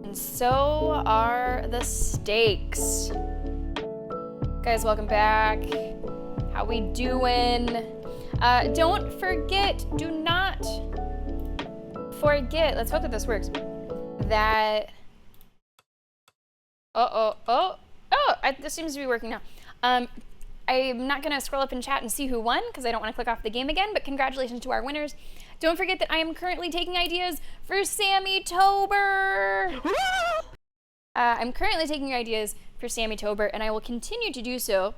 and so are the stakes. Guys, welcome back. How we doing? Don't forget, do not forget, let's hope that this works, that, this seems to be working now. I'm not gonna scroll up in chat and see who won because I don't want to click off the game again, but congratulations to our winners. Don't forget that I am currently taking ideas for Sammy-tober. I'm currently taking your ideas for Sammy-tober, and I will continue to do so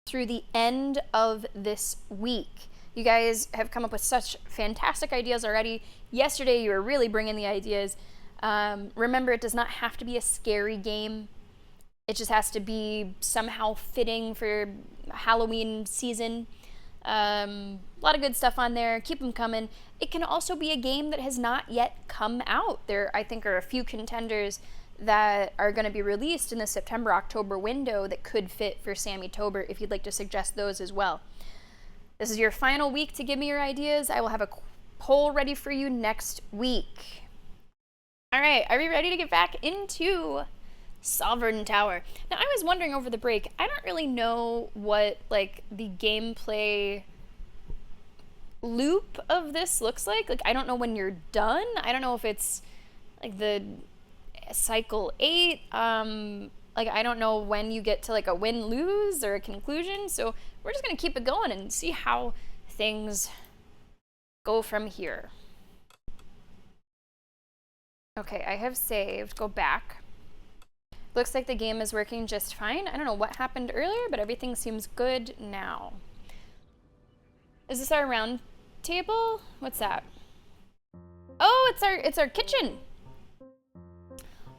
through the end of this week. You guys have come up with such fantastic ideas already. Yesterday, you were really bringing the ideas. Remember, it does not have to be a scary game. It just has to be somehow fitting for Halloween season. A lot of good stuff on there. Keep them coming. It can also be a game that has not yet come out. There, I think, are a few contenders that are going to be released in the September-October window that could fit for Sammy-tober if you'd like to suggest those as well. This is your final week to give me your ideas. I will have a poll ready for you next week. All right, are we ready to get back into Sovereign Tower? Now, I was wondering over the break, I don't really know what, like, the gameplay loop of this looks like. Like, I don't know when you're done. I don't know if it's, like, the cycle 8. Like, I don't know when you get to, like, a win-lose or a conclusion. So we're just going to keep it going and see how things go from here. Okay, I have saved. Go back. Looks like the game is working just fine. I don't know what happened earlier, but everything seems good now. Is this our round table? What's that? Oh, it's our kitchen.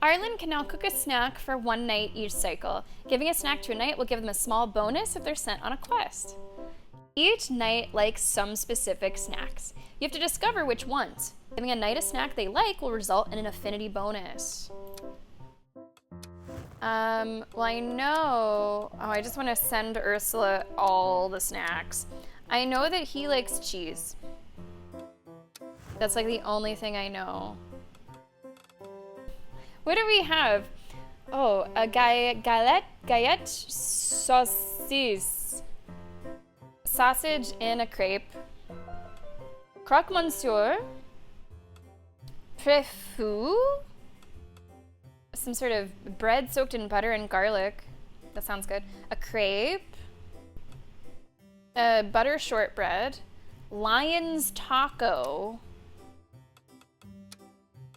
Arlen can now cook a snack for one night each cycle. Giving a snack to a knight will give them a small bonus if they're sent on a quest. Each knight likes some specific snacks. You have to discover which ones. Giving a knight a snack they like will result in an affinity bonus. Well, I know... Oh, I just want to send Ursula all the snacks. I know that he likes cheese. That's like the only thing I know. What do we have? Oh, a galette saucisse. Sausage in a crepe. Croque monsieur. Préfou. Some sort of bread soaked in butter and garlic. That sounds good. A crepe. A butter shortbread. Lion's taco.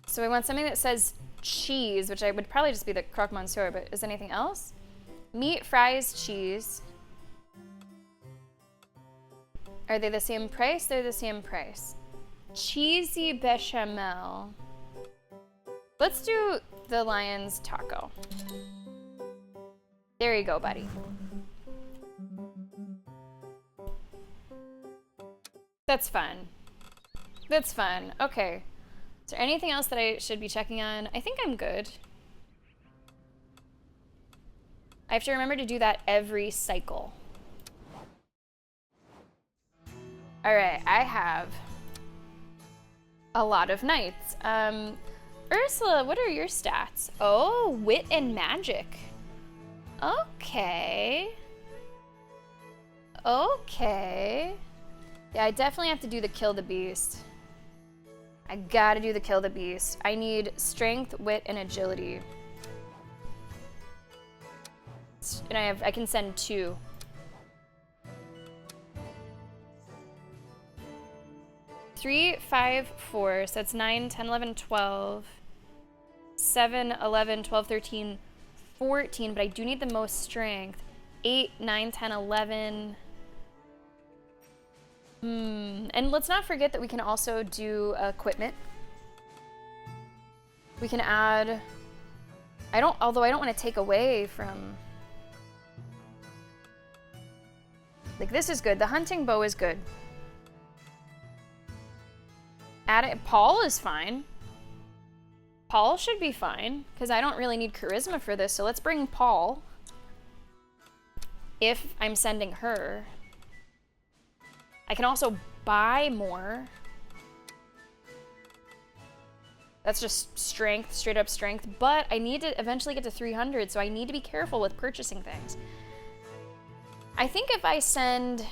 So we want something that says cheese, which I would probably just be the croque monsieur, but is anything else? Meat, fries, cheese. Are they the same price? They're the same price. Cheesy bechamel. Let's do the lion's taco. There you go, buddy. That's fun. That's fun. Okay. Is there anything else that I should be checking on? I think I'm good. I have to remember to do that every cycle. All right, I have a lot of knights. Ursula, what are your stats? Oh, wit and magic. Okay. Okay. Yeah, I definitely have to do the kill the beast. I gotta do the kill the beast. I need strength, wit, and agility. And I can send 2. Three, 5, 4, so that's 9, 10, 11, 12, 7, 11, 12, 13, 14, but I do need the most strength. 8, 9, 10, 11. And let's not forget that we can also do equipment. We can add, although I don't want to take away from, like this is good. The hunting bow is good. Add it, Paul is fine. Paul should be fine, because I don't really need charisma for this, so let's bring Paul. If I'm sending her. I can also buy more. That's just strength, straight up strength. But I need to eventually get to 300, so I need to be careful with purchasing things. I think if I send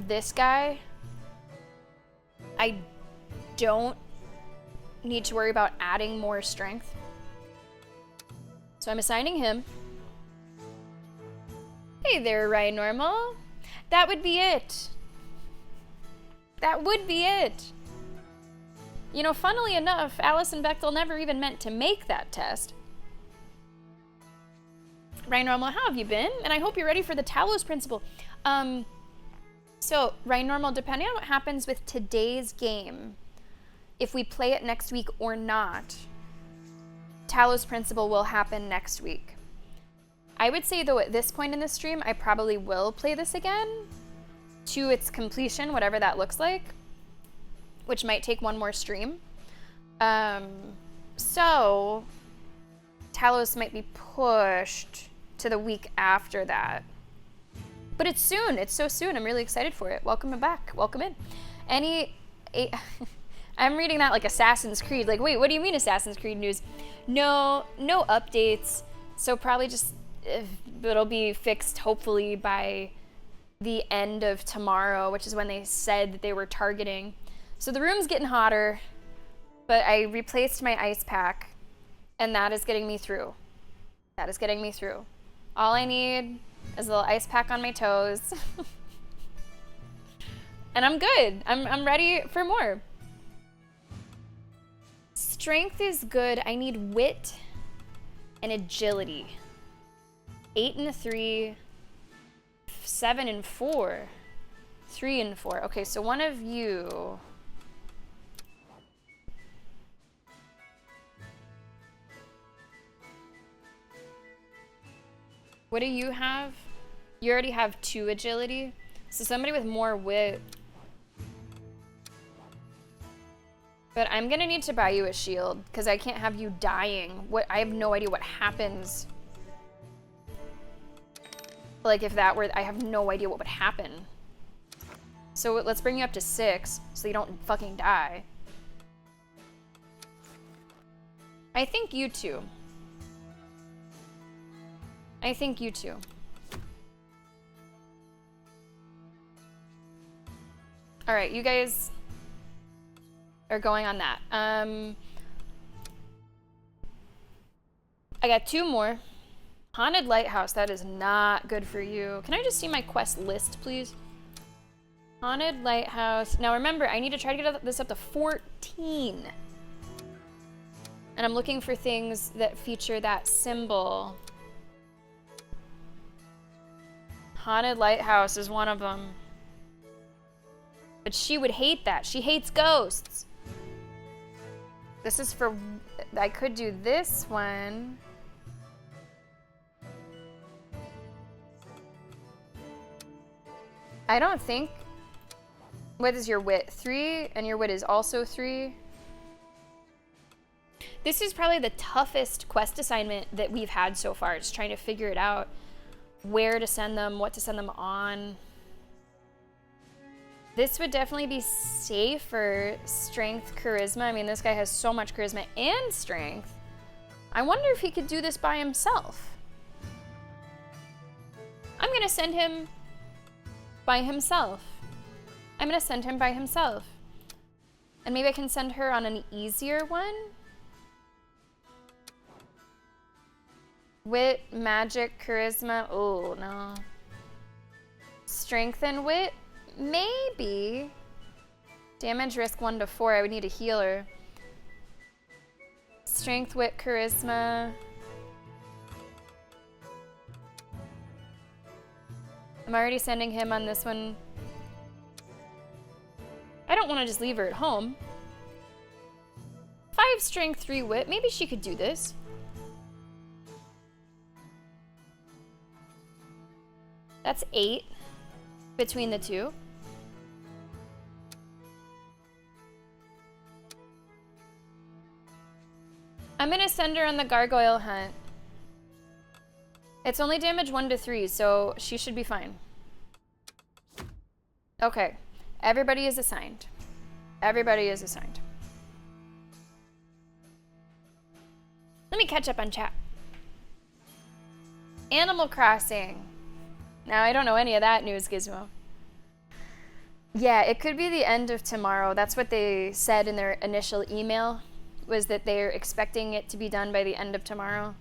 this guy, I don't need to worry about adding more strength. So I'm assigning him. Hey there, Ryan Normal. That would be it. That would be it. You know, funnily enough, Allison Bechtel never even meant to make that test. Ryan Normal, how have you been? And I hope you're ready for the Talos Principle. So, Ryan Normal, depending on what happens with today's game, if we play it next week or not, Talos Principle will happen next week. I would say, though, at this point in the stream, I probably will play this again to its completion, whatever that looks like, which might take one more stream. So, Talos might be pushed to the week after that. But it's soon. It's so soon. I'm really excited for it. Welcome back. Welcome in. I'm reading that like Assassin's Creed. Like, wait, what do you mean Assassin's Creed news? No updates. So probably just it'll be fixed hopefully by the end of tomorrow, which is when they said that they were targeting. So the room's getting hotter, but I replaced my ice pack, and that is getting me through. That is getting me through. All I need is a little ice pack on my toes. And I'm good. I'm ready for more. Strength is good. I need wit and agility. 8 and 3, 7 and 4, 3 and 4. Okay, so one of you. What do you have? You already have 2 agility. So somebody with more wit. But I'm gonna need to buy you a shield because I can't have you dying. I have no idea what happens. Like if that were, I have no idea what would happen. So let's bring you up to 6 so you don't fucking die. I think you two. I think you two. All right, you guys are going on that. I got 2 more. Haunted Lighthouse, that is not good for you. Can I just see my quest list, please? Haunted Lighthouse. Now remember, I need to try to get this up to 14. And I'm looking for things that feature that symbol. Haunted Lighthouse is one of them. But she would hate that. She hates ghosts. This is for... I could do this one. I don't think... What is your wit? 3, and your wit is also 3. This is probably the toughest quest assignment that we've had so far. Just trying to figure it out. Where to send them, what to send them on. This would definitely be safer. Strength, charisma. I mean, this guy has so much charisma and strength. I wonder if he could do this by himself. I'm gonna send him by himself. I'm gonna send him by himself. And maybe I can send her on an easier one. Wit, magic, charisma. Oh, no. Strength and wit? Maybe. Damage risk 1 to 4. I would need a healer. Strength, wit, charisma. I'm already sending him on this one. I don't want to just leave her at home. 5 strength, 3 wit. Maybe she could do this. That's 8 between the 2. I'm gonna send her on the gargoyle hunt. It's only damage 1 to 3, so she should be fine. Okay. Everybody is assigned. Everybody is assigned. Let me catch up on chat. Animal Crossing. Now, I don't know any of that news, Gizmo. Yeah, it could be the end of tomorrow. That's what they said in their initial email, was that they're expecting it to be done by the end of tomorrow.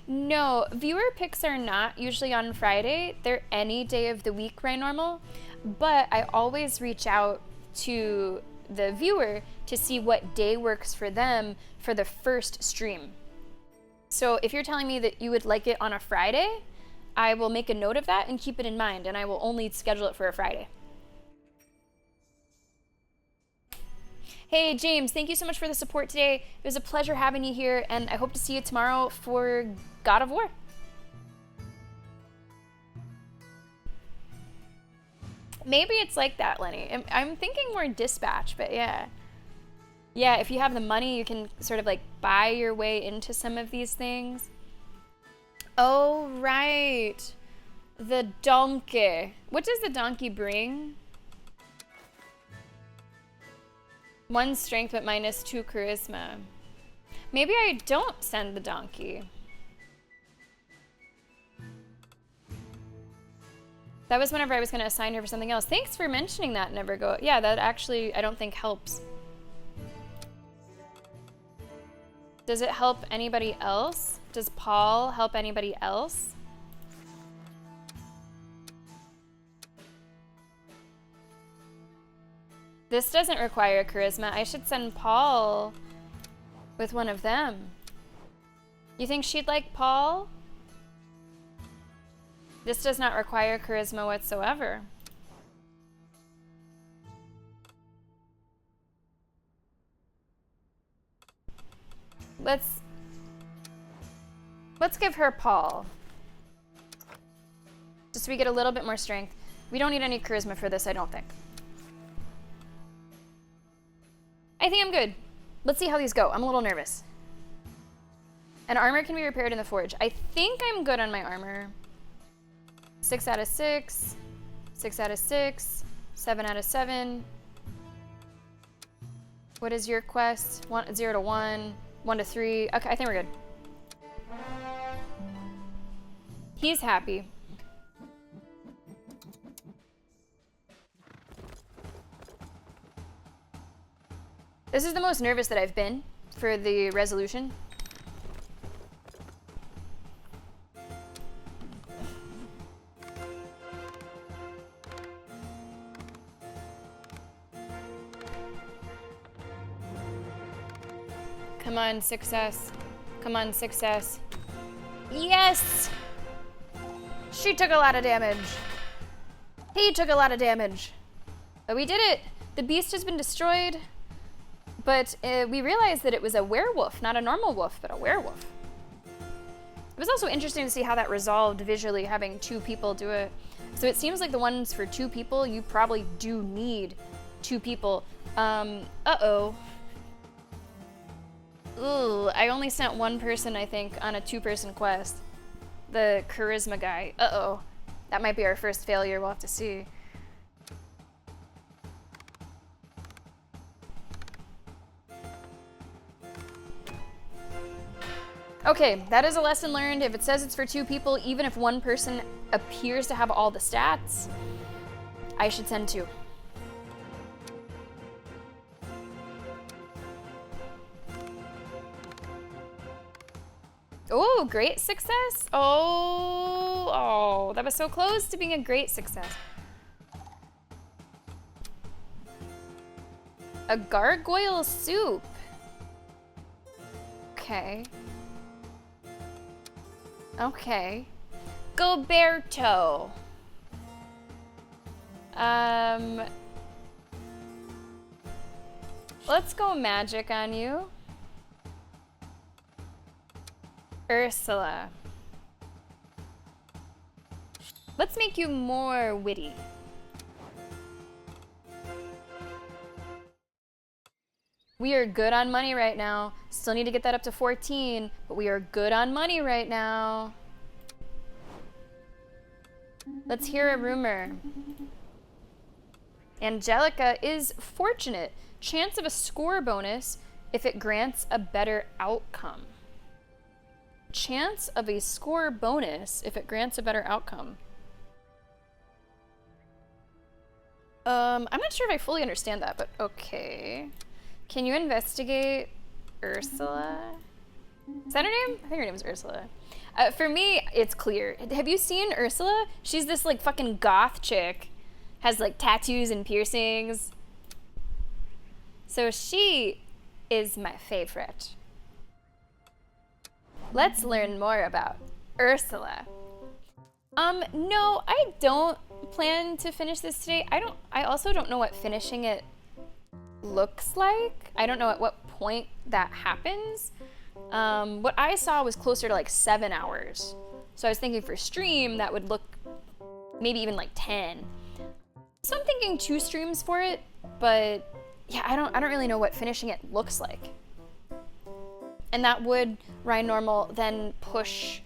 No, viewer picks are not usually on Friday. They're any day of the week, right, normal? But I always reach out to the viewer to see what day works for them for the first stream. So if you're telling me that you would like it on a Friday, I will make a note of that and keep it in mind, and I will only schedule it for a Friday. Hey, James, thank you so much for the support today. It was a pleasure having you here, and I hope to see you tomorrow for God of War. Maybe it's like that, Lenny. I'm thinking more Dispatch, but yeah. Yeah, if you have the money, you can sort of like buy your way into some of these things. Oh, right. The donkey. What does the donkey bring? 1 strength, but -2 charisma. Maybe I don't send the donkey. That was whenever I was going to assign her for something else. Thanks for mentioning that, Nevergo. Yeah, that actually, I don't think helps. Does it help anybody else? Does Paul help anybody else? This doesn't require charisma. I should send Paul with one of them. You think she'd like Paul? This does not require charisma whatsoever. Let's give her Paul. Just so we get a little bit more strength. We don't need any charisma for this, I don't think. I think I'm good. Let's see how these go. I'm a little nervous. And armor can be repaired in the forge. I think I'm good on my armor. 6 out of 6. 6 out of 6. 7 out of 7. What is your quest? 0 to 1. 1 to 3. Okay, I think we're good. He's happy. This is the most nervous that I've been for the resolution. Come on, success. Come on, success. Yes! She took a lot of damage. He took a lot of damage. But we did it. The beast has been destroyed. But we realized that it was a werewolf, not a normal wolf, but a werewolf. It was also interesting to see how that resolved visually, having 2 people do it. So it seems like the ones for 2 people, you probably do need 2 people. Uh-oh. Ooh, I only sent 1 person, I think, on a 2-person quest. The charisma guy. Uh-oh. That might be our first failure, we'll have to see. Okay, that is a lesson learned. If it says it's for 2 people, even if 1 person appears to have all the stats, I should send 2. Oh, great success. Oh, that was so close to being a great success. A gargoyle soup. Okay. Okay. Goberto. Let's go magic on you. Ursula. Let's make you more witty. We are good on money right now. Still need to get that up to 14, but we are good on money right now. Let's hear a rumor. Angelica is fortunate. Chance of a score bonus if it grants a better outcome. Chance of a score bonus if it grants a better outcome. I'm not sure if I fully understand that, but okay. Can you investigate Ursula? Is that her name? I think her name is Ursula. For me, it's clear. Have you seen Ursula? She's this like fucking goth chick. Has like tattoos and piercings. So she is my favorite. Let's learn more about Ursula. No, I don't plan to finish this today. I also don't know what finishing it looks like. I don't know at what point that happens. What I saw was closer to like 7 hours. So I was thinking for stream that would look maybe even like 10. So I'm thinking 2 streams for it, but yeah, I don't really know what finishing it looks like. And that would, Ryan Normal, then push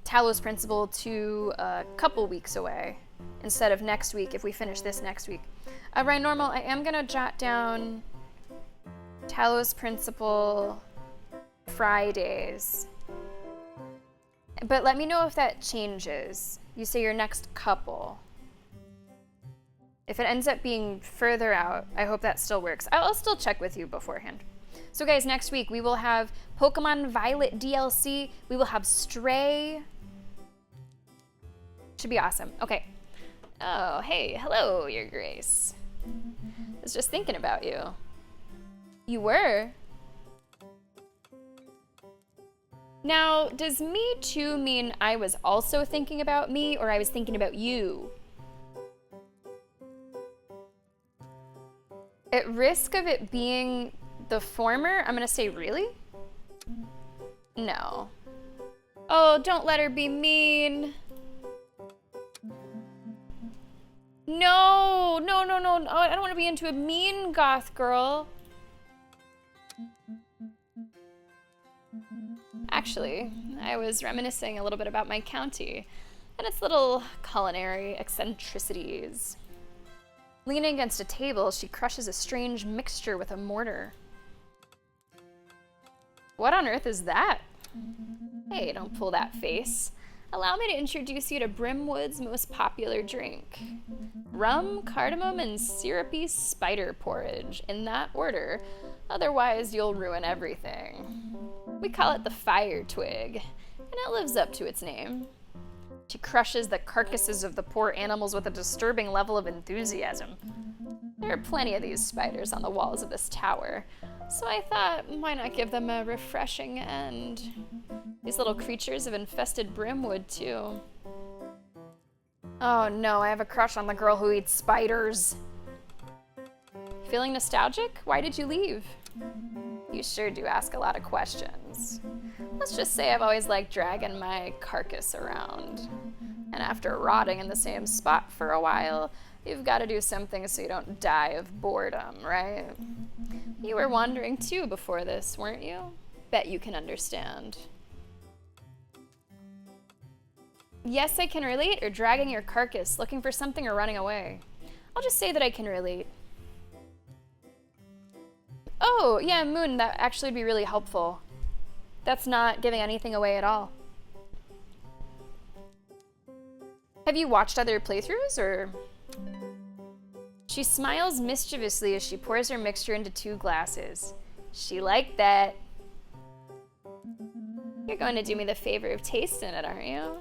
Talos Principle to a couple weeks away instead of next week if we finish this next week. Ryan Normal, I am gonna jot down Talos Principle Fridays. But let me know if that changes. You say your next couple. If it ends up being further out, I hope that still works. I'll still check with you beforehand. So guys, next week we will have Pokemon Violet DLC. We will have Stray. Should be awesome. Okay. Oh, hey, hello, Your Grace. I was just thinking about you. You were? Now, does me too mean I was also thinking about me, or I was thinking about you? At risk of it being the former, I'm gonna say really? No. Oh, don't let her be mean. No, no, no, no, no. I don't want to be into a mean goth girl. Actually, I was reminiscing a little bit about my county and its little culinary eccentricities. Leaning against a table, she crushes a strange mixture with a mortar. What on earth is that? Hey, don't pull that face. Allow me to introduce you to Brimwood's most popular drink. Rum, cardamom, and syrupy spider porridge, in that order. Otherwise, you'll ruin everything. We call it the fire twig, and it lives up to its name. She crushes the carcasses of the poor animals with a disturbing level of enthusiasm. There are plenty of these spiders on the walls of this tower, so I thought, why not give them a refreshing end? These little creatures have infested Brimwood, too. Oh no, I have a crush on the girl who eats spiders. Feeling nostalgic? Why did you leave? You sure do ask a lot of questions. Let's just say I've always liked dragging my carcass around. And after rotting in the same spot for a while, you've got to do something so you don't die of boredom, right? You were wandering too before this, weren't you? Bet you can understand. Yes, I can relate, or dragging your carcass, looking for something or running away. I'll just say that I can relate. Oh, yeah, Moon, that actually would be really helpful. That's not giving anything away at all. Have you watched other playthroughs, or? She smiles mischievously as she pours her mixture into 2 glasses. She liked that. You're going to do me the favor of tasting it, aren't you?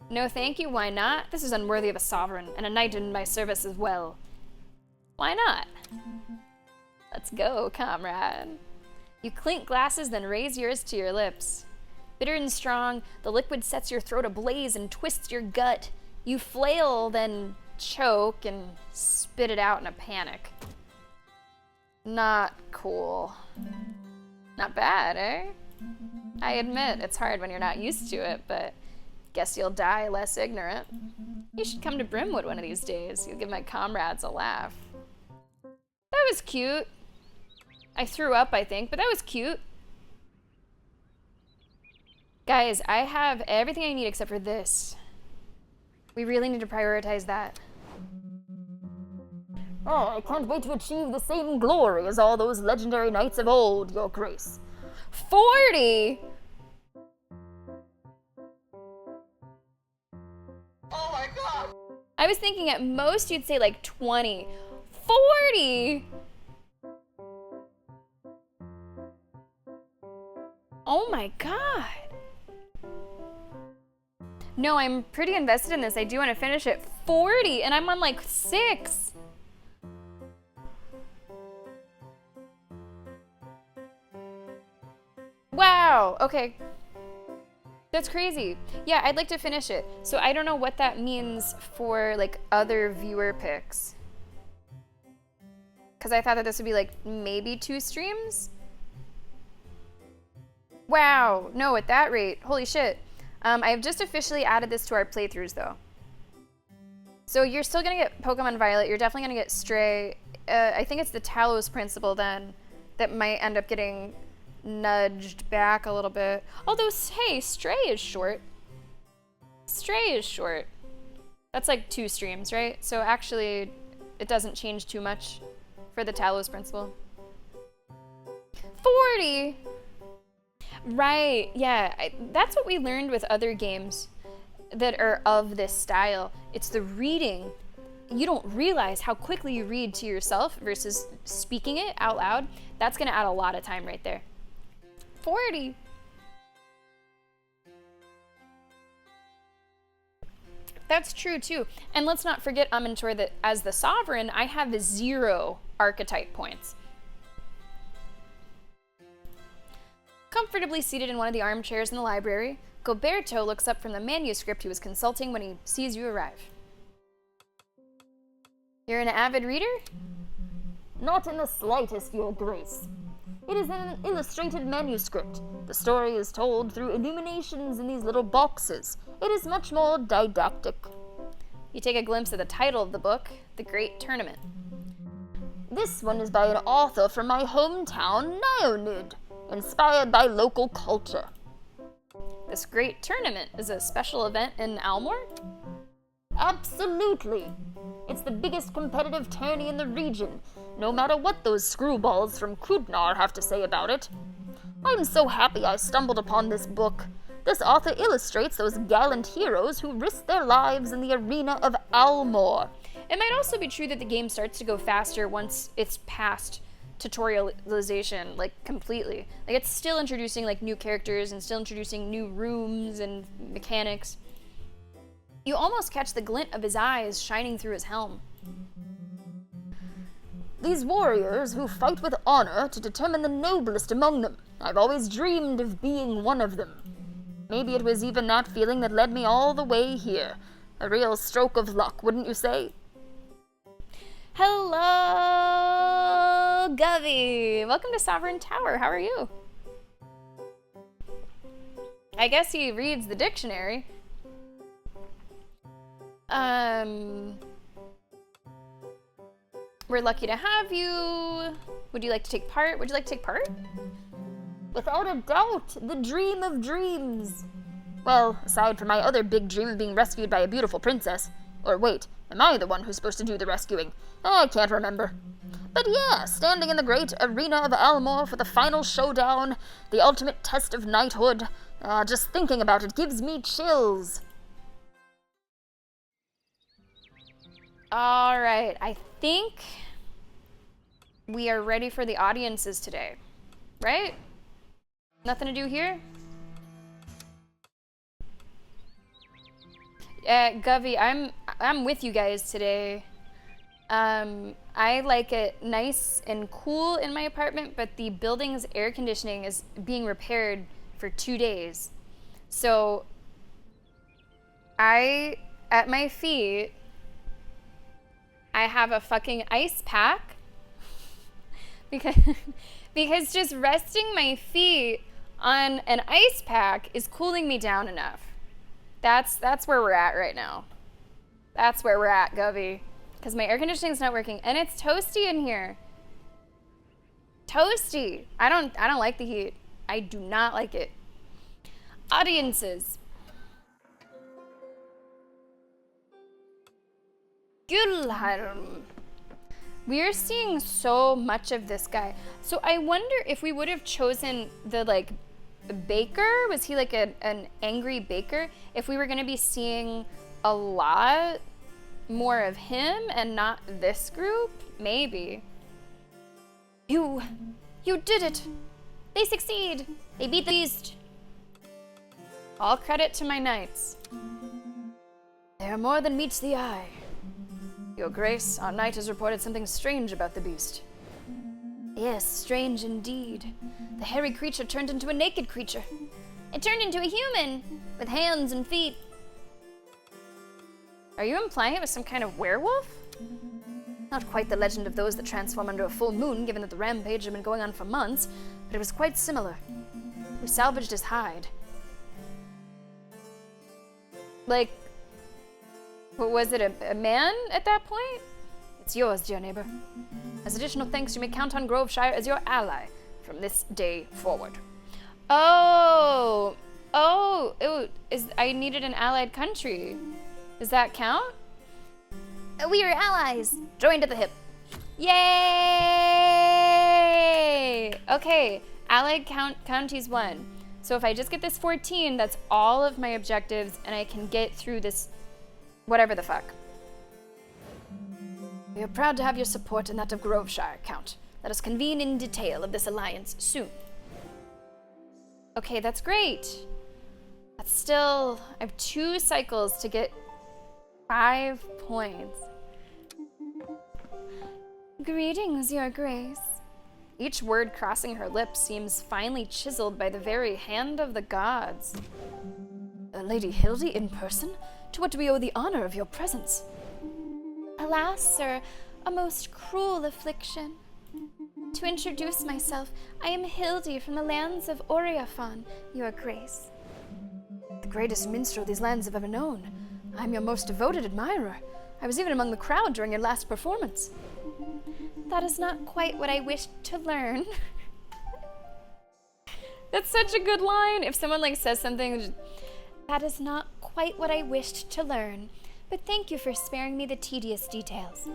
No thank you, why not? This is unworthy of a sovereign, and a knight in my service as well. Why not? Let's go, comrade. You clink glasses, then raise yours to your lips. Bitter and strong, the liquid sets your throat ablaze and twists your gut. You flail, then choke and spit it out in a panic. Not cool. Not bad, eh? I admit, it's hard when you're not used to it, but guess you'll die less ignorant. You should come to Brimwood one of these days. You'll give my comrades a laugh. That was cute. I threw up, I think, but that was cute. Guys, I have everything I need except for this. We really need to prioritize that. Oh, I can't wait to achieve the same glory as all those legendary knights of old, Your Grace. 40? Oh my god! I was thinking at most you'd say like 20. 40? Oh my god. No, I'm pretty invested in this. I do want to finish it. 40, and I'm on like 6. Wow, okay. That's crazy. Yeah, I'd like to finish it. So I don't know what that means for like other viewer picks. Because I thought that this would be like maybe 2 streams? Wow, no, at that rate, holy shit. I've just officially added this to our playthroughs though. So you're still gonna get Pokemon Violet, you're definitely gonna get Stray. I think it's the Talos principle then that might end up getting nudged back a little bit. Although, hey, Stray is short. Stray is short. That's like 2 streams, right? So actually, it doesn't change too much for the Talos principle. 40! Right, yeah. That's what we learned with other games that are of this style. It's the reading. You don't realize how quickly you read to yourself versus speaking it out loud. That's going to add a lot of time right there. 40. That's true too. And let's not forget, Amintor, that as the Sovereign, I have 0 archetype points. Comfortably seated in one of the armchairs in the library, Goberto looks up from the manuscript he was consulting when he sees you arrive. You're an avid reader? Not in the slightest, Your Grace. It is an illustrated manuscript. The story is told through illuminations in these little boxes. It is much more didactic. You take a glimpse of the title of the book, The Great Tournament. This one is by an author from my hometown, Nionid, inspired by local culture. This Great Tournament is a special event in Almore? Absolutely. It's the biggest competitive tourney in the region, no matter what those screwballs from Kudnar have to say about it. I'm so happy I stumbled upon this book. This author illustrates those gallant heroes who risk their lives in the arena of Almore. It might also be true that the game starts to go faster once it's past tutorialization, like completely. Like it's still introducing like new characters and still introducing new rooms and mechanics. You almost catch the glint of his eyes shining through his helm. These warriors who fight with honor to determine the noblest among them. I've always dreamed of being one of them. Maybe it was even that feeling that led me all the way here. A real stroke of luck, wouldn't you say? Hello, Govey! Welcome to Sovereign Tower. How are you? I guess he reads the dictionary. We're lucky to have you. Would you like to take part? Would you like to take part? Without a doubt, the dream of dreams. Well, aside from my other big dream of being rescued by a beautiful princess. Or wait, am I the one who's supposed to do the rescuing? I can't remember. But yeah, standing in the great arena of Almore for the final showdown, the ultimate test of knighthood, just thinking about it gives me chills. All right, I think we are ready for the audiences today, right? Nothing to do here? Govey, I'm with you guys today. I like it nice and cool in my apartment, but the building's air conditioning is being repaired for 2 days. So at my feet, I have a fucking ice pack because just resting my feet on an ice pack is cooling me down enough. That's where we're at right now. That's where we're at, Govey. Because my air conditioning's not working, and it's toasty in here. Toasty. I don't like the heat. I do not like it. Audiences. Guilherme. We are seeing so much of this guy. So I wonder if we would have chosen the like baker. Was he like an angry baker? If we were going to be seeing a lot more of him and not this group, maybe. You did it. They succeed. They beat the beast. All credit to my knights. They are more than meets the eye. Your Grace, our knight has reported something strange about the beast. Yes, strange indeed. The hairy creature turned into a naked creature. It turned into a human with hands and feet. Are you implying it was some kind of werewolf? Not quite the legend of those that transform under a full moon, given that the rampage had been going on for months, but it was quite similar. We salvaged his hide. Like, what was it, a man at that point? It's yours, dear neighbor. As additional thanks, you may count on Groveshire as your ally from this day forward. Oh, I needed an allied country. Does that count? We are allies. Joined at the hip. Yay! Okay, allied counties won. So if I just get this 14, that's all of my objectives, and I can get through this whatever the fuck. We are proud to have your support and that of Groveshire, Count. Let us convene in detail of this alliance soon. Okay, that's great. That's still, I have 2 cycles to get 5 points. Greetings, Your Grace. Each word crossing her lips seems finely chiseled by the very hand of the gods. Lady Hildy in person? To what do we owe the honor of your presence? Alas, sir, a most cruel affliction. To introduce myself, I am Hildy from the lands of Oreaphon, Your Grace. The greatest minstrel these lands have ever known. I am your most devoted admirer. I was even among the crowd during your last performance. That is not quite what I wished to learn. That's such a good line. If someone like says something, That is not quite what I wished to learn, but thank you for sparing me the tedious details.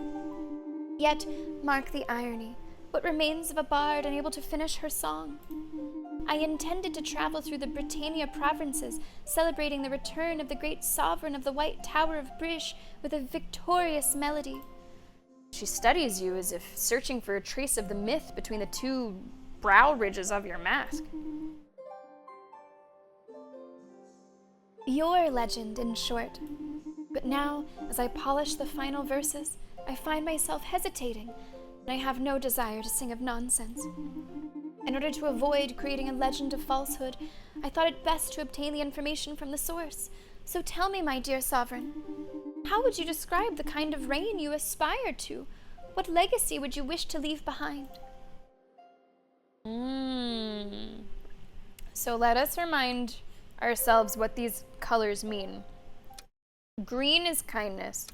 Yet, mark the irony, what remains of a bard unable to finish her song? I intended to travel through the Britannia provinces, celebrating the return of the great sovereign of the White Tower of Brish with a victorious melody. she studies you as if searching for a trace of the myth between the 2 brow ridges of your mask. Your legend, in short. But now, as I polish the final verses, I find myself hesitating, and I have no desire to sing of nonsense. In order to avoid creating a legend of falsehood, I thought it best to obtain the information from the source. So tell me, my dear sovereign, how would you describe the kind of reign you aspire to? What legacy would you wish to leave behind? So let us remind ourselves what these colors mean. Green is kindness,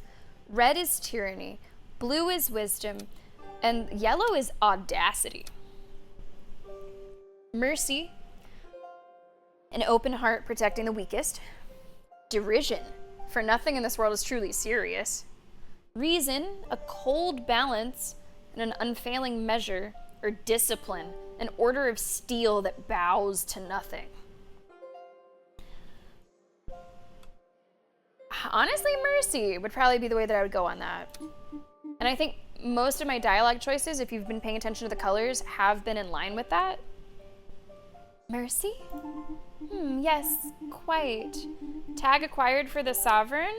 red is tyranny, blue is wisdom, and yellow is audacity. Mercy, an open heart protecting the weakest. Derision, for nothing in this world is truly serious. Reason, a cold balance and an unfailing measure, or discipline, an order of steel that bows to nothing. Honestly, mercy would probably be the way that I would go on that. And I think most of my dialogue choices, if you've been paying attention to the colors, have been in line with that. Mercy? Yes, quite. Tag acquired for the sovereign?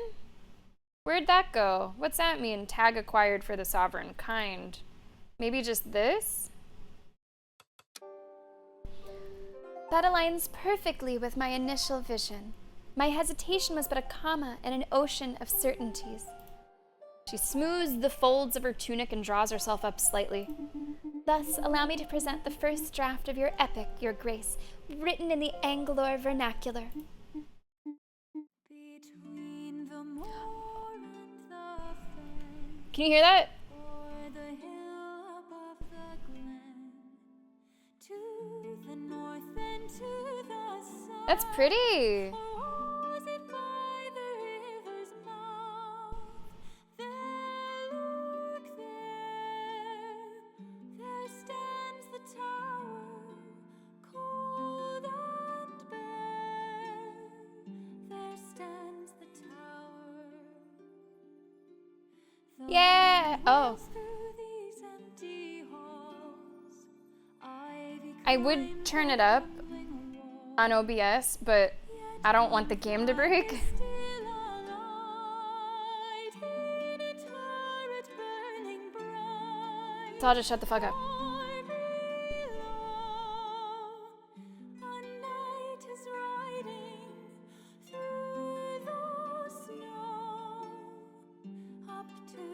Where'd that go? What's that mean, tag acquired for the sovereign? Kind. Maybe just this? That aligns perfectly with my initial vision. My hesitation was but a comma in an ocean of certainties. She smooths the folds of her tunic and draws herself up slightly. Thus, allow me to present the first draft of your epic, Your Grace, written in the Anglo vernacular. Between the moor and the fen, Can you hear that? o'er the hill above the glen, to the north and to the south. That's pretty. Or was it by the river's mouth? There lurk, there Yeah. Oh. Through these empty halls, I would turn it up on OBS, but I don't want the game to break. still alight in a turret burning bright. So I'll just shut the fuck up. Far below, a knight is riding through the snow up to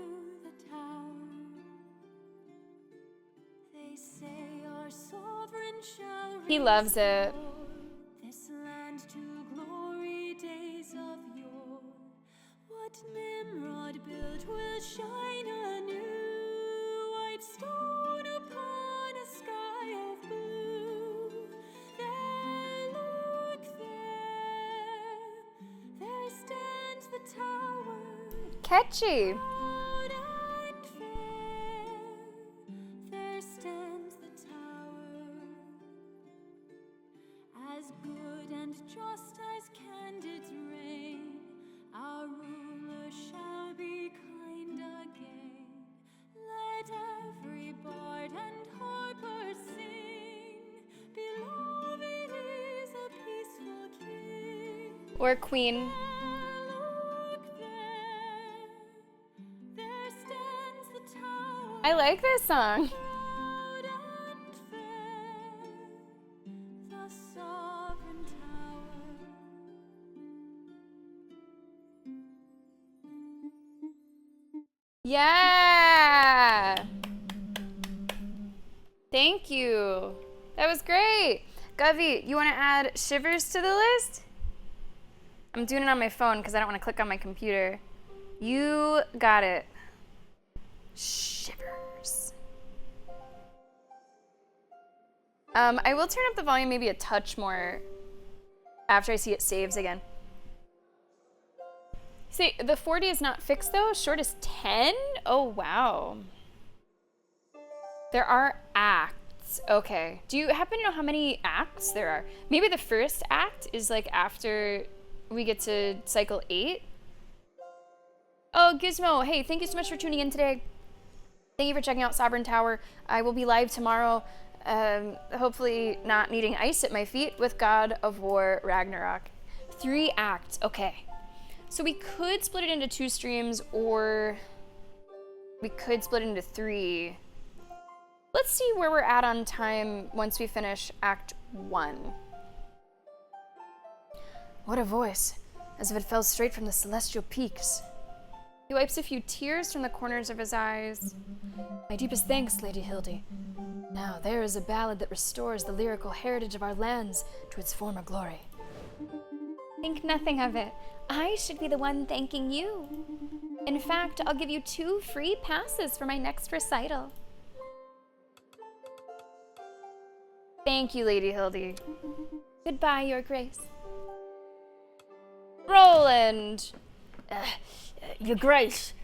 the tower. They say our sovereign shall He loves it. restore this land to glory days of yore. What Nimrod built will shine anew, white stone upon a sky of blue. There, look there stands the tower, Catchy. proud and fair. There stands the tower, as good and just as candid's reign. Our ruler shall be kind again. Let every bard and harper sing. Beloved is a peaceful king. Or queen. Look there stands the tower. I like this song. Proud and fair, the sovereign tower. Yeah. Thank you. That was great. Govy, you want to add Shivers to the list? I'm doing it on my phone because I don't want to click on my computer. You got it. Shivers. I will turn up the volume maybe a touch more after I see it saves again. See, the 40 is not fixed though. Short is 10? Oh, wow. There are acts. Okay. Do you happen to know how many acts there are? Maybe the first act is like after we get to cycle 8. Oh, Gizmo. Hey, thank you so much for tuning in today. Thank you for checking out Sovereign Tower. I will be live tomorrow. Hopefully not needing ice at my feet with God of War Ragnarok. 3 acts. Okay. So we could split it into 2 streams, or we could split it into 3. Let's see where we're at on time once we finish Act 1. What a voice, as if it fell straight from the celestial peaks. He wipes a few tears from the corners of his eyes. My deepest thanks, Lady Hildy. Now there is a ballad that restores the lyrical heritage of our lands to its former glory. Think nothing of it. I should be the one thanking you. In fact, I'll give you 2 free passes for my next recital. Thank you, Lady Hildy. Goodbye, Your Grace. Roland! Your Grace,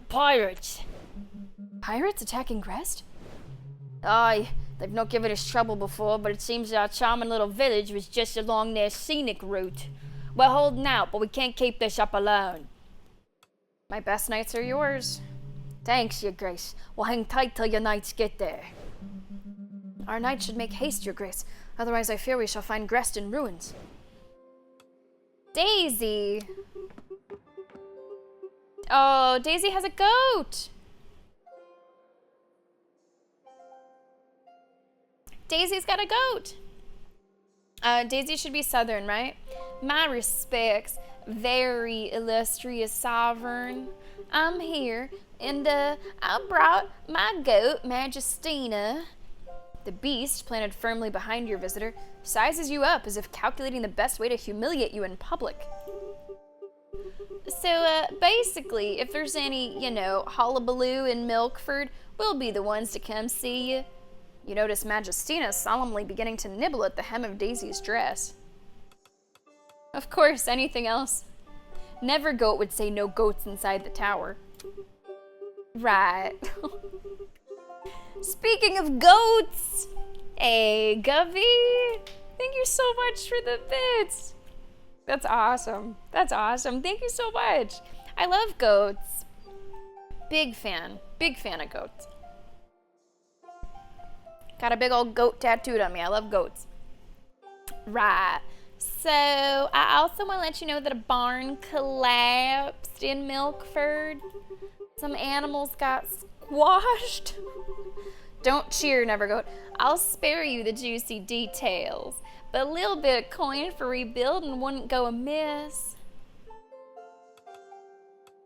pirates. Pirates attacking Grest? Aye, they've not given us trouble before, but it seems our charming little village was just along their scenic route. We're holding out, but we can't keep this up alone. My best nights are yours. Thanks, Your Grace. We'll hang tight till your knights get there. Our knights should make haste, Your Grace. Otherwise, I fear we shall find Grest in ruins. Daisy! Oh, Daisy has a goat! Daisy's got a goat! Daisy should be southern, right? My respects, very illustrious sovereign. I'm here, and I brought my goat, Majestina. The beast, planted firmly behind your visitor, sizes you up as if calculating the best way to humiliate you in public. So, basically, if there's any, hullabaloo in Milkford, we'll be the ones to come see you. You notice Majestina solemnly beginning to nibble at the hem of Daisy's dress. Of course, anything else. Never goat would say no goats inside the tower. Right. Speaking of goats, hey, Govy, thank you so much for the bits. That's awesome. That's awesome. Thank you so much. I love goats. Big fan of goats. Got a big old goat tattooed on me. I love goats. Right. So, I also want to let you know that a barn collapsed in Milkford. Some animals got squashed. Don't cheer, Nevergoat. I'll spare you the juicy details. But a little bit of coin for rebuilding wouldn't go amiss.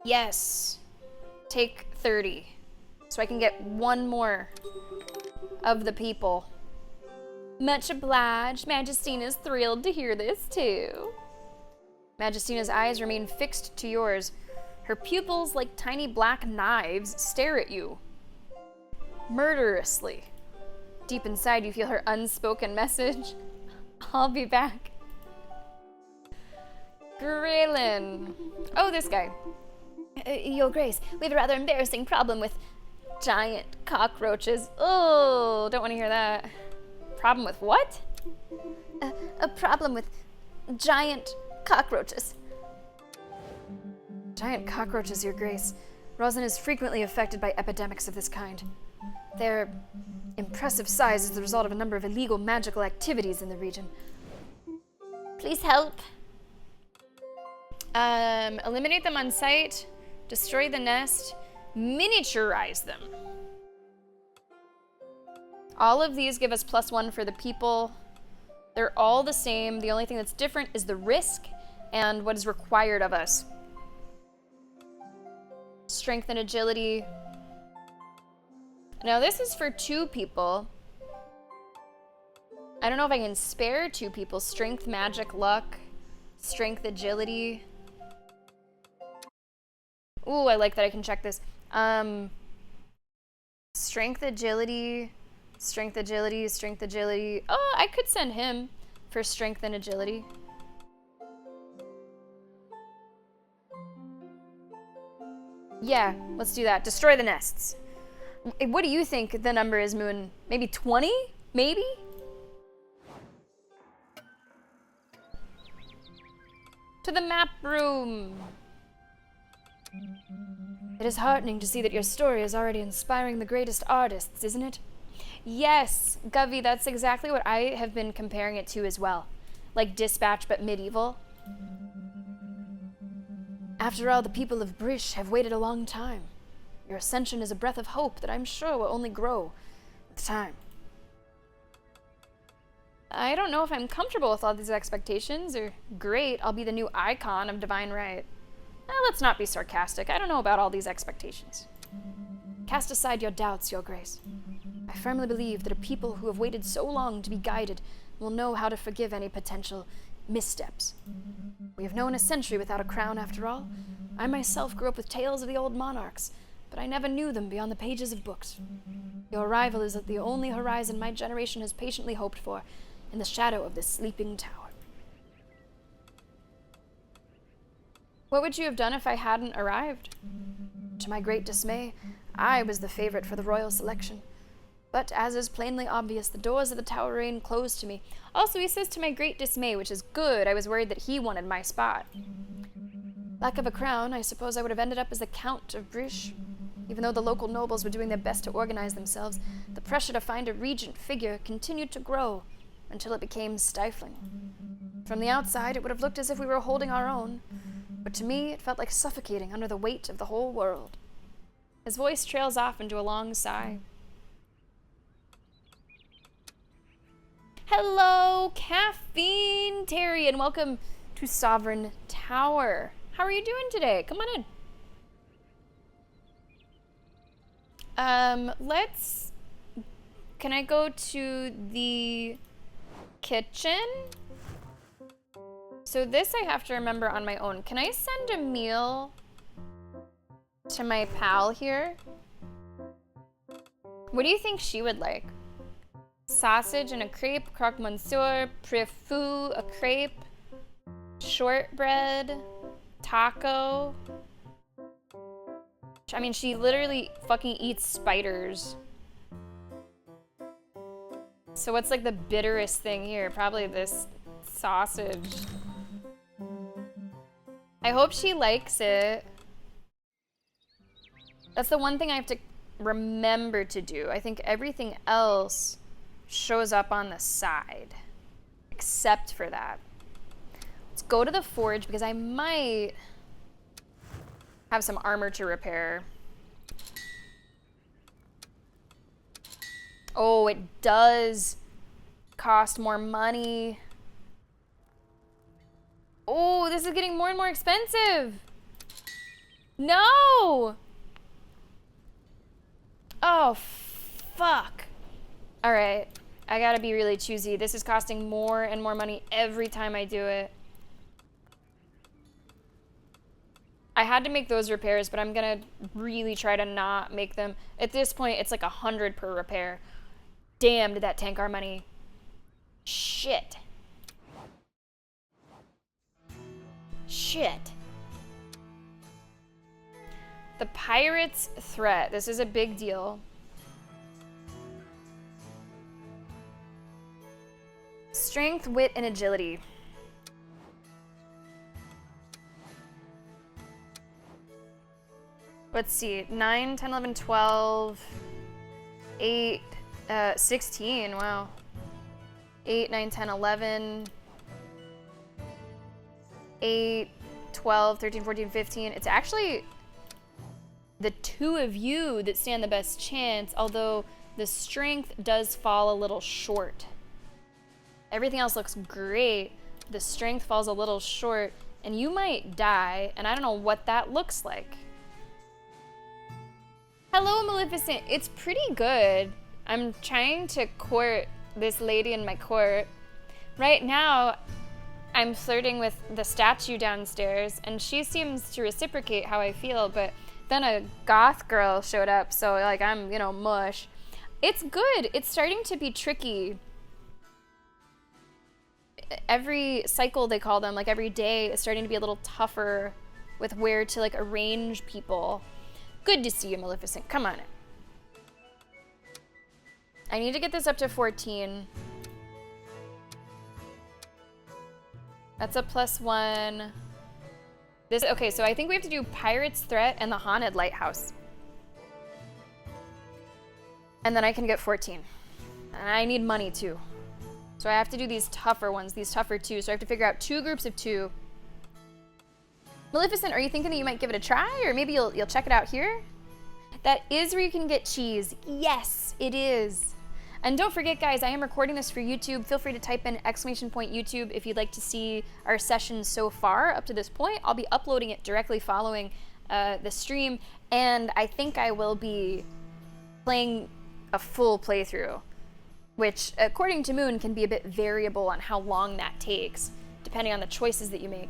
Yes. Take 30. So I can get one more of the people. Much obliged. Majestina's thrilled to hear this too. Majestina's eyes remain fixed to yours. Her pupils, like tiny black knives, stare at you. Murderously. Deep inside, you feel her unspoken message. I'll be back. Grillin. Oh, this guy. Your Grace, we have a rather embarrassing problem with giant cockroaches. Oh, don't want to hear that. Problem with what? A problem with giant cockroaches. Giant cockroaches, Your Grace. Rosin is frequently affected by epidemics of this kind. Their impressive size is the result of a number of illegal magical activities in the region. Please help. Eliminate them on sight, destroy the nest, miniaturize them. All of these give us +1 for the people. They're all the same. The only thing that's different is the risk and what is required of us. Strength and agility. Now this is for 2 people. I don't know if I can spare 2 people. Strength, magic, luck, strength, agility. Ooh, I like that I can check this. Strength, agility, strength, agility, strength, agility. Oh, I could send him for strength and agility. Yeah, let's do that. Destroy the nests. What do you think the number is, Moon? Maybe 20? Maybe? To the map room. It is heartening to see that your story is already inspiring the greatest artists, isn't it? Yes, Govey, that's exactly what I have been comparing it to as well. Like Dispatch, but medieval. After all, the people of Brish have waited a long time. Your ascension is a breath of hope that I'm sure will only grow with time. I don't know if I'm comfortable with all these expectations, or great, I'll be the new icon of divine right. Let's not be sarcastic. I don't know about all these expectations. Cast aside your doubts, Your Grace. I firmly believe that a people who have waited so long to be guided will know how to forgive any potential missteps. We have known a century without a crown, after all. I myself grew up with tales of the old monarchs, but I never knew them beyond the pages of books. Your arrival is the only horizon my generation has patiently hoped for, in the shadow of this sleeping tower. What would you have done if I hadn't arrived? To my great dismay, I was the favorite for the royal selection. But as is plainly obvious, the doors of the tower remain closed to me. Also, he says to my great dismay, which is good. I was worried that he wanted my spot. Lack of a crown, I suppose I would have ended up as the Count of Brish. Even though the local nobles were doing their best to organize themselves, the pressure to find a regent figure continued to grow until it became stifling. From the outside, it would have looked as if we were holding our own, but to me, it felt like suffocating under the weight of the whole world. His voice trails off into a long sigh. Hello, Caffeine Terry, and welcome to Sovereign Tower. How are you doing today? Come on in. Can I go to the kitchen? So this I have to remember on my own. Can I send a meal to my pal here? What do you think she would like? Sausage and a crepe, croque monsieur, préfou, a crepe, shortbread, taco. I mean, she literally fucking eats spiders. So what's like the bitterest thing here? Probably this sausage. I hope she likes it. That's the one thing I have to remember to do. I think everything else shows up on the side, except for that. Let's go to the forge because I might have some armor to repair. Oh, it does cost more money. Oh, this is getting more and more expensive. No! Oh, fuck. All right, I gotta be really choosy. This is costing more and more money every time I do it. I had to make those repairs, but I'm gonna really try to not make them. At this point, it's like 100 per repair. Damn, did that tank our money. Shit. Shit. The pirate's threat. This is a big deal. Strength, wit, and agility. Let's see. 9, 10, 11, 12, 8, 16. Wow. 8, 9, 10, 11, 8, 12, 13, 14, 15. It's actually the two of you that stand the best chance, although the strength does fall a little short. Everything else looks great. The strength falls a little short, and you might die, and I don't know what that looks like. Hello, Maleficent. It's pretty good. I'm trying to court this lady in my court. Right now, I'm flirting with the statue downstairs, and she seems to reciprocate how I feel, but then a goth girl showed up, so like I'm, mush. It's good. It's starting to be tricky. Every cycle, they call them, like every day is starting to be a little tougher with where to like arrange people. Good to see you, Maleficent. Come on. I need to get this up to 14. That's a +1. Okay, so I think we have to do Pirate's Threat and the Haunted Lighthouse. And then I can get 14. And I need money too. So I have to do these tougher ones, these tougher 2. So I have to figure out 2 groups of 2. Maleficent, are you thinking that you might give it a try? Or maybe you'll check it out here? That is where you can get cheese. Yes, it is. And don't forget, guys, I am recording this for YouTube. Feel free to type in !YouTube if you'd like to see our session so far up to this point. I'll be uploading it directly following the stream, and I think I will be playing a full playthrough, which, according to Moon, can be a bit variable on how long that takes, depending on the choices that you make.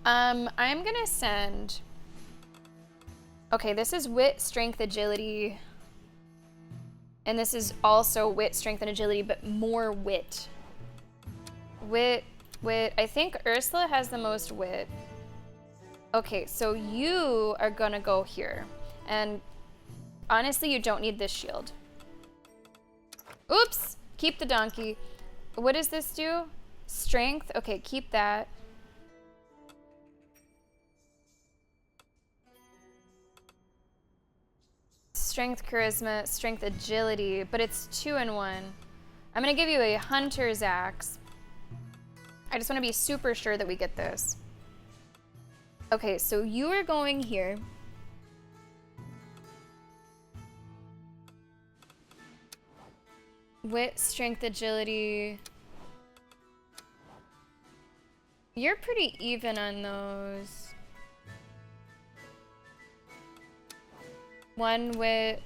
I'm gonna send... Okay, this is wit, strength, agility. And this is also wit, strength, and agility, but more wit. Wit. I think Ursula has the most wit. Okay, so you are gonna go here. And honestly, you don't need this shield. Oops! Keep the donkey. What does this do? Strength? Okay, keep that. Strength, charisma, strength, agility, but it's 2 in 1. I'm gonna give you a hunter's axe. I just wanna be super sure that we get this. Okay, so you are going here. Wit, strength, agility. You're pretty even on those. 1 wit,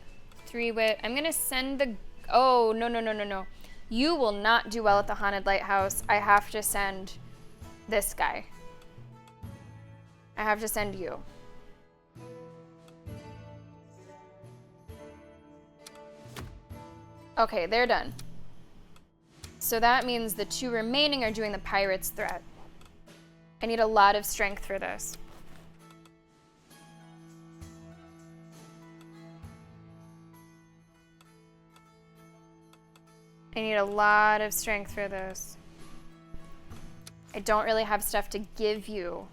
3 wit. I'm gonna send the... Oh, no. You will not do well at the Haunted Lighthouse. I have to send this guy. I have to send you. Okay, they're done. So that means the 2 remaining are doing the Pirate's Threat. I need a lot of strength for this. I need a lot of strength for this. I don't really have stuff to give you.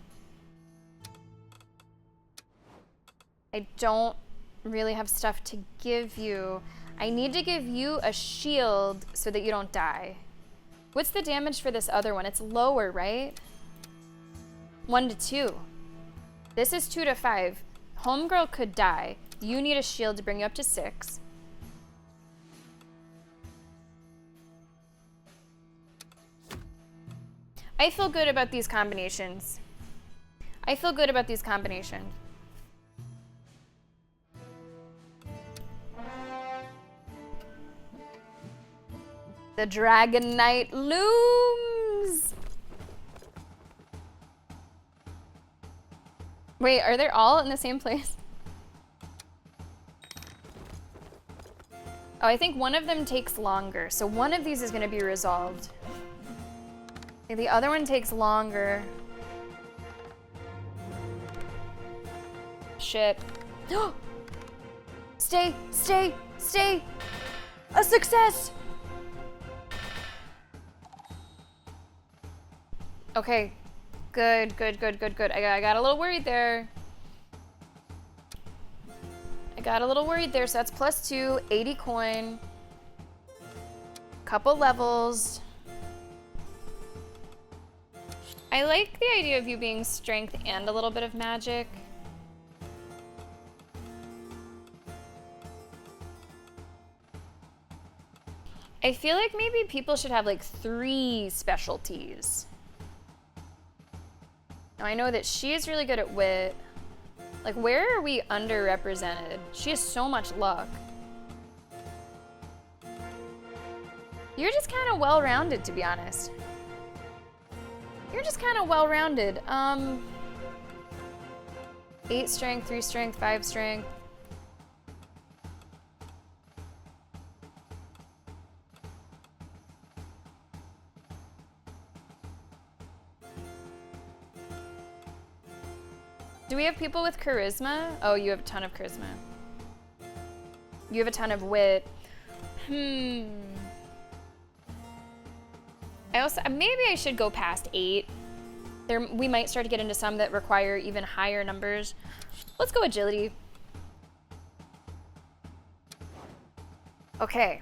I don't really have stuff to give you. I need to give you a shield so that you don't die. What's the damage for this other one? It's lower, right? 1 to 2. This is 2 to 5. Homegirl could die. You need a shield to bring you up to 6. I feel good about these combinations. I feel good about these combinations. The Dragon Knight looms! Wait, are they all in the same place? Oh, I think one of them takes longer. So one of these is gonna be resolved. Okay, the other one takes longer. Shit. Stay, stay, stay! A success! Okay, good, good, good, good, good. I got a little worried there. So that's +2, 80 coin. Couple levels. I like the idea of you being strength and a little bit of magic. I feel like maybe people should have like 3 specialties. Now I know that she's really good at wit. Like, where are we underrepresented? She has so much luck. You're just kind of well-rounded, to be honest. You're just kind of well-rounded. 8 strength, 3 strength, 5 strength. Do we have people with charisma? Oh, you have a ton of charisma. You have a ton of wit. I also, maybe I should go past 8. We might start to get into some that require even higher numbers. Let's go agility. Okay.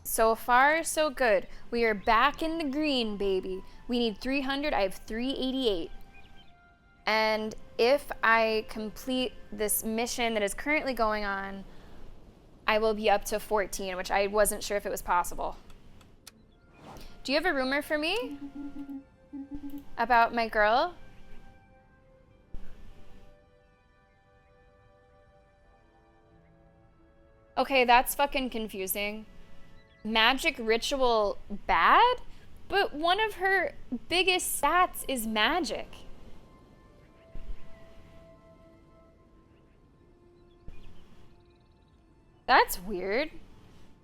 So far, so good. We are back in the green, baby. We need 300. I have 388. And if I complete this mission that is currently going on, I will be up to 14, which I wasn't sure if it was possible. Do you have a rumor for me about my girl? Okay, that's fucking confusing. Magic ritual bad? But one of her biggest stats is magic. That's weird.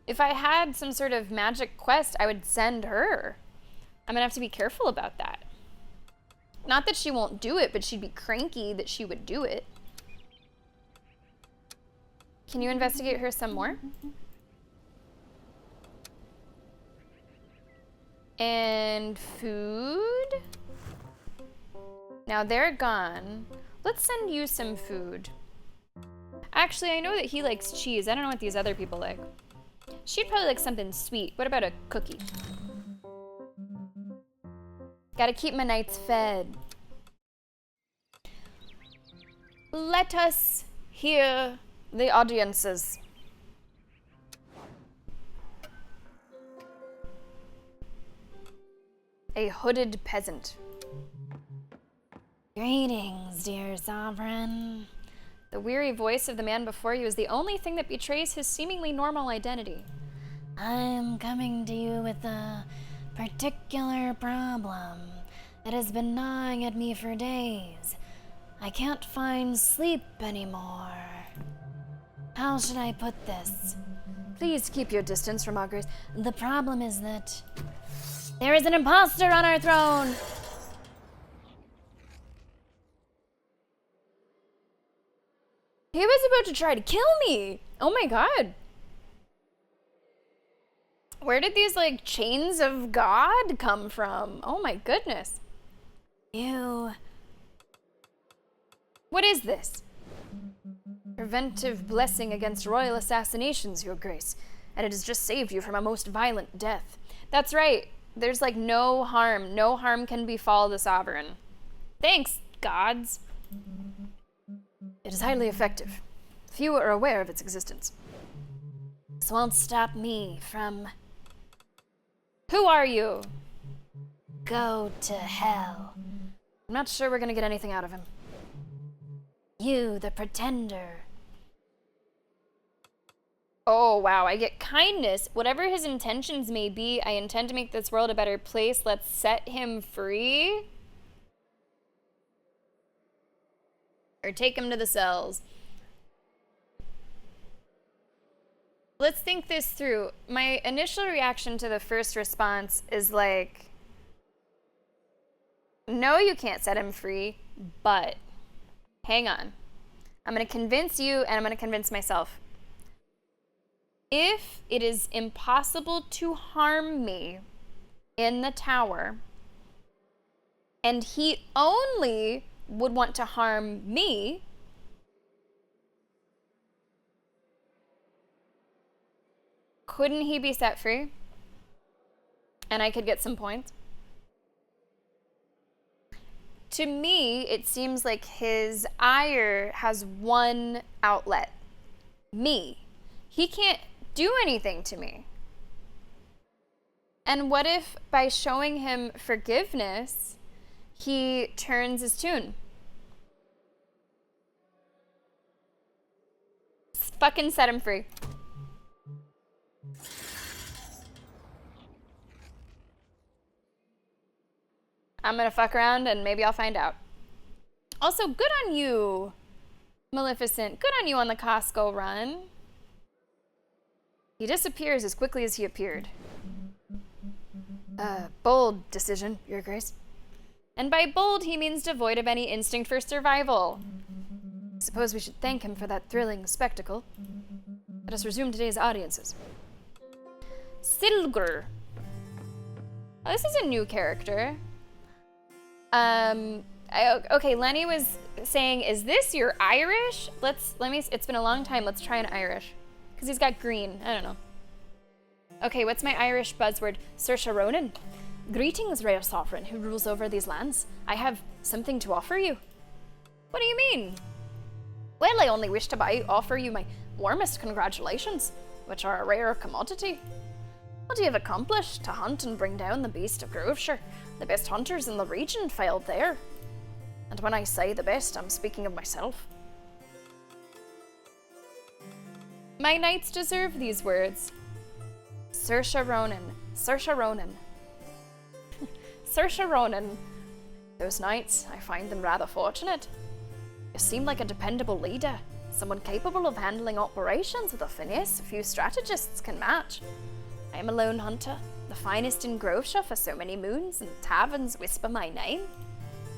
If I had some sort of magic quest, I would send her. I'm gonna have to be careful about that. Not that she won't do it, but she'd be cranky that she would do it. Can you investigate her some more? And food? Now they're gone. Let's send you some food. Actually, I know that he likes cheese. I don't know what these other people like. She'd probably like something sweet. What about a cookie? Gotta keep my knights fed. Let us hear the audiences. A hooded peasant. Greetings, dear sovereign. The weary voice of the man before you is the only thing that betrays his seemingly normal identity. I'm coming to you with a particular problem that has been gnawing at me for days. I can't find sleep anymore. How should I put this? Please keep your distance from our grace. The problem is that there is an imposter on our throne. He was about to try to kill me. Oh my god. Where did these like chains of God come from? Oh my goodness. Ew. What is this? preventive blessing against royal assassinations, Your Grace, and it has just saved you from a most violent death. That's right. There's like no harm. No harm can befall the sovereign. Thanks, gods. It is highly effective. Few are aware of its existence. This won't stop me from... Who are you? Go to hell. I'm not sure we're gonna get anything out of him. You, the pretender. Oh, wow, I get kindness. Whatever his intentions may be, I intend to make this world a better place. Let's set him free. Or take him to the cells. Let's think this through. My initial reaction to the first response is like, no, you can't set him free, but hang on. I'm going to convince you and I'm going to convince myself. If it is impossible to harm me in the tower, and he only would want to harm me, couldn't he be set free? And I could get some points? To me, it seems like his ire has one outlet. Me. He can't do anything to me. And what if by showing him forgiveness, he turns his tune? Fucking set him free. I'm gonna fuck around and maybe I'll find out. Also, good on you, Maleficent. Good on you on the Costco run. He disappears as quickly as he appeared. Bold decision, Your Grace. And by bold, he means devoid of any instinct for survival. I suppose we should thank him for that thrilling spectacle. Let us resume today's audiences. Silgur. Oh, this is a new character. Okay, Lenny was saying, is this your Irish? It's been a long time. Let's try an Irish. Because he's got green. I don't know. Okay, what's my Irish buzzword? Saoirse Ronan. Greetings, rare sovereign who rules over these lands. I have something to offer you. What do you mean? Well, I only wish to offer you my warmest congratulations, which are a rare commodity. What you have accomplished to hunt and bring down the beast of Groveshire. The best hunters in the region failed there. And when I say the best, I'm speaking of myself. My knights deserve these words. Saoirse Ronan. Saoirse Ronan. Saoirse Ronan. Those knights, I find them rather fortunate. You seem like a dependable leader, someone capable of handling operations with a finesse few strategists can match. I am a lone hunter, the finest in Groveshire for so many moons, and taverns whisper my name.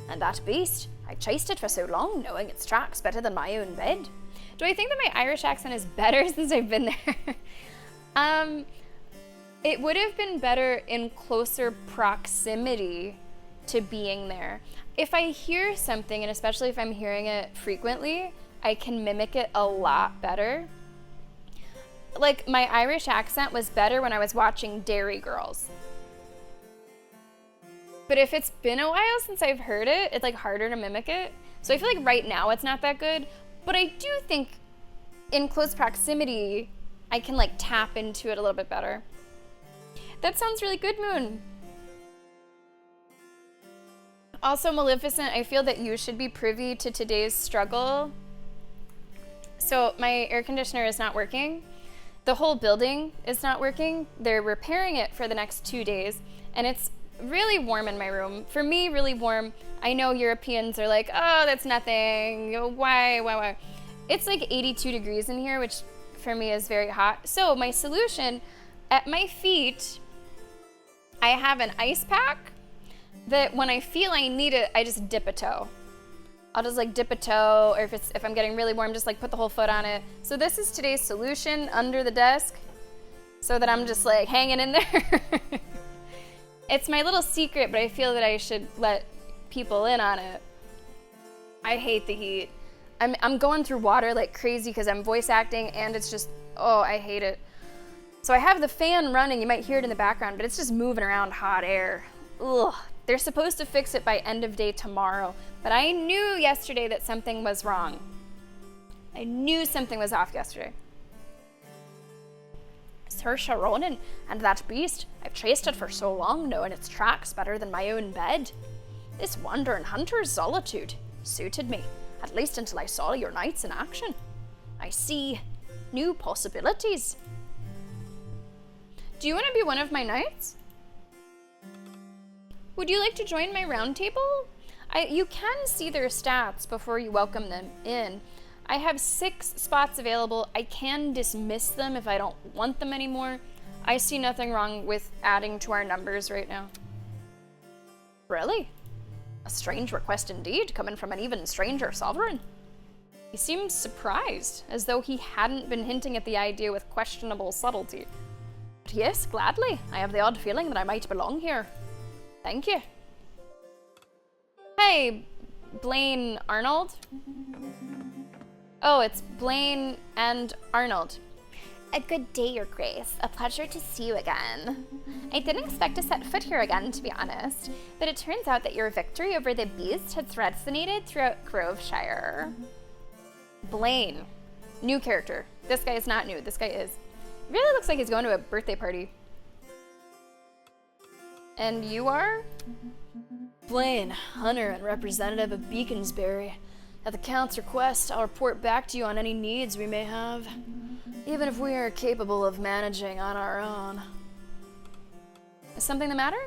And that beast, I chased it for so long, knowing its tracks better than my own bed. Do I think that my Irish accent is better since I've been there? It would have been better in closer proximity to being there. If I hear something, and especially if I'm hearing it frequently, I can mimic it a lot better. Like, my Irish accent was better when I was watching Dairy Girls. But if it's been a while since I've heard it, it's like harder to mimic it. So I feel like right now it's not that good. But I do think in close proximity, I can like tap into it a little bit better. That sounds really good, Moon. Also, Maleficent, I feel that you should be privy to today's struggle. So my air conditioner is not working. The whole building is not working. They're repairing it for the next 2 days, and it's really warm in my room. For me, really warm. I know Europeans are like, oh, that's nothing. Why? It's like 82 degrees in here, which for me is very hot. So my solution, at my feet, I have an ice pack that when I feel I need it, I just dip a toe. I'll just like dip a toe, or if I'm getting really warm, just like put the whole foot on it. So this is today's solution under the desk, so that I'm just like hanging in there. It's my little secret, but I feel that I should let people in on it. I hate the heat. I'm going through water like crazy because I'm voice acting, and it's just, oh, I hate it. So I have the fan running, you might hear it in the background, but it's just moving around hot air. Ugh. They're supposed to fix it by end of day tomorrow, but I knew yesterday that something was wrong. I knew something was off yesterday. Sir Sharonin and that beast, I've traced it for so long, knowing its tracks better than my own bed. This wandering hunter's solitude suited me, at least until I saw your knights in action. I see new possibilities. Do you want to be one of my knights? Would you like to join my round table? You can see their stats before you welcome them in. I have 6 spots available. I can dismiss them if I don't want them anymore. I see nothing wrong with adding to our numbers right now. Really? A strange request indeed, coming from an even stranger sovereign. He seemed surprised, as though he hadn't been hinting at the idea with questionable subtlety. But yes, gladly. I have the odd feeling that I might belong here. Thank you. Hey, Blaine Arnold? Oh, it's Blaine and Arnold. A good day, Your Grace. A pleasure to see you again. I didn't expect to set foot here again, to be honest, but it turns out that your victory over the beast had resonated throughout Groveshire. Blaine. New character. This guy is not new. This guy is. Really looks like he's going to a birthday party. And you are? Blaine, hunter and representative of Beaconsbury. At the Count's request, I'll report back to you on any needs we may have, even if we are capable of managing on our own. Is something the matter?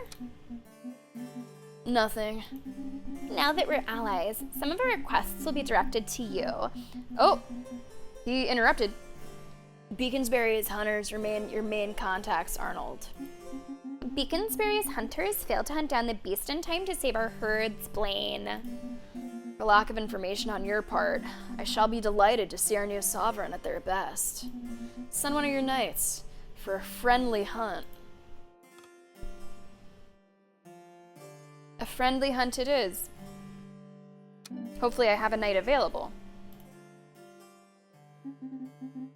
Nothing. Now that we're allies, some of our requests will be directed to you. Oh, he interrupted. Beaconsbury's hunters remain your main contacts, Arnold. Beaconsbury's hunters failed to hunt down the beast in time to save our herds, Blaine. For lack of information on your part, I shall be delighted to see our new sovereign at their best. Send one of your knights for a friendly hunt. A friendly hunt it is. Hopefully I have a knight available.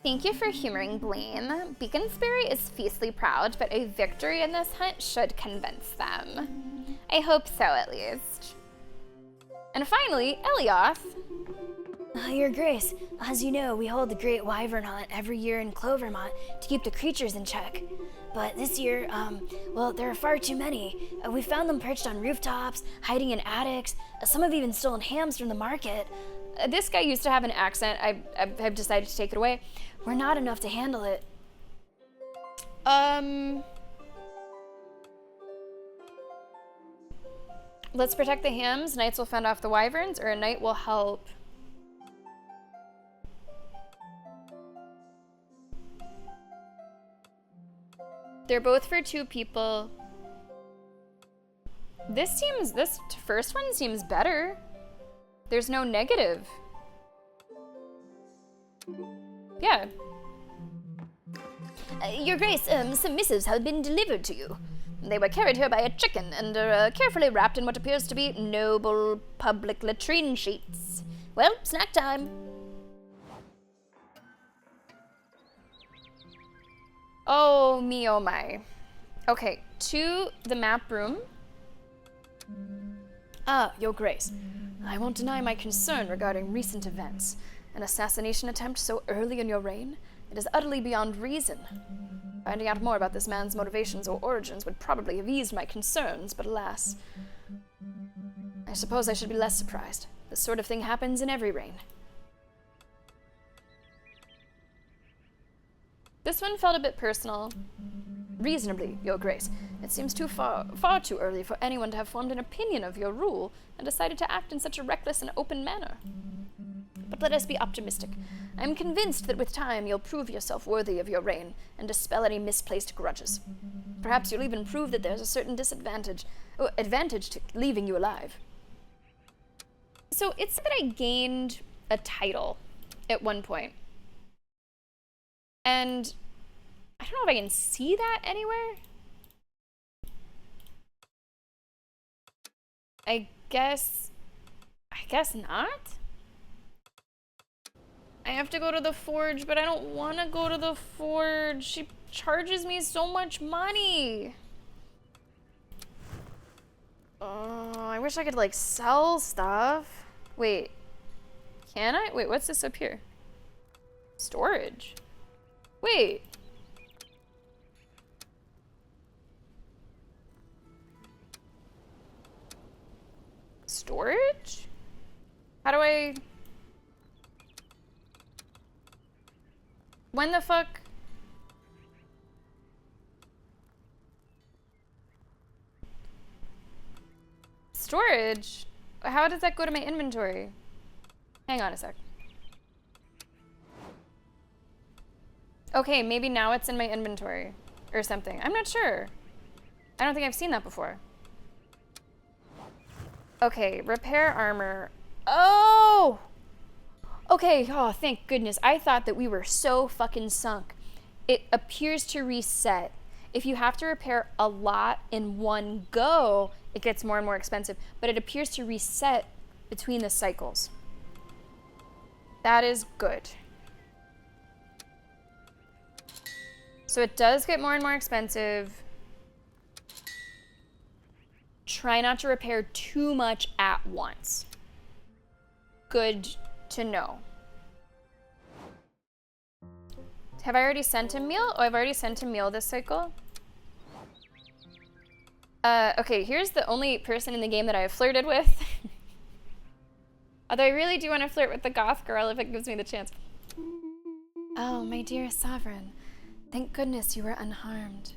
Thank you for humoring Blaine. Beaconsbury is fiercely proud, but a victory in this hunt should convince them. I hope so, at least. And finally, Elioth. Your Grace, as you know, we hold the Great Wyvern Hunt every year in Clovermont to keep the creatures in check. But this year, well, there are far too many. We found them perched on rooftops, hiding in attics. Some have even stolen hams from the market. This guy used to have an accent. I've decided to take it away. We're not enough to handle it. Let's protect the hams. Knights will fend off the wyverns, or a knight will help. They're both for 2 people. This first one seems better. There's no negative. Yeah. Your Grace, some missives have been delivered to you. They were carried here by a chicken and are carefully wrapped in what appears to be noble public latrine sheets. Well, snack time. Oh me, oh my. Okay, to the map room. Your Grace. I won't deny my concern regarding recent events. An assassination attempt so early in your reign? It is utterly beyond reason. Finding out more about this man's motivations or origins would probably have eased my concerns, but alas. I suppose I should be less surprised. This sort of thing happens in every reign. This one felt a bit personal. Reasonably, Your Grace. It seems far too early for anyone to have formed an opinion of your rule and decided to act in such a reckless and open manner. But let us be optimistic. I am convinced that with time you'll prove yourself worthy of your reign and dispel any misplaced grudges. Perhaps you'll even prove that there's a certain advantage to leaving you alive. So it's that I gained a title at one point. And I don't know if I can see that anywhere. I guess not. I have to go to the forge, but I don't want to go to the forge. She charges me so much money. Oh, I wish I could like sell stuff. Wait, can I? Wait, what's this up here? Storage. Wait. Storage? How do I... When the fuck? Storage? How does that go to my inventory? Hang on a sec. Okay, maybe now it's in my inventory or something. I'm not sure. I don't think I've seen that before. Okay, repair armor. Oh! Okay, oh, thank goodness. I thought that we were so fucking sunk. It appears to reset. If you have to repair a lot in one go, it gets more and more expensive, but it appears to reset between the cycles. That is good. So it does get more and more expensive. Try not to repair too much at once. Good to know. Have I already sent him meal? Oh, I've already sent him meal this cycle. Okay, here's the only person in the game that I have flirted with. Although I really do want to flirt with the goth girl if it gives me the chance. Oh, my dear sovereign. Thank goodness you were unharmed.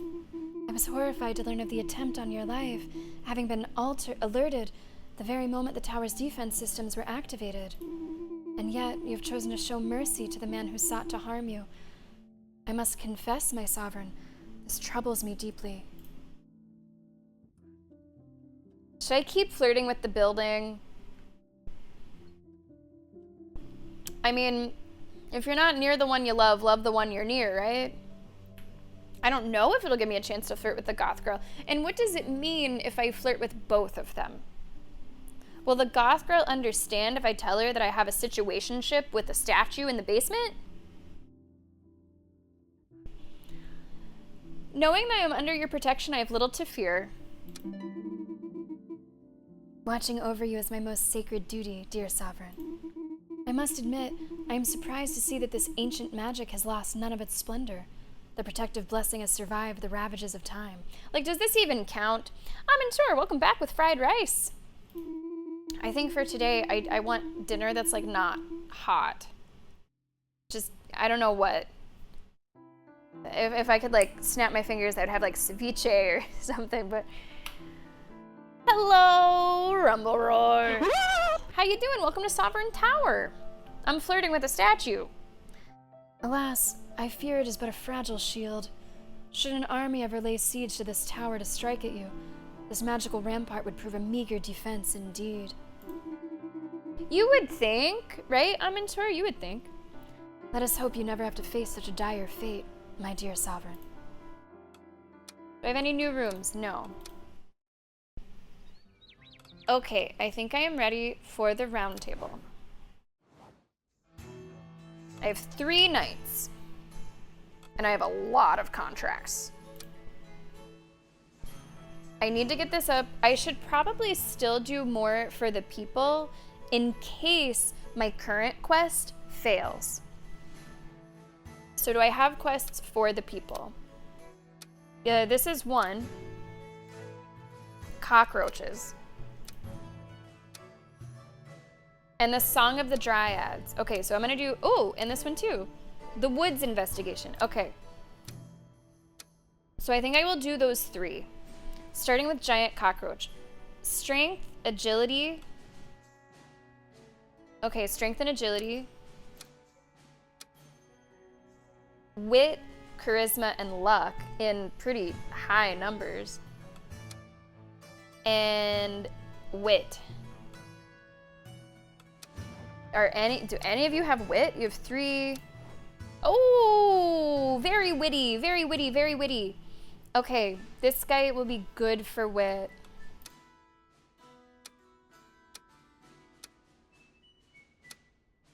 I was horrified to learn of the attempt on your life, having been alerted the very moment the tower's defense systems were activated. And yet, you have chosen to show mercy to the man who sought to harm you. I must confess, my sovereign, this troubles me deeply. Should I keep flirting with the building? I mean, if you're not near the one you love, love the one you're near, right? I don't know if it'll give me a chance to flirt with the goth girl. And what does it mean if I flirt with both of them? Will the goth girl understand if I tell her that I have a situationship with a statue in the basement? Knowing that I am under your protection, I have little to fear. Watching over you is my most sacred duty, dear sovereign. I must admit, I am surprised to see that this ancient magic has lost none of its splendor. The protective blessing has survived the ravages of time. Like, does this even count? I'm in tour. Welcome back with fried rice. I think for today, I want dinner that's, like, not hot. Just, I don't know what. If I could, like, snap my fingers, I'd have, like, ceviche or something, but... Hello, Rumble Roar. How you doing? Welcome to Sovereign Tower. I'm flirting with a statue. Alas, I fear it is but a fragile shield. Should an army ever lay siege to this tower to strike at you, this magical rampart would prove a meager defense indeed. You would think, right? I'm in tour, you would think. Let us hope you never have to face such a dire fate, my dear sovereign. Do I have any new rooms? No. Okay, I think I am ready for the round table. I have 3 knights. And I have a lot of contracts. I need to get this up. I should probably still do more for the people in case my current quest fails. So do I have quests for the people? Yeah, this is one. Cockroaches. And the Song of the Dryads. Okay, so I'm gonna do, oh, and this one too. The Woods Investigation, okay. So I think I will do those 3. Starting with Giant Cockroach. Strength, Agility. Okay, Strength and Agility. Wit, Charisma, and Luck in pretty high numbers. And Wit. Do any of you have wit? You have 3. Oh, very witty, very witty, very witty. Okay, this guy will be good for wit.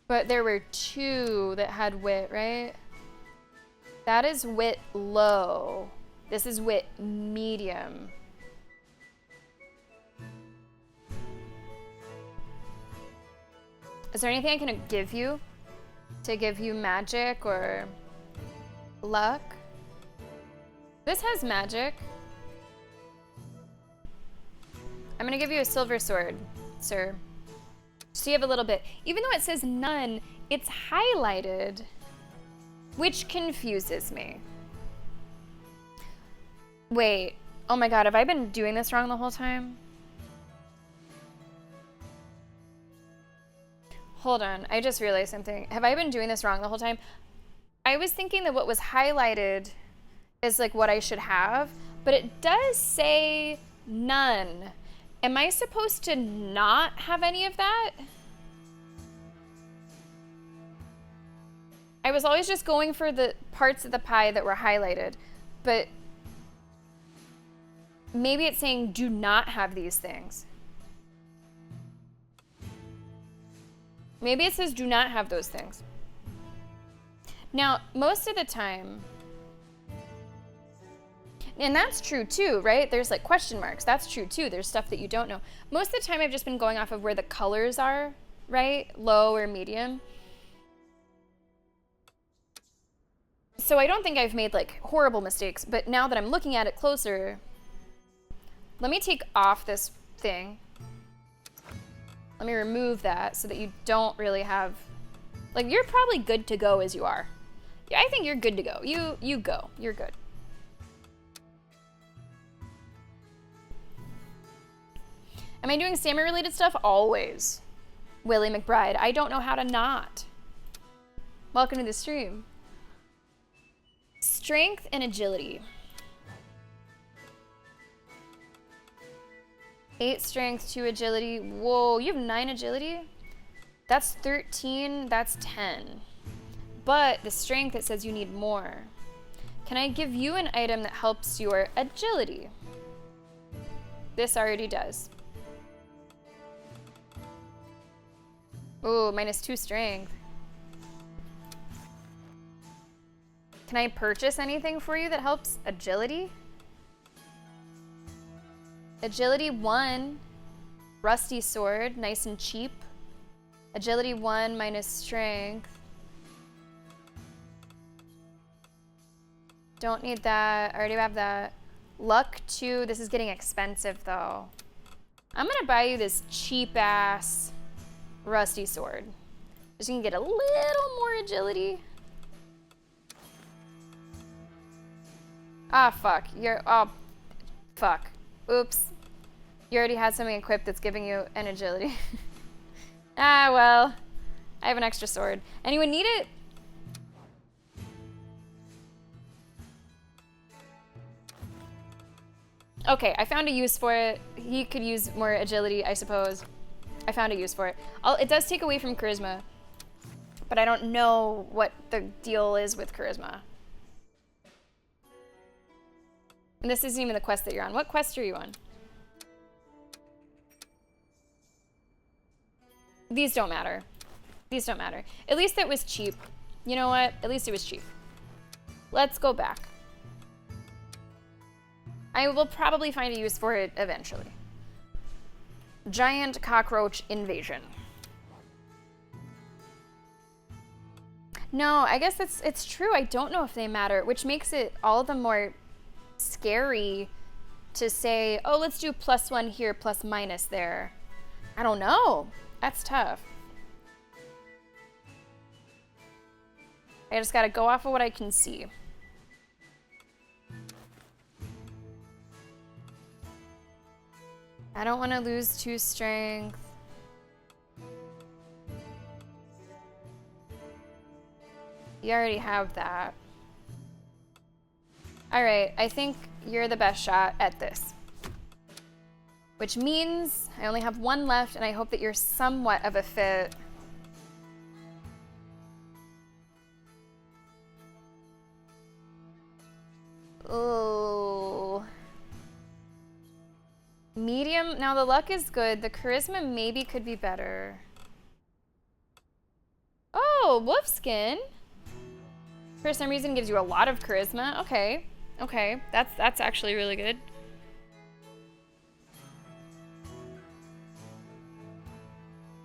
But there were 2 that had wit, right? That is wit low. This is wit medium. Is there anything I can give you to give you magic or luck? This has magic. I'm gonna give you a silver sword, sir. So you have a little bit. Even though it says none, it's highlighted, which confuses me. Wait, oh my god, have I been doing this wrong the whole time? Hold on, I just realized something. Have I been doing this wrong the whole time? I was thinking that what was highlighted is like what I should have, but it does say none. Am I supposed to not have any of that? I was always just going for the parts of the pie that were highlighted, but maybe it's saying do not have these things. Maybe it says do not have those things. Now, most of the time, and that's true too, right? There's like question marks. That's true too. There's stuff that you don't know. Most of the time I've just been going off of where the colors are, right? Low or medium. So I don't think I've made like horrible mistakes, but now that I'm looking at it closer, let me take off this thing. Let me remove that so that you don't really have, like, you're probably good to go as you are. Yeah, I think you're good to go. You go. You're good. Am I doing salmon related stuff? Always. Willie McBride. I don't know how to not. Welcome to the stream. Strength and agility. 8 strength, 2 agility. Whoa, you have 9 agility? That's 13, that's 10. But the strength, it says you need more. Can I give you an item that helps your agility? This already does. Ooh, -2 strength. Can I purchase anything for you that helps agility? Agility 1, rusty sword, nice and cheap. Agility 1 minus strength. Don't need that, I already have that. Luck 2, this is getting expensive though. I'm gonna buy you this cheap ass rusty sword. Just gonna get a little more agility. Ah, fuck, oh, fuck. Oops. You already had something equipped that's giving you an agility. Ah, well. I have an extra sword. Anyone need it? Okay, I found a use for it. He could use more agility, I suppose. I found a use for it. It does take away from charisma, but I don't know what the deal is with charisma. And this isn't even the quest that you're on. What quest are you on? These don't matter. These don't matter. At least it was cheap. You know what? At least it was cheap. Let's go back. I will probably find a use for it eventually. Giant cockroach invasion. No, I guess it's true. I don't know if they matter, which makes it all the more scary to say, oh, let's do +1 here, ± there. I don't know. That's tough. I just gotta go off of what I can see. I don't want to lose 2 strength. You already have that. Alright, I think you're the best shot at this. Which means I only have 1 left, and I hope that you're somewhat of a fit. Oh. Medium. Now the luck is good. The charisma maybe could be better. Oh, Wolfskin. For some reason gives you a lot of charisma. Okay. Okay. That's actually really good.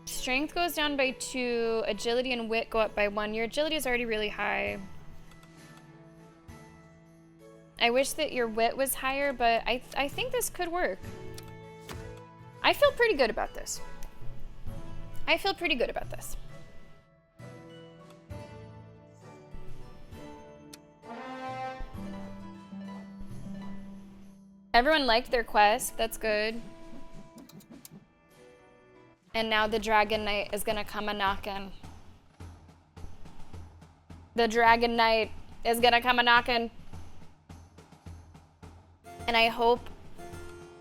Strength goes down by 2. Agility and wit go up by 1. Your agility is already really high. I wish that your wit was higher, but I think this could work. I feel pretty good about this. I feel pretty good about this. Everyone liked their quest. That's good. And now the Dragon Knight is gonna come a-knockin'. The Dragon Knight is gonna come a-knockin'. And I hope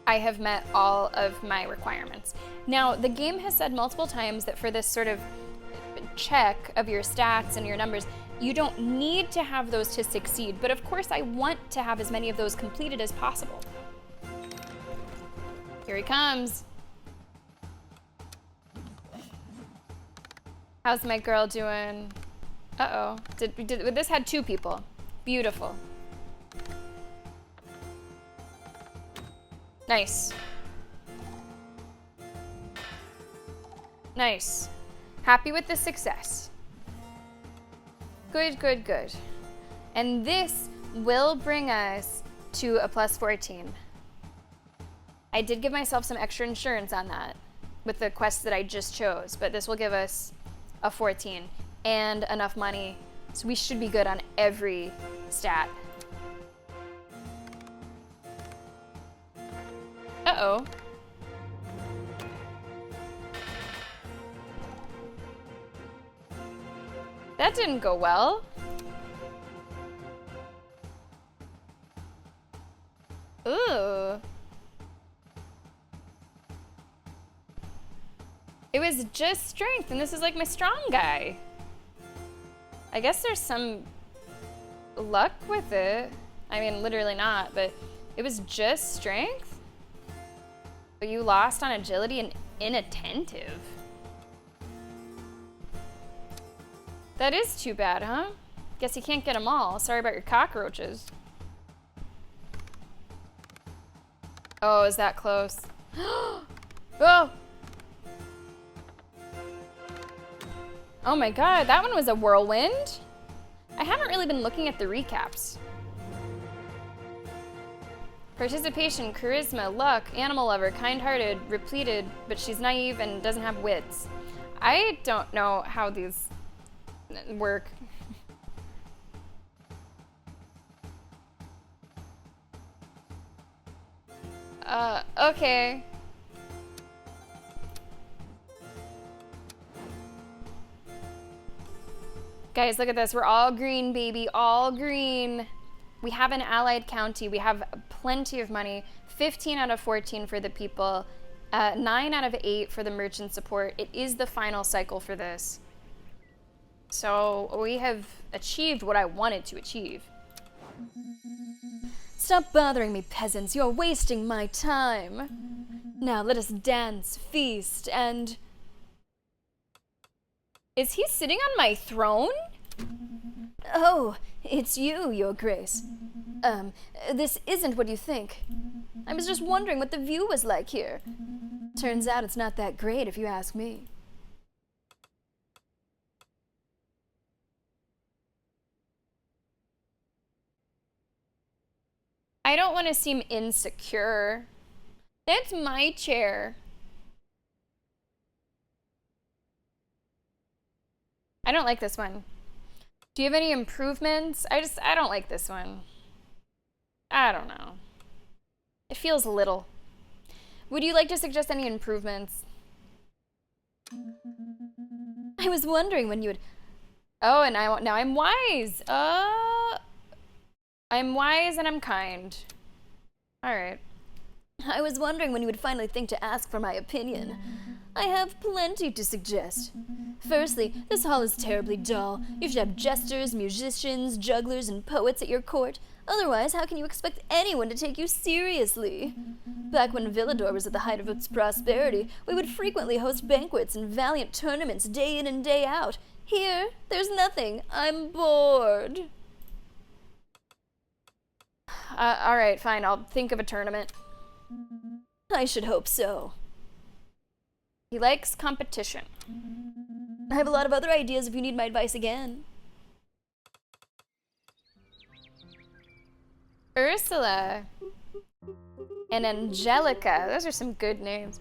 I have met all of my requirements. Now, the game has said multiple times that for this sort of check of your stats and your numbers, you don't need to have those to succeed. But of course, I want to have as many of those completed as possible. Here he comes. How's my girl doing? Uh-oh. This had 2 people. Beautiful. Nice. Nice. Happy with the success. Good, good, good. And this will bring us to a plus 14. I did give myself some extra insurance on that with the quest that I just chose, but this will give us a 14 and enough money, so we should be good on every stat. Uh-oh. That didn't go well. Ooh. It was just strength, and this is like my strong guy. I guess there's some luck with it. I mean, literally not, but it was just strength. But you lost on agility and inattentive. That is too bad, huh? Guess you can't get them all. Sorry about your cockroaches. Oh, is that close? Oh! Oh my god, that one was a whirlwind. I haven't really been looking at the recaps. Participation, charisma, luck, animal lover, kind-hearted, repleted, but she's naive and doesn't have wits. I don't know how these work. Okay. Guys, look at this. We're all green, baby. All green. We have an allied county. We have plenty of money. 15 out of 14 for the people. 9 out of 8 for the merchant support. It is the final cycle for this. So we have achieved what I wanted to achieve. Stop bothering me, peasants. You're wasting my time. Now let us dance, feast, and... Is he sitting on my throne? Oh, it's you, Your Grace. This isn't what you think. I was just wondering what the view was like here. Turns out it's not that great if you ask me. I don't want to seem insecure. That's my chair. I don't like this one. Do you have any improvements? I don't like this one. I don't know. It feels little. Would you like to suggest any improvements? I was wondering when you would... Oh, and now I'm wise. I'm wise and I'm kind. All right. I was wondering when you would finally think to ask for my opinion. I have plenty to suggest. Firstly, this hall is terribly dull. You should have jesters, musicians, jugglers, and poets at your court. Otherwise, how can you expect anyone to take you seriously? Back when Villador was at the height of its prosperity, we would frequently host banquets and valiant tournaments day in and day out. Here, there's nothing. I'm bored. Alright, fine, I'll think of a tournament. I should hope so. He likes competition. I have a lot of other ideas if you need my advice again. Ursula and Angelica. Those are some good names.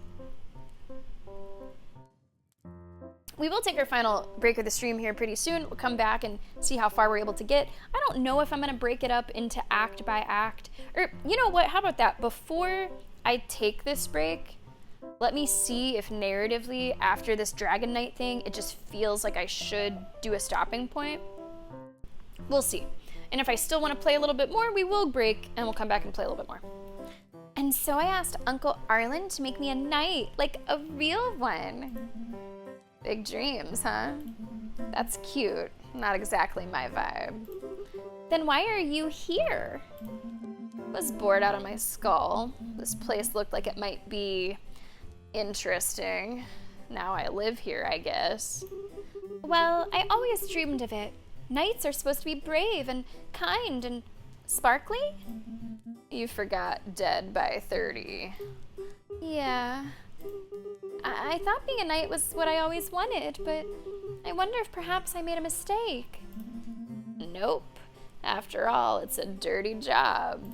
We will take our final break of the stream here pretty soon. We'll come back and see how far we're able to get. I don't know if I'm going to break it up into act by act. Or, you know what? How about that? Before I take this break, let me see if narratively, after this Dragon Knight thing, it just feels like I should do a stopping point. We'll see. And if I still want to play a little bit more, we will break and we'll come back and play a little bit more. And so I asked Uncle Arlen to make me a knight, like a real one. Big dreams, huh? That's cute. Not exactly my vibe. Then why are you here? Was bored out of my skull. This place looked like it might be interesting. Now I live here, I guess. Well, I always dreamed of it. Knights are supposed to be brave and kind and sparkly? You forgot dead by 30. Yeah. I thought being a knight was what I always wanted, but I wonder if perhaps I made a mistake. Nope. After all, it's a dirty job.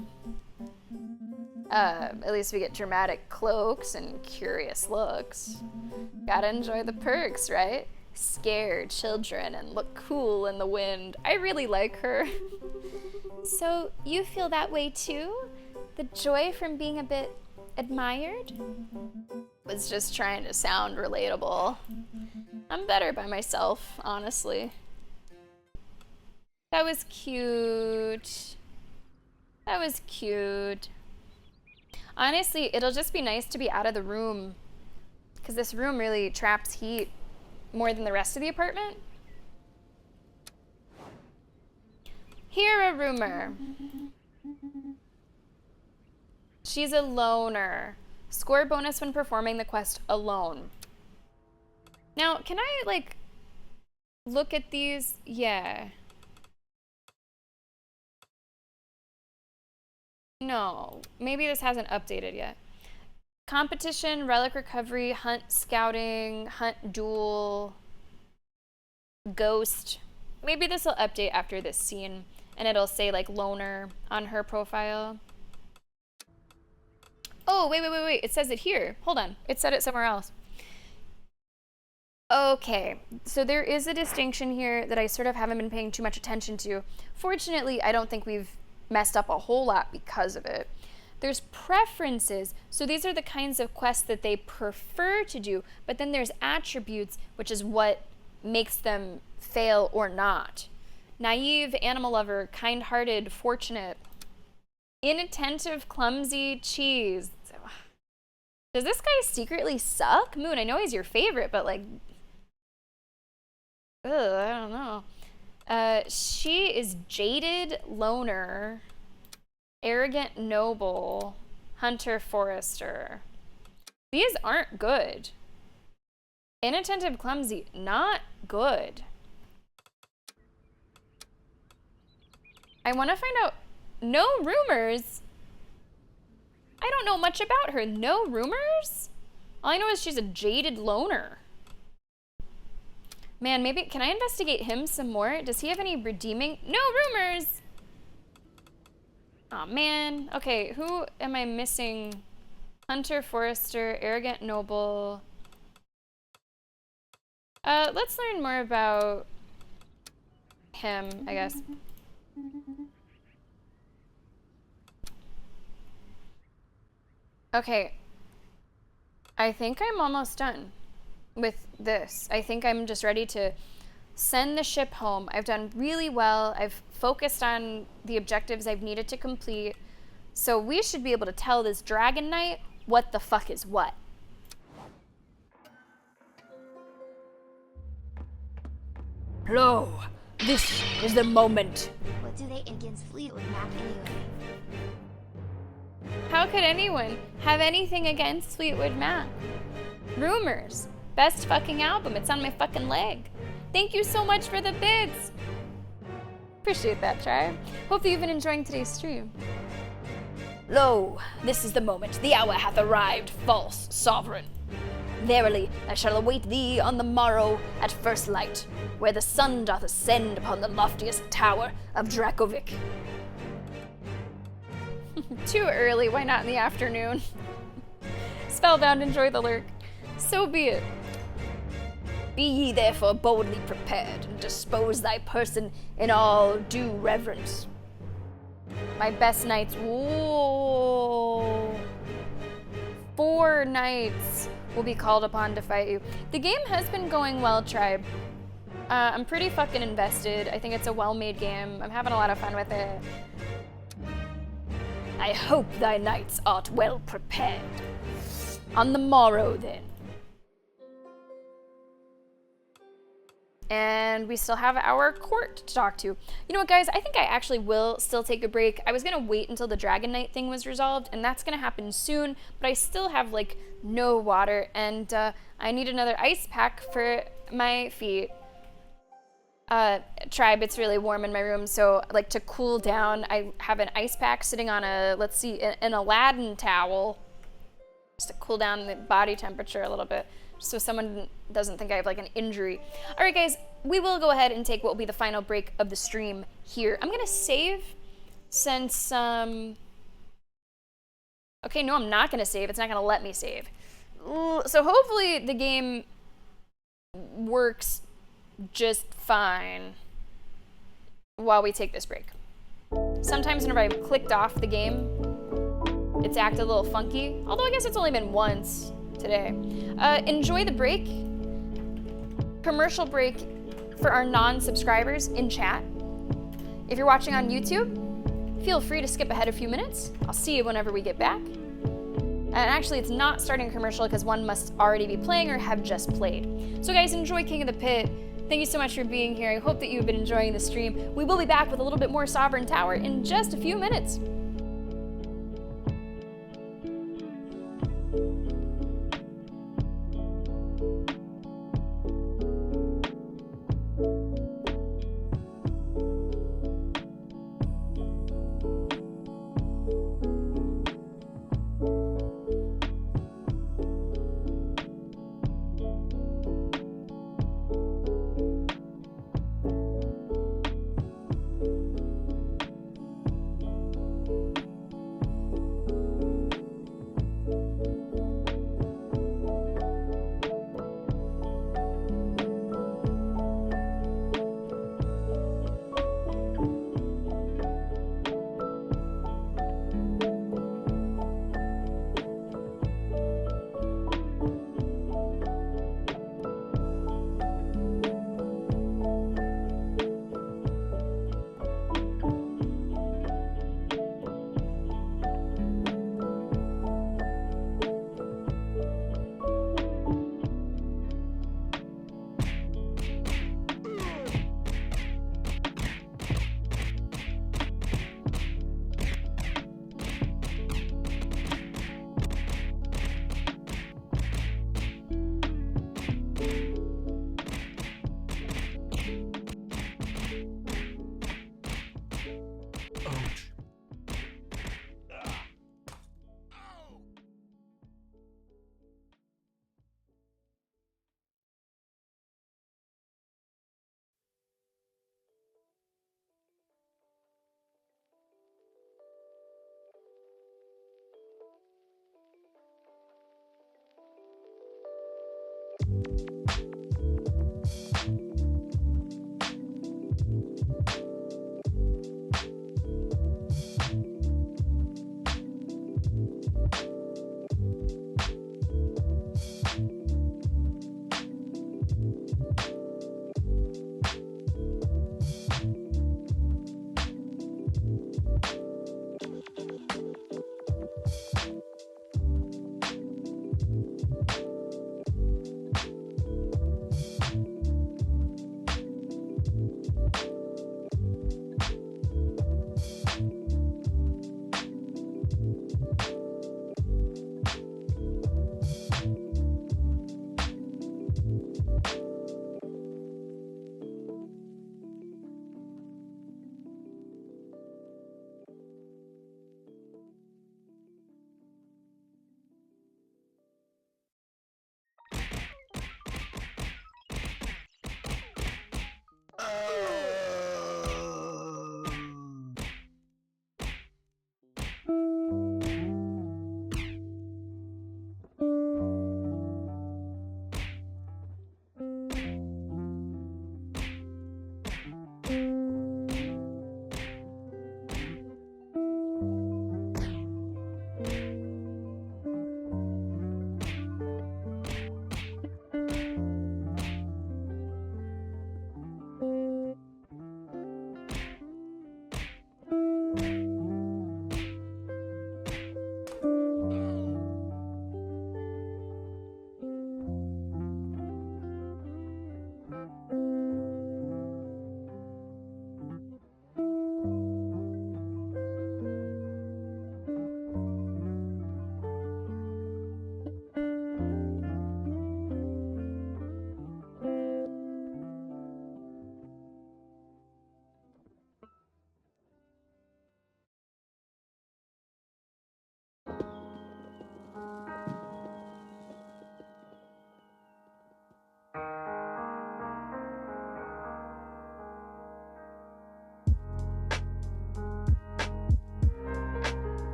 At least we get dramatic cloaks and curious looks. Gotta enjoy the perks, right? Scare children and look cool in the wind. I really like her. So you feel that way too? The joy from being a bit admired? Was just trying to sound relatable. I'm better by myself, honestly. That was cute. That was cute. Honestly, it'll just be nice to be out of the room, because this room really traps heat more than the rest of the apartment. Hear a rumor. She's a loner. Score bonus when performing the quest alone. Now, can I, like, look at these? Yeah. No, maybe this hasn't updated yet. Competition, relic recovery, hunt scouting, hunt duel, ghost. Maybe this will update after this scene and it'll say like loner on her profile. Oh, wait. It says it here. Hold on. It said it somewhere else. Okay, so there is a distinction here that I sort of haven't been paying too much attention to. Fortunately, I don't think we've messed up a whole lot because of it. There's preferences, so these are the kinds of quests that they prefer to do, but then there's attributes, which is what makes them fail or not. Naive, animal lover, kind-hearted, fortunate, inattentive, clumsy, cheese. Does this guy secretly suck? Moon, I know he's your favorite, but like, ugh, I don't know. She is jaded, loner, arrogant, noble, hunter, forester. These aren't good. Inattentive, clumsy, not good. I want to find out. No rumors. I don't know much about her. No rumors? All I know is she's a jaded loner. Man, maybe, can I investigate him some more? Does he have any redeeming? No rumors! Aw, man. Okay, who am I missing? Hunter, forester, arrogant, noble. Let's learn more about him, I guess. Okay. I think I'm almost done with this. I think I'm just ready to send the ship home. I've done really well. I've focused on the objectives I've needed to complete. So we should be able to tell this Dragon Knight what the fuck is what. Lo, this is the moment. What do they against Fleetwood Mac anyway? How could anyone have anything against Fleetwood Mac? Rumors. Best fucking album. It's on my fucking leg. Thank you so much for the bids. Appreciate that, Tribe. Hope that you've been enjoying today's stream. Lo, this is the moment. The hour hath arrived, false sovereign. Verily, I shall await thee on the morrow at first light, where the sun doth ascend upon the loftiest tower of Dracovic. Too early, why not in the afternoon? Spellbound, enjoy the lurk. So be it. Be ye therefore boldly prepared, and dispose thy person in all due reverence. My best knights. Whoa. 4 knights will be called upon to fight you. The game has been going well, Tribe. I'm pretty fucking invested. I think it's a well-made game. I'm having a lot of fun with it. I hope thy knights art well prepared. On the morrow, then. And we still have our court to talk to. You know what, guys? I think I actually will still take a break. I was gonna wait until the Dragon Knight thing was resolved, and that's gonna happen soon, but I still have, like, no water, and I need another ice pack for my feet. Tribe, it's really warm in my room, so, like, to cool down, I have an ice pack sitting on a, let's see, an Aladdin towel, just to cool down the body temperature a little bit, so someone doesn't think I have like an injury. All right, guys, we will go ahead and take what will be the final break of the stream here. I'm gonna save since, okay, no, I'm not gonna save. It's not gonna let me save. So hopefully the game works just fine while we take this break. Sometimes whenever I've clicked off the game, it's acted a little funky, although I guess it's only been once today. Enjoy the break. Commercial break for our non-subscribers in chat. If you're watching on YouTube, feel free to skip ahead a few minutes. I'll see you whenever we get back. And actually, it's not starting a commercial because one must already be playing or have just played. So guys, enjoy King of the Pit. Thank you so much for being here. I hope that you've been enjoying the stream. We will be back with a little bit more Sovereign Tower in just a few minutes.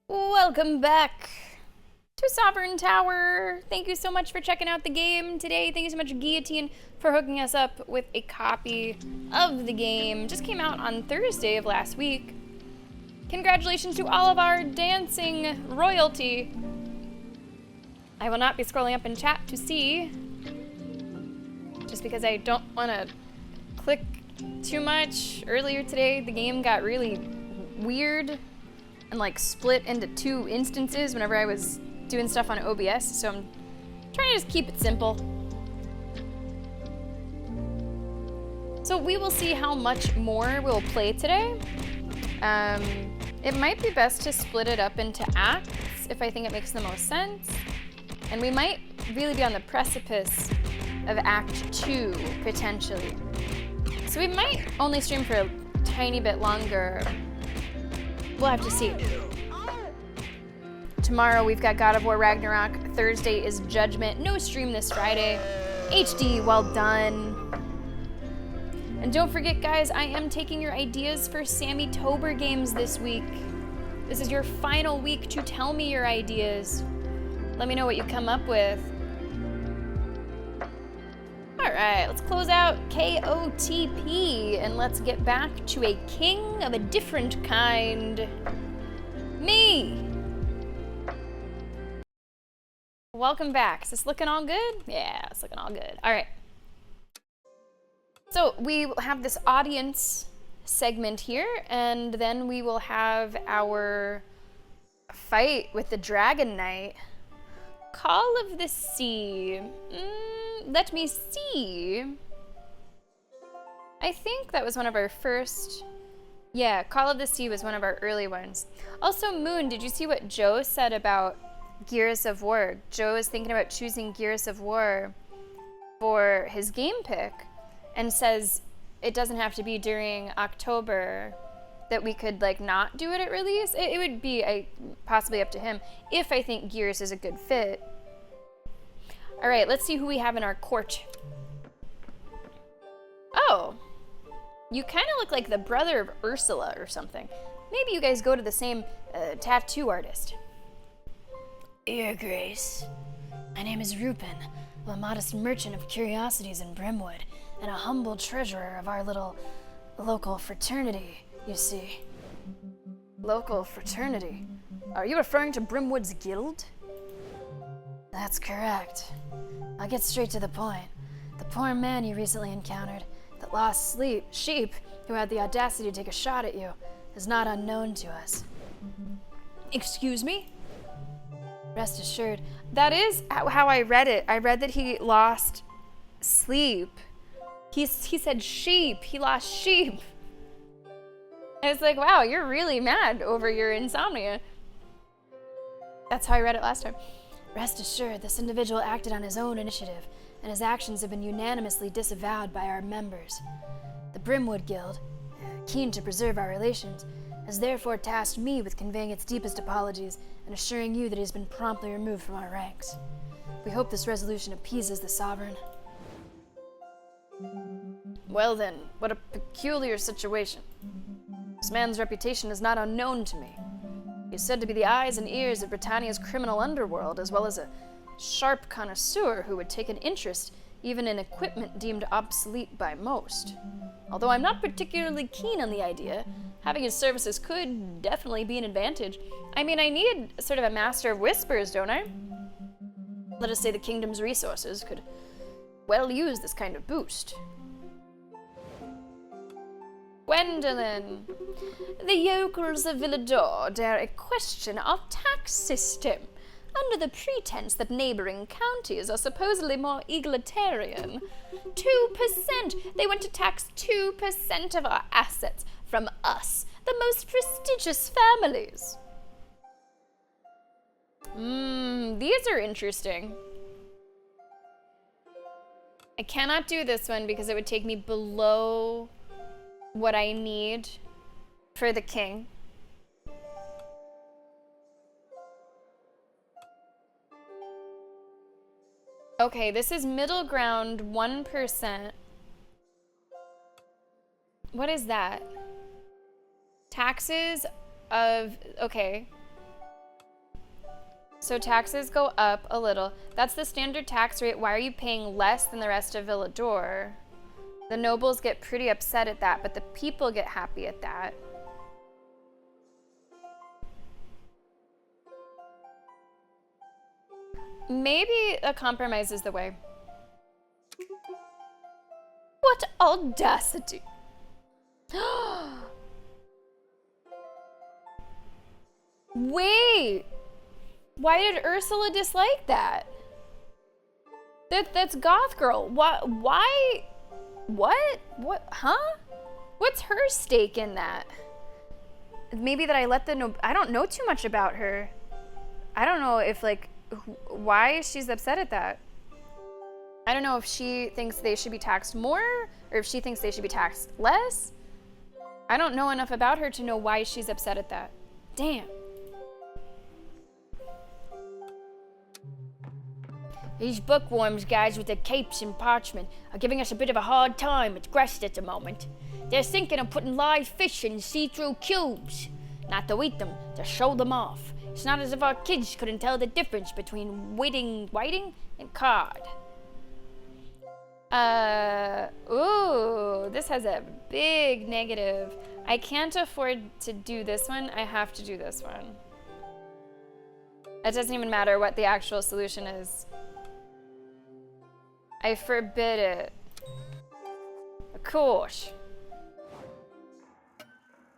Welcome back to Sovereign Tower. Thank you so much for checking out the game today. Thank you so much, Guillotine, for hooking us up with a copy of the game. Just came out on Thursday of last week. Congratulations to all of our dancing royalty. I will not be scrolling up in chat to see, just because I don't want to click too much. Earlier today, the game got really weird and like split into two instances whenever I was doing stuff on OBS, so I'm trying to just keep it simple. So we will see how much more we'll play today. It might be best to split it up into acts if I think it makes the most sense. And we might really be on the precipice of Act 2, potentially. So we might only stream for a tiny bit longer. We'll have to see. Tomorrow we've got God of War Ragnarok. Thursday is Judgment. No stream this Friday. HD, well done. And don't forget, guys, I am taking your ideas for Sammy Tober games this week. This is your final week to tell me your ideas. Let me know what you come up with. All right, let's close out KOTP and let's get back to a king of a different kind. Me! Welcome back. Is this looking all good? Yeah, it's looking all good. All right. So we will have this audience segment here, and then we will have our fight with the Dragon Knight. Call of the Sea. Let me see. I think that was one of our first. Yeah, Call of the Sea was one of our early ones. Also, Moon, did you see what Joe said about Gears of War? Joe is thinking about choosing Gears of War for his game pick and says it doesn't have to be during October, that we could like not do it at release. It would be possibly up to him if I think Gears is a good fit. All right, let's see who we have in our court. Oh, you kind of look like the brother of Ursula or something. Maybe you guys go to the same tattoo artist. Your Grace, my name is Rupin. I'm a modest merchant of curiosities in Brimwood and a humble treasurer of our little local fraternity, you see. Local fraternity? Are you referring to Brimwood's guild? That's correct. I'll get straight to the point. The poor man you recently encountered, that lost sheep who had the audacity to take a shot at you, is not unknown to us. Excuse me? Rest assured, that is how I read it. I read that he lost sleep. He said sheep. He lost sheep. I was like, wow, you're really mad over your insomnia. That's how I read it last time. Rest assured, this individual acted on his own initiative, and his actions have been unanimously disavowed by our members. The Brimwood Guild, keen to preserve our relations, has therefore tasked me with conveying its deepest apologies and assuring you that he has been promptly removed from our ranks. We hope this resolution appeases the Sovereign. Well then, what a peculiar situation. This man's reputation is not unknown to me. He is said to be the eyes and ears of Britannia's criminal underworld, as well as a sharp connoisseur who would take an interest even in equipment deemed obsolete by most. Although I'm not particularly keen on the idea, having his services could definitely be an advantage. I mean, I need sort of a master of whispers, don't I? Let us say the kingdom's resources could well use this kind of boost. Gwendolen, the yokels of Villador dare a question of tax system, under the pretense that neighboring counties are supposedly more egalitarian. 2%! They want to tax 2% of our assets from us, the most prestigious families. These are interesting. I cannot do this one because it would take me below what I need for the king. Okay, this is middle ground, 1%. What is that? Taxes of, okay. So taxes go up a little. That's the standard tax rate. Why are you paying less than the rest of Villador? The nobles get pretty upset at that, but the people get happy at that. Maybe a compromise is the way. What audacity! Wait! Why did Ursula dislike that? That's Goth Girl. Why? What? Huh? What's her stake in that? Maybe that I let the I don't know too much about her. I don't know if, like, why she's upset at that. I don't know if she thinks they should be taxed more or if she thinks they should be taxed less. I don't know enough about her to know why she's upset at that. Damn. These bookworms guys with their capes and parchment are giving us a bit of a hard time at Grest at the moment. They're thinking of putting live fish in see-through cubes. Not to eat them, to show them off. It's not as if our kids couldn't tell the difference between whiting and cod. Ooh, this has a big negative. I can't afford to do this one. I have to do this one. It doesn't even matter what the actual solution is. I forbid it. Of course.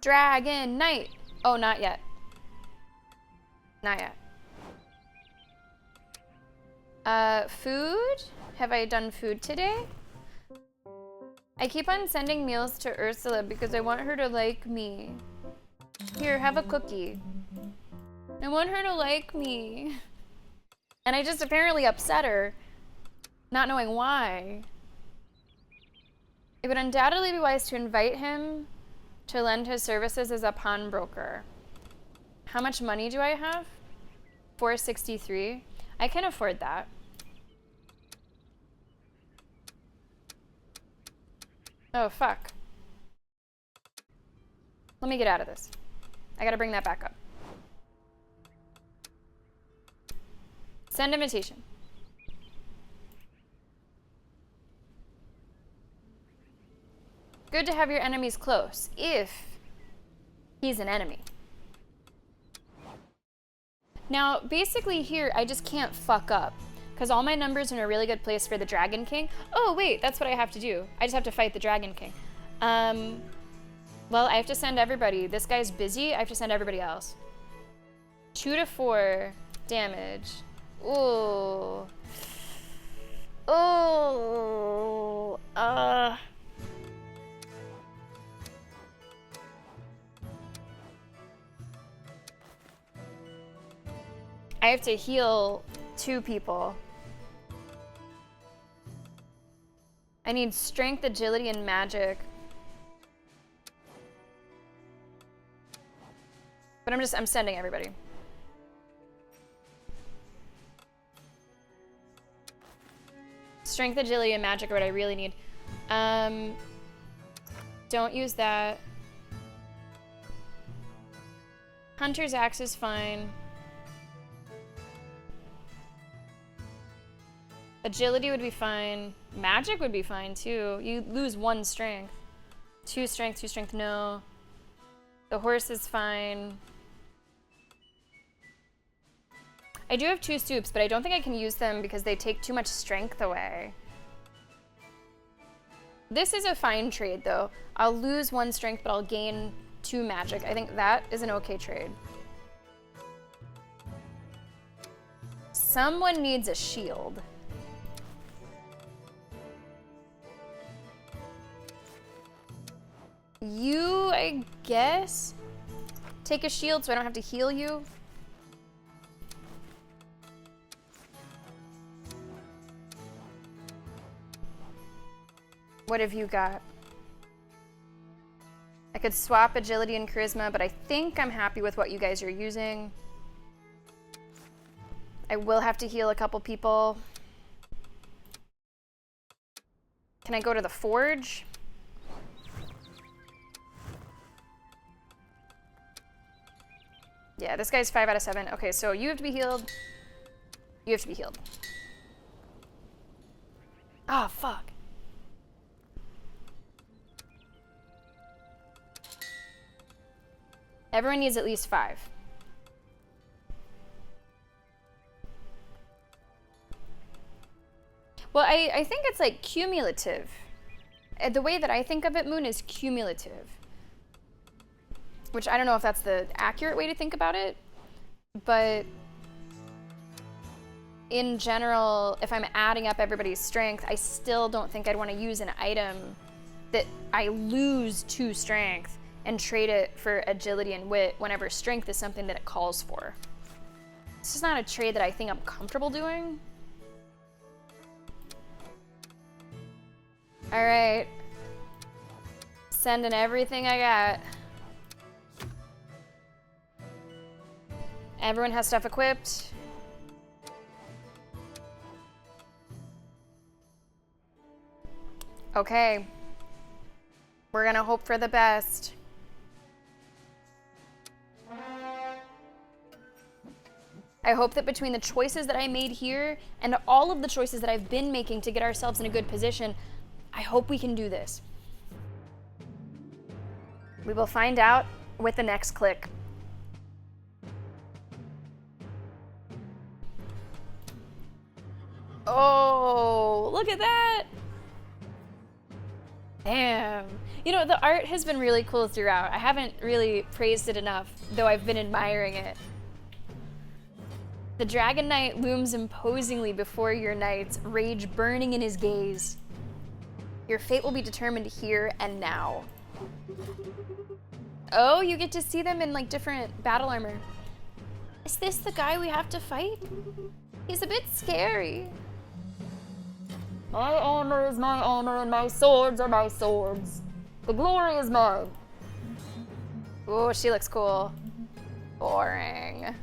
Dragon Knight. Oh, not yet. Not yet. Food? Have I done food today? I keep on sending meals to Ursula because I want her to like me. Here, have a cookie. I want her to like me. And I just apparently upset her, not knowing why. It would undoubtedly be wise to invite him to lend his services as a pawnbroker. How much money do I have? 463. I can afford that. Oh, fuck. Let me get out of this. I gotta bring that back up. Send invitation. Good to have your enemies close, if he's an enemy. Now, basically here, I just can't fuck up, because all my numbers are in a really good place for the Dragon King. Oh, wait, that's what I have to do. I just have to fight the Dragon King. Well, I have to send everybody. This guy's busy. I have to send everybody else. 2 to 4 damage. Ooh. Oh. I have to heal 2 people. I need strength, agility, and magic. But I'm sending everybody. Strength, agility, and magic are what I really need. Don't use that. Hunter's Axe is fine. Agility would be fine. Magic would be fine too. You lose 1 strength. 2 strength, 2 strength, no. The horse is fine. I do have 2 stoops, but I don't think I can use them because they take too much strength away. This is a fine trade though. I'll lose 1 strength, but I'll gain 2 magic. I think that is an okay trade. Someone needs a shield. You, I guess, take a shield so I don't have to heal you. What have you got? I could swap agility and charisma, but I think I'm happy with what you guys are using. I will have to heal a couple people. Can I go to the forge? Yeah, this guy's 5 out of 7. Okay, so you have to be healed. You have to be healed. Ah, fuck. Everyone needs at least 5. Well, I think it's like cumulative. The way that I think of it, Moon, is cumulative. Which I don't know if that's the accurate way to think about it, but in general, if I'm adding up everybody's strength, I still don't think I'd want to use an item that I lose 2 strength and trade it for agility and wit whenever strength is something that it calls for. It's just not a trade that I think I'm comfortable doing. All right. Sending everything I got. Everyone has stuff equipped. Okay. We're gonna hope for the best. I hope that between the choices that I made here and all of the choices that I've been making to get ourselves in a good position, I hope we can do this. We will find out with the next click. Oh, look at that! Damn. You know, the art has been really cool throughout. I haven't really praised it enough, though I've been admiring it. The Dragon Knight looms imposingly before your knights, rage burning in his gaze. Your fate will be determined here and now. Oh, you get to see them in like different battle armor. Is this the guy we have to fight? He's a bit scary. My honor is my honor, and my swords are my swords. The glory is mine. Oh, she looks cool. Boring.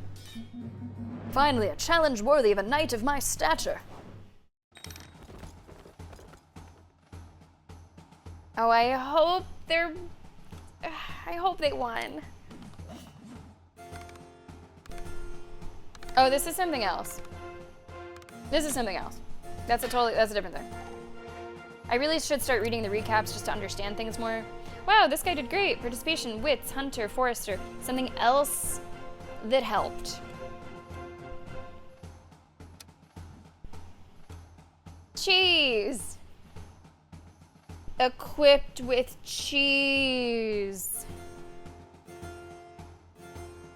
Finally, a challenge worthy of a knight of my stature. Oh, I hope they won. Oh, this is something else. This is something else. That's a different thing. I really should start reading the recaps just to understand things more. Wow, this guy did great. Participation, wits, hunter, forester. Something else that helped. Cheese. Equipped with cheese.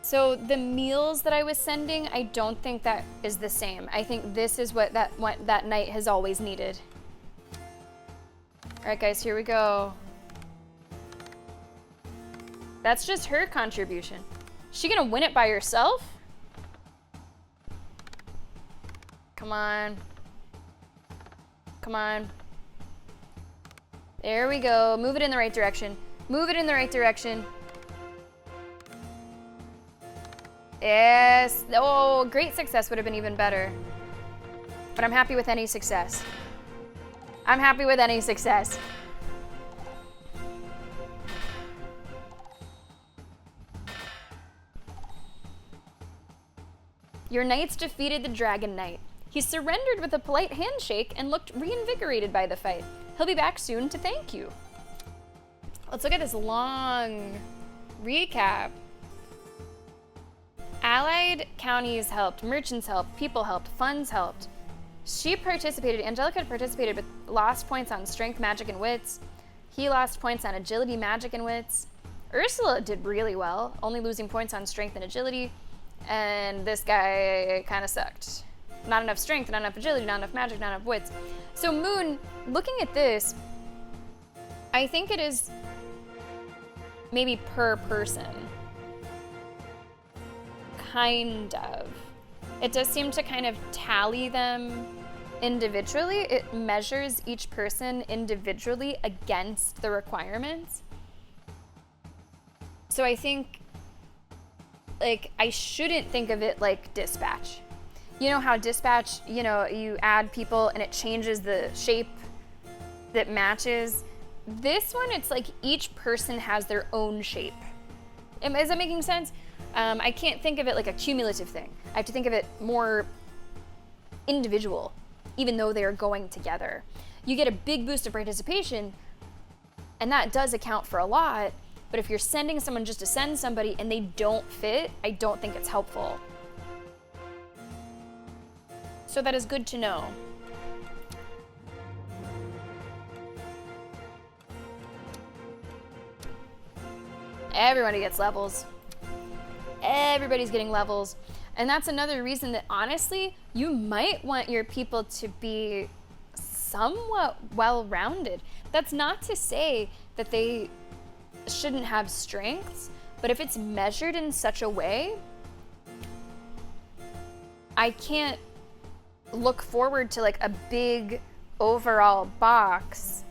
So the meals that I was sending, I don't think that is the same. I think this is what that knight has always needed. All right, guys, here we go. That's just her contribution. She gonna win it by herself? Come on. Come on. There we go. Move it in the right direction. Move it in the right direction. Yes. Oh, great success would have been even better. But I'm happy with any success. I'm happy with any success. Your knights defeated the Dragon Knight. He surrendered with a polite handshake and looked reinvigorated by the fight. He'll be back soon to thank you. Let's look at this long recap. Allied counties helped, merchants helped, people helped, funds helped. She participated, Angelica participated but lost points on strength, magic, and wits. He lost points on agility, magic, and wits. Ursula did really well, only losing points on strength and agility. And this guy kind of sucked. Not enough strength, not enough agility, not enough magic, not enough wits. So Moon, looking at this, I think it is maybe per person. Kind of. It does seem to kind of tally them individually. It measures each person individually against the requirements. So I think, like, I shouldn't think of it like dispatch. You know how dispatch, you know, you add people and it changes the shape that matches? This one, it's like each person has their own shape. Is that making sense? I can't think of it like a cumulative thing. I have to think of it more individual, even though they are going together. You get a big boost of participation, and that does account for a lot, but if you're sending someone just to send somebody and they don't fit, I don't think it's helpful. So that is good to know. Everybody gets levels. Everybody's getting levels. And that's another reason that honestly, you might want your people to be somewhat well-rounded. That's not to say that they shouldn't have strengths, but if it's measured in such a way, I can't look forward to like a big overall box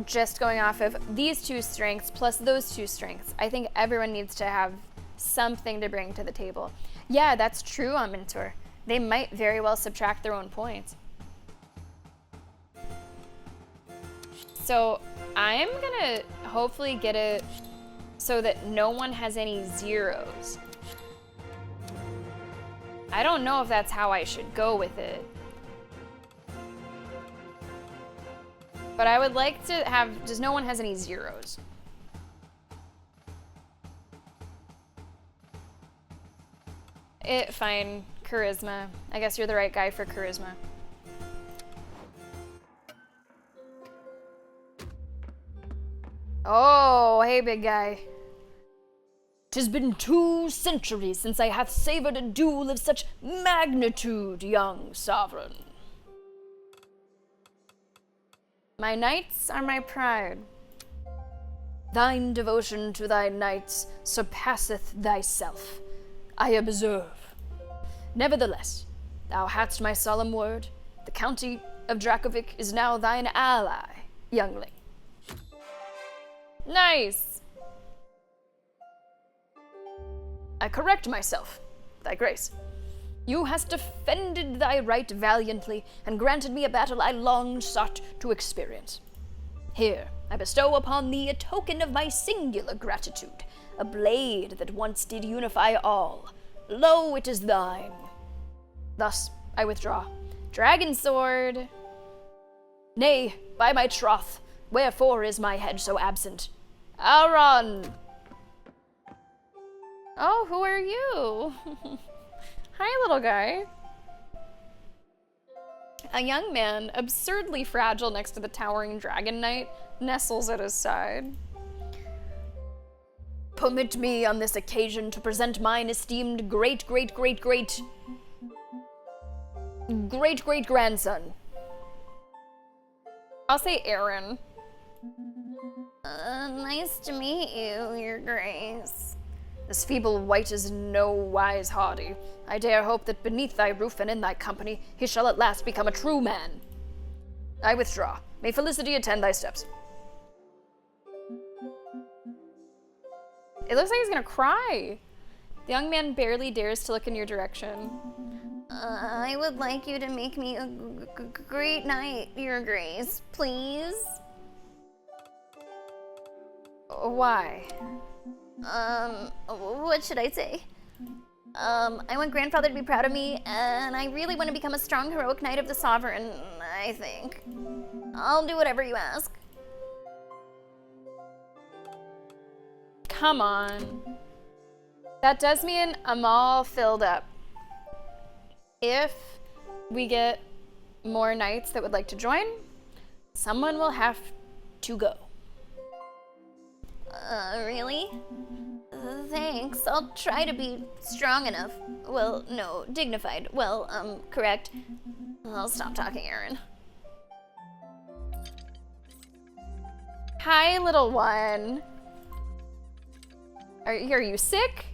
just going off of these two strengths plus those two strengths. I think everyone needs to have something to bring to the table. Yeah, that's true on Mentor. They might very well subtract their own points. So I'm gonna hopefully get it so that no one has any zeros. I don't know if that's how I should go with it. But I would like to have, just no one has any zeros. Fine, charisma. I guess you're the right guy for charisma. Oh, hey, big guy. 'Tis been 2 centuries since I hath savored a duel of such magnitude, young sovereign. My knights are my pride. Thine devotion to thy knights surpasseth thyself, I observe. Nevertheless, thou hadst my solemn word. The county of Dracovic is now thine ally, youngling. Nice! I correct myself, thy grace. You hast defended thy right valiantly, and granted me a battle I long sought to experience. Here, I bestow upon thee a token of my singular gratitude, a blade that once did unify all. Lo, it is thine. Thus, I withdraw. Dragon sword! Nay, by my troth, wherefore is my head so absent? Auron! Oh, who are you? Hi, little guy. A young man, absurdly fragile next to the towering dragon knight, nestles at his side. Permit me on this occasion to present mine esteemed great-great-grandson. I'll say Aaron. Nice to meet you, Your Grace. This feeble wight is no wise hardy. I dare hope that beneath thy roof and in thy company he shall at last become a true man. I withdraw. May felicity attend thy steps. It looks like he's gonna cry. The young man barely dares to look in your direction. I would like you to make me a great knight, Your Grace, please. Why? What should I say? I want grandfather to be proud of me, and I really want to become a strong, heroic knight of the Sovereign, I think. I'll do whatever you ask. Come on. That does mean I'm all filled up. If we get more knights that would like to join, someone will have to go. Really? Thanks. I'll try to be strong enough. Well, no, dignified. Well, correct. I'll stop talking, Aaron. Hi, little one. Are you sick?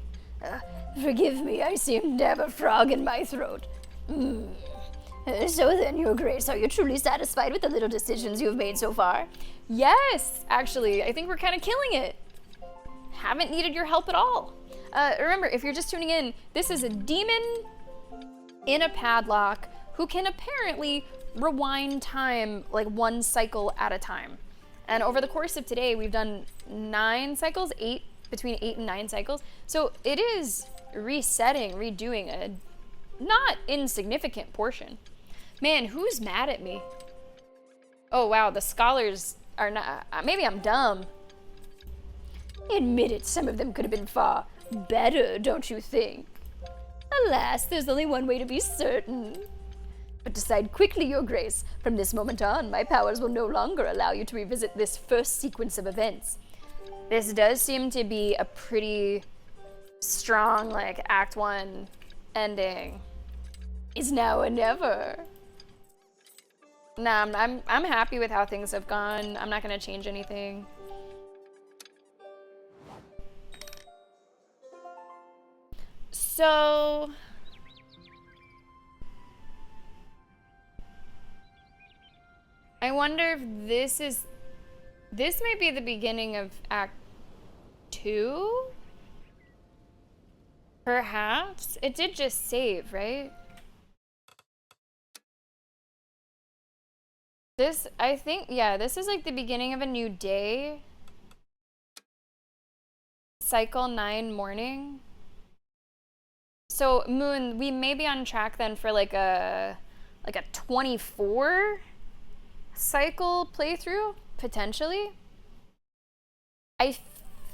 Forgive me, I seem to have a frog in my throat. So then, Your Grace, are you truly satisfied with the little decisions you have made so far? Yes, actually. I think we're kind of killing it. Haven't needed your help at all. Remember, if you're just tuning in, this is a demon in a padlock who can apparently rewind time like one cycle at a time. And over the course of today, we've done 9 cycles, between 8 and 9 cycles. So it is redoing a not insignificant portion. Man, who's mad at me? Oh wow, the scholars are not, maybe I'm dumb. Admit it, some of them could have been far better, don't you think? Alas, there's only one way to be certain. But decide quickly, Your Grace. From this moment on, my powers will no longer allow you to revisit this first sequence of events. This does seem to be a pretty strong, like, Act 1 ending. Is now or never. Nah, I'm happy with how things have gone. I'm not gonna change anything. So I wonder if this might be the beginning of Act 2? Perhaps? It did just save, right? I think, yeah, this is like the beginning of a new day. Cycle 9 morning. So, Moon, we may be on track then for like a 24 cycle playthrough, potentially. I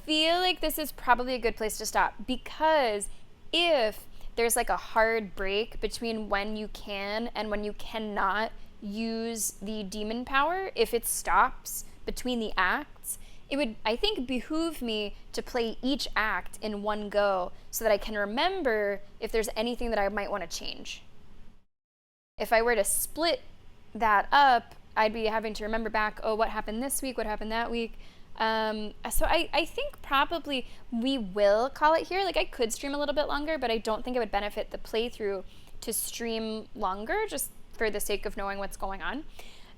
feel like this is probably a good place to stop, because if there's like a hard break between when you can and when you cannot use the demon power, if it stops between the acts, it would, I think, behoove me to play each act in one go so that I can remember if there's anything that I might want to change. If I were to split that up, I'd be having to remember back, oh, what happened this week, what happened that week. So I think probably we will call it here. Like, I could stream a little bit longer, but I don't think it would benefit the playthrough to stream longer, just for the sake of knowing what's going on.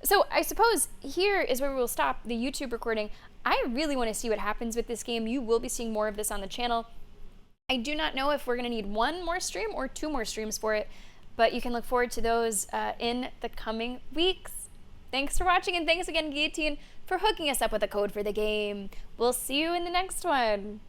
So I suppose here is where we will stop the YouTube recording. I really want to see what happens with this game. You will be seeing more of this on the channel. I do not know if we're going to need 1 more stream or 2 more streams for it, but you can look forward to those in the coming weeks. Thanks for watching, and thanks again, Guillotine, for hooking us up with a code for the game. We'll see you in the next one.